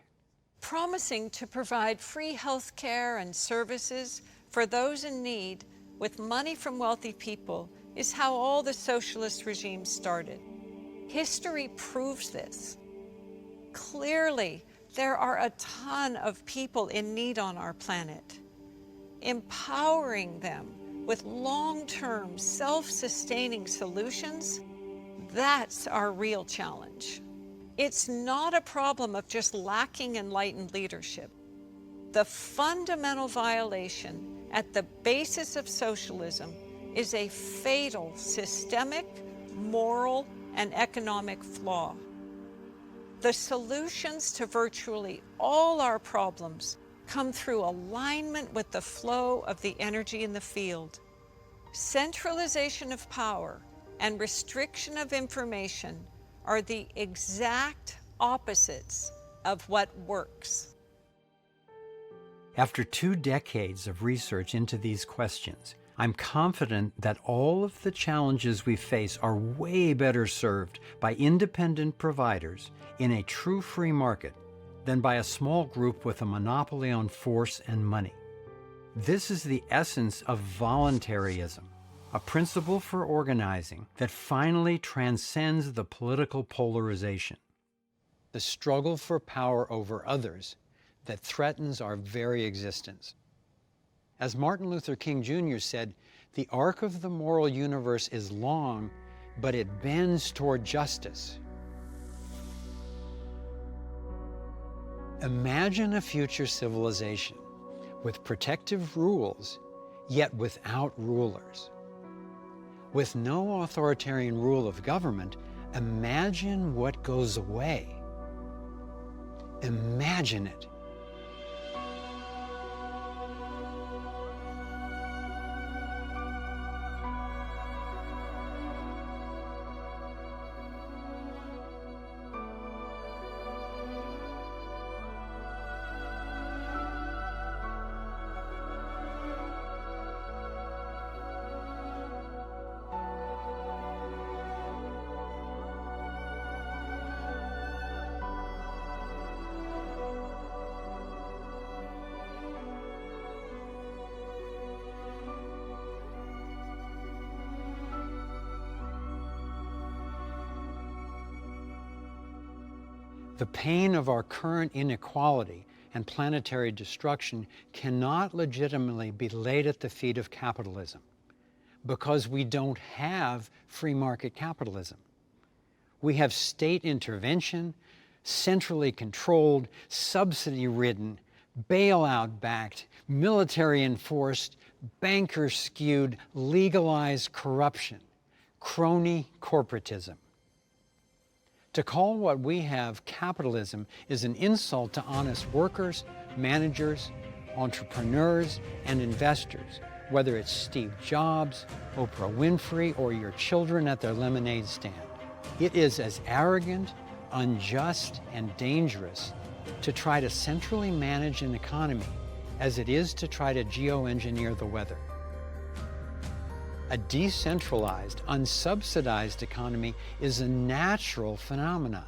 Promising to provide free health care and services for those in need with money from wealthy people is how all the socialist regimes started. History proves this. Clearly, there are a ton of people in need on our planet. Empowering them with long-term, self-sustaining solutions, that's our real challenge. It's not a problem of just lacking enlightened leadership. The fundamental violation at the basis of socialism is a fatal systemic, moral, and economic flaw. The solutions to virtually all our problems come through alignment with the flow of the energy in the field. Centralization of power and restriction of information are the exact opposites of what works. After 2 decades of research into these questions, I'm confident that all of the challenges we face are way better served by independent providers in a true free market than by a small group with a monopoly on force and money. This is the essence of voluntarism, a principle for organizing that finally transcends the political polarization, the struggle for power over others that threatens our very existence. As Martin Luther King Jr. said, the arc of the moral universe is long, but it bends toward justice. Imagine a future civilization with protective rules, yet without rulers. With no authoritarian rule of government, imagine what goes away. Imagine it. The pain of our current inequality and planetary destruction cannot legitimately be laid at the feet of capitalism, because we don't have free market capitalism. We have state intervention, centrally controlled, subsidy-ridden, bailout-backed, military-enforced, banker-skewed, legalized corruption, crony corporatism. To call what we have capitalism is an insult to honest workers, managers, entrepreneurs, and investors, whether it's Steve Jobs, Oprah Winfrey, or your children at their lemonade stand. It is as arrogant, unjust, and dangerous to try to centrally manage an economy as it is to try to geoengineer the weather. A decentralized, unsubsidized economy is a natural phenomenon.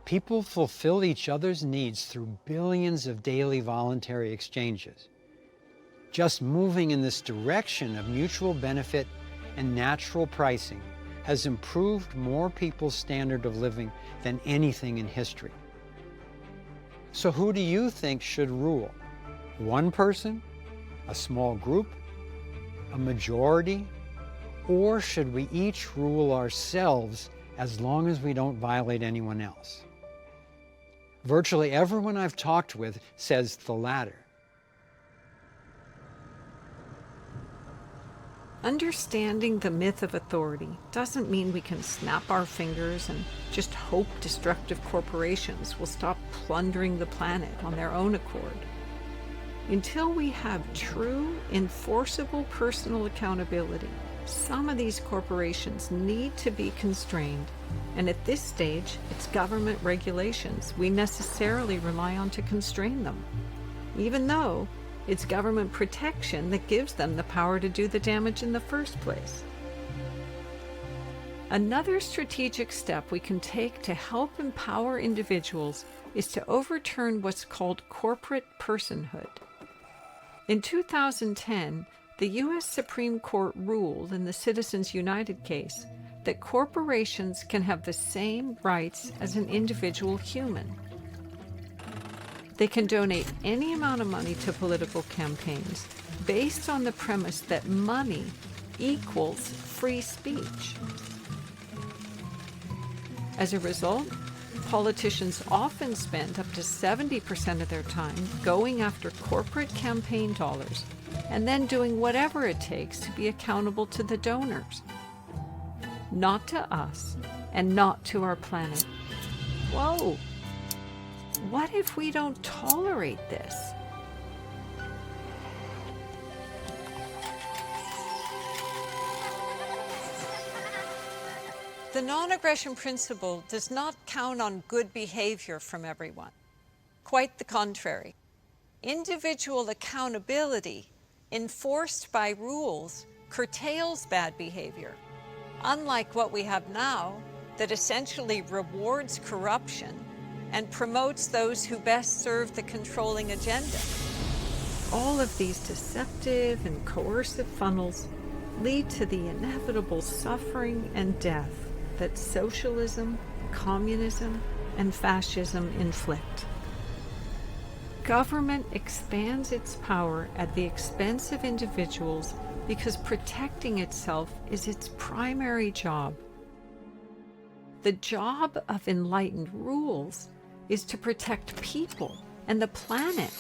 People fulfill each other's needs through billions of daily voluntary exchanges. Just moving in this direction of mutual benefit and natural pricing has improved more people's standard of living than anything in history. So who do you think should rule? One person? A small group? A majority? Or should we each rule ourselves as long as we don't violate anyone else? Virtually everyone I've talked with says the latter. Understanding the myth of authority doesn't mean we can snap our fingers and just hope destructive corporations will stop plundering the planet on their own accord. Until we have true, enforceable personal accountability, some of these corporations need to be constrained, and at this stage, it's government regulations we necessarily rely on to constrain them, even though it's government protection that gives them the power to do the damage in the first place. Another strategic step we can take to help empower individuals is to overturn what's called corporate personhood. In 2010, the U.S. Supreme Court ruled in the Citizens United case that corporations can have the same rights as an individual human. They can donate any amount of money to political campaigns based on the premise that money equals free speech. As a result, politicians often spend up to 70% of their time going after corporate campaign dollars and then doing whatever it takes to be accountable to the donors. Not to us and not to our planet. Whoa! What if we don't tolerate this? The non-aggression principle does not count on good behavior from everyone. Quite the contrary. Individual accountability, enforced by rules, curtails bad behavior, unlike what we have now that essentially rewards corruption and promotes those who best serve the controlling agenda. All of these deceptive and coercive funnels lead to the inevitable suffering and death that socialism, communism, and fascism inflict. Government expands its power at the expense of individuals because protecting itself is its primary job. The job of enlightened rules is to protect people and the planet.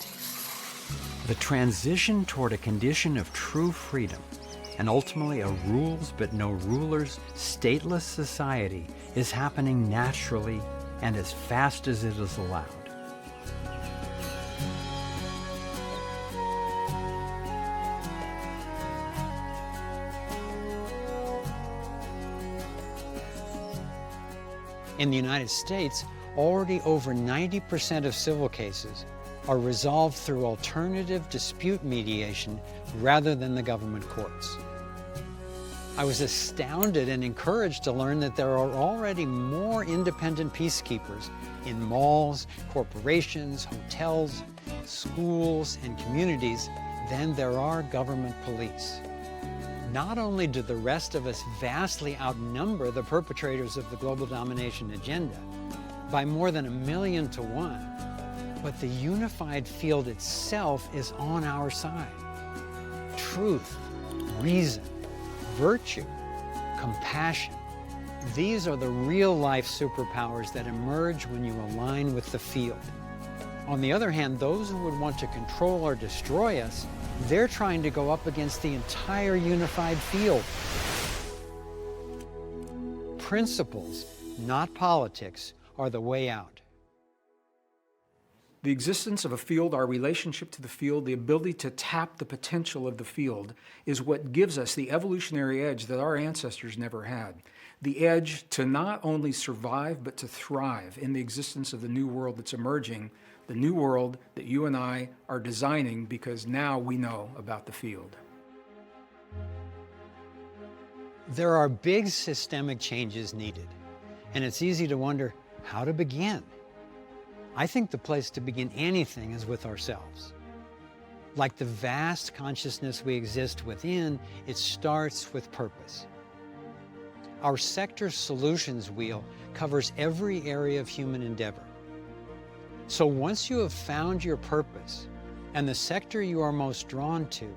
The transition toward a condition of true freedom, and ultimately a rules but no rulers, stateless society, is happening naturally and as fast as it is allowed. In the United States, already over 90% of civil cases are resolved through alternative dispute mediation rather than the government courts. I was astounded and encouraged to learn that there are already more independent peacekeepers in malls, corporations, hotels, schools, and communities than there are government police. Not only do the rest of us vastly outnumber the perpetrators of the global domination agenda, by more than 1,000,000 to 1. But the unified field itself is on our side. Truth, reason, virtue, compassion. These are the real-life superpowers that emerge when you align with the field. On the other hand, those who would want to control or destroy us, they're trying to go up against the entire unified field. Principles, not politics, are the way out. The existence of a field, our relationship to the field, the ability to tap the potential of the field is what gives us the evolutionary edge that our ancestors never had. The edge to not only survive, but to thrive in the existence of the new world that's emerging, the new world that you and I are designing because now we know about the field. There are big systemic changes needed, and it's easy to wonder how to begin. I think the place to begin anything is with ourselves. Like the vast consciousness we exist within, it starts with purpose. Our sector solutions wheel covers every area of human endeavor. So once you have found your purpose and the sector you are most drawn to,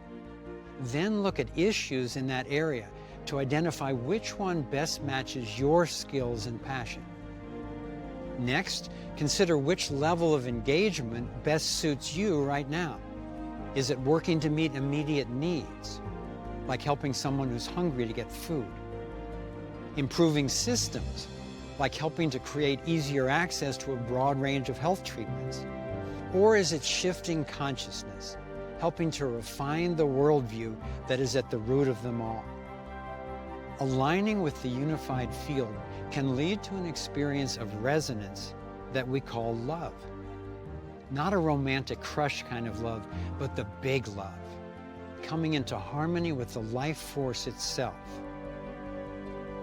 then look at issues in that area to identify which one best matches your skills and passion. Next, consider which level of engagement best suits you right now. Is it working to meet immediate needs, like helping someone who's hungry to get food? Improving systems, like helping to create easier access to a broad range of health treatments? Or is it shifting consciousness, helping to refine the worldview that is at the root of them all? Aligning with the unified field can lead to an experience of resonance that we call love. Not a romantic crush kind of love, but the big love, coming into harmony with the life force itself.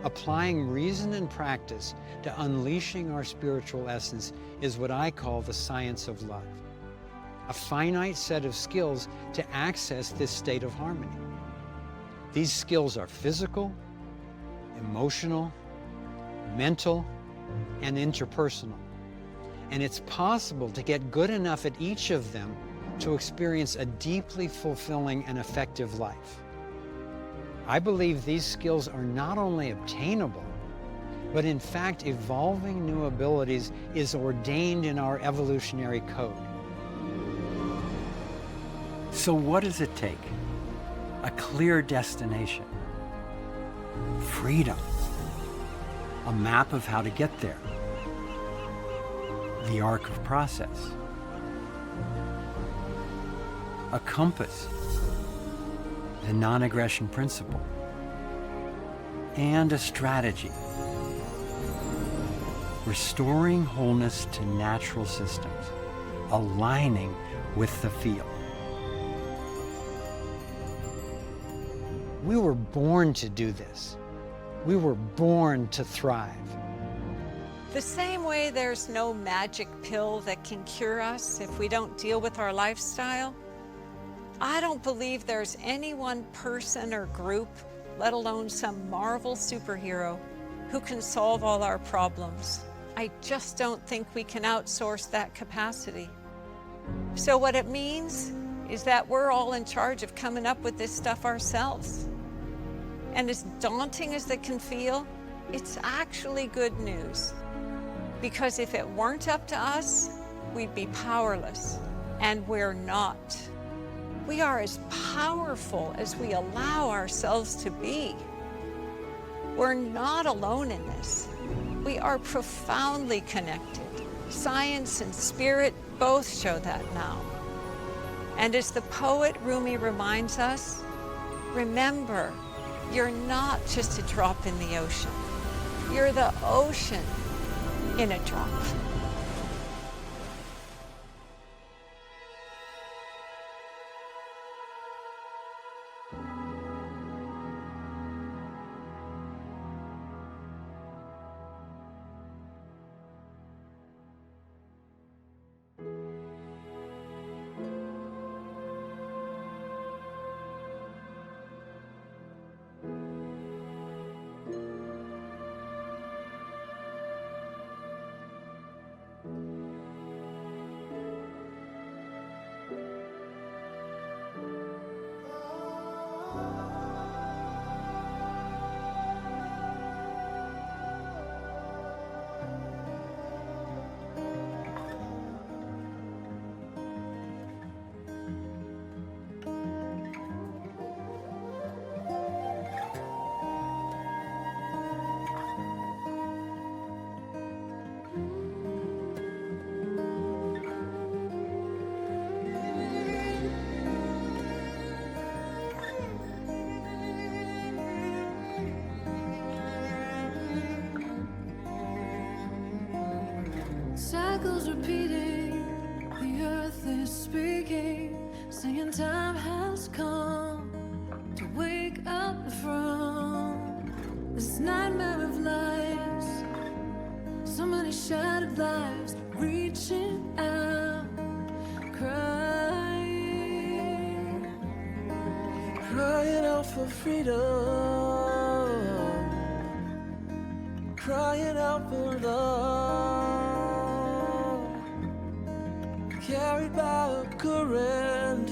Applying reason and practice to unleashing our spiritual essence is what I call the science of love. A finite set of skills to access this state of harmony. These skills are physical, emotional, mental, and interpersonal. And it's possible to get good enough at each of them to experience a deeply fulfilling and effective life. I believe these skills are not only obtainable, but in fact, evolving new abilities is ordained in our evolutionary code. So what does it take? A clear destination. Freedom. A map of how to get there. The arc of process. A compass. The non-aggression principle. And a strategy. Restoring wholeness to natural systems. Aligning with the field. We were born to do this. We were born to thrive. The same way there's no magic pill that can cure us if we don't deal with our lifestyle, I don't believe there's any one person or group, let alone some Marvel superhero, who can solve all our problems. I just don't think we can outsource that capacity. So what it means is that we're all in charge of coming up with this stuff ourselves. And as daunting as it can feel, it's actually good news. Because if it weren't up to us, we'd be powerless. And we're not. We are as powerful as we allow ourselves to be. We're not alone in this. We are profoundly connected. Science and spirit both show that now. And as the poet Rumi reminds us, remember, you're not just a drop in the ocean. You're the ocean in a drop. is repeating, the earth is speaking, saying time has come to wake up from this nightmare of lies. So many shattered lives reaching out, crying, crying out for freedom, crying out for love, carried by a current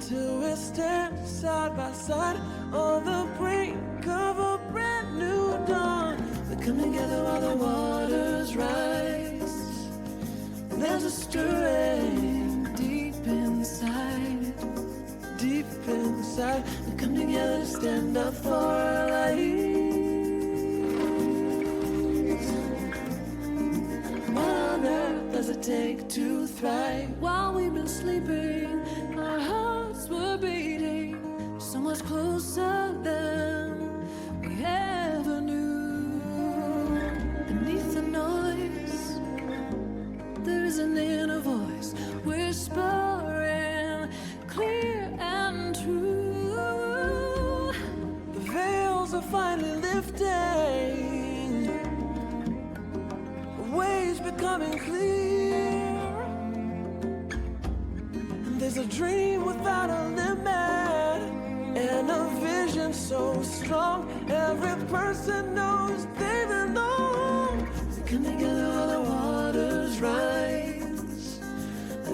till we stand side by side on the brink of a brand new dawn. We come together while the waters rise. There's a stirring deep inside, deep inside. We come together to stand up for our lives. What on earth does it take to thrive? While we've been sleeping, our hearts were beating so much closer than we ever knew. Beneath the noise, there is an inner voice whispering clear and true. The veils are finally lifting, the waves becoming clear. And there's a dream without a limit, and a vision so strong, every person knows they belong. We come together while the waters rise.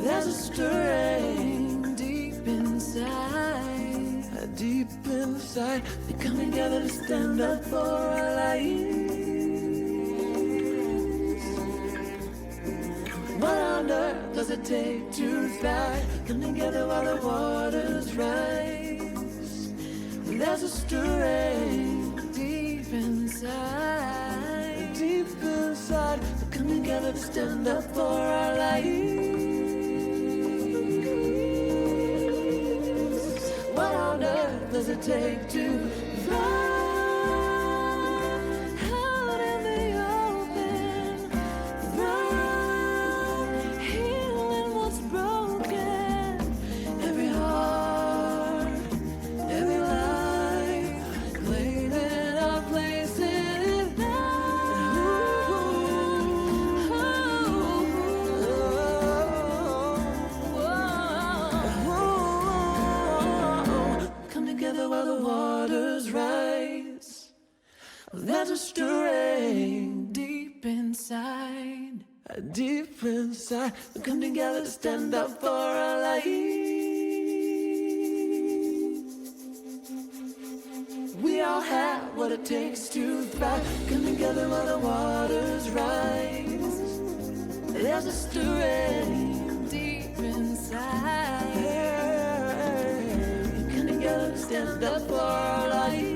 There's a stirring deep inside, deep inside. We come together to stand up for our lives. What on earth does it take to thrive? Come together while the waters rise. There's a stirring deep inside, deep inside. We come together to stand up for our lives. What on earth does it take to thrive? Out in the open, thrive, healing what's broken. Every heart, every life, claiming our place in life. Come together while the waters rise. There's a stirring deep inside, deep inside. We come together to stand up for our lives. We all have what it takes to thrive. Come together while the waters rise. There's a stirring deep inside. Come together to stand up for our lives.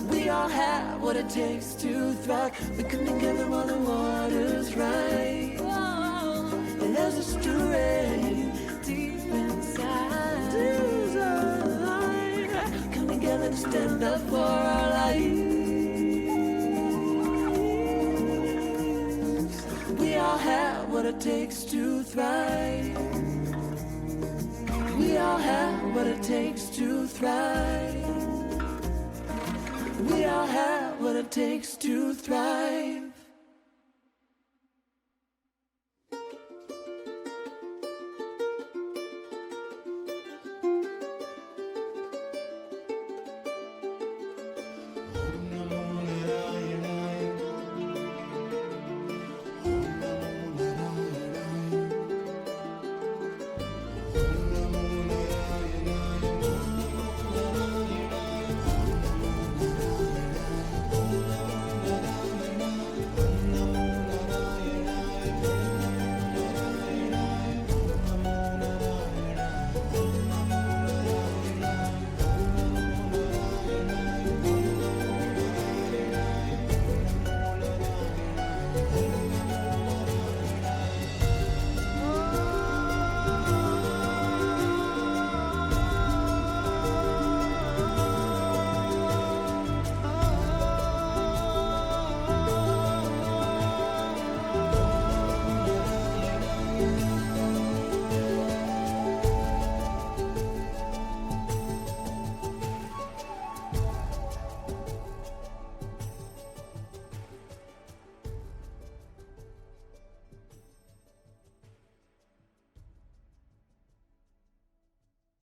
We all have what it takes to thrive. We come together while the waters rise. There's a stirring deep inside. Come together to stand up for our lives. We all have what it takes to thrive. We all have what it takes to thrive. We all have what it takes to thrive.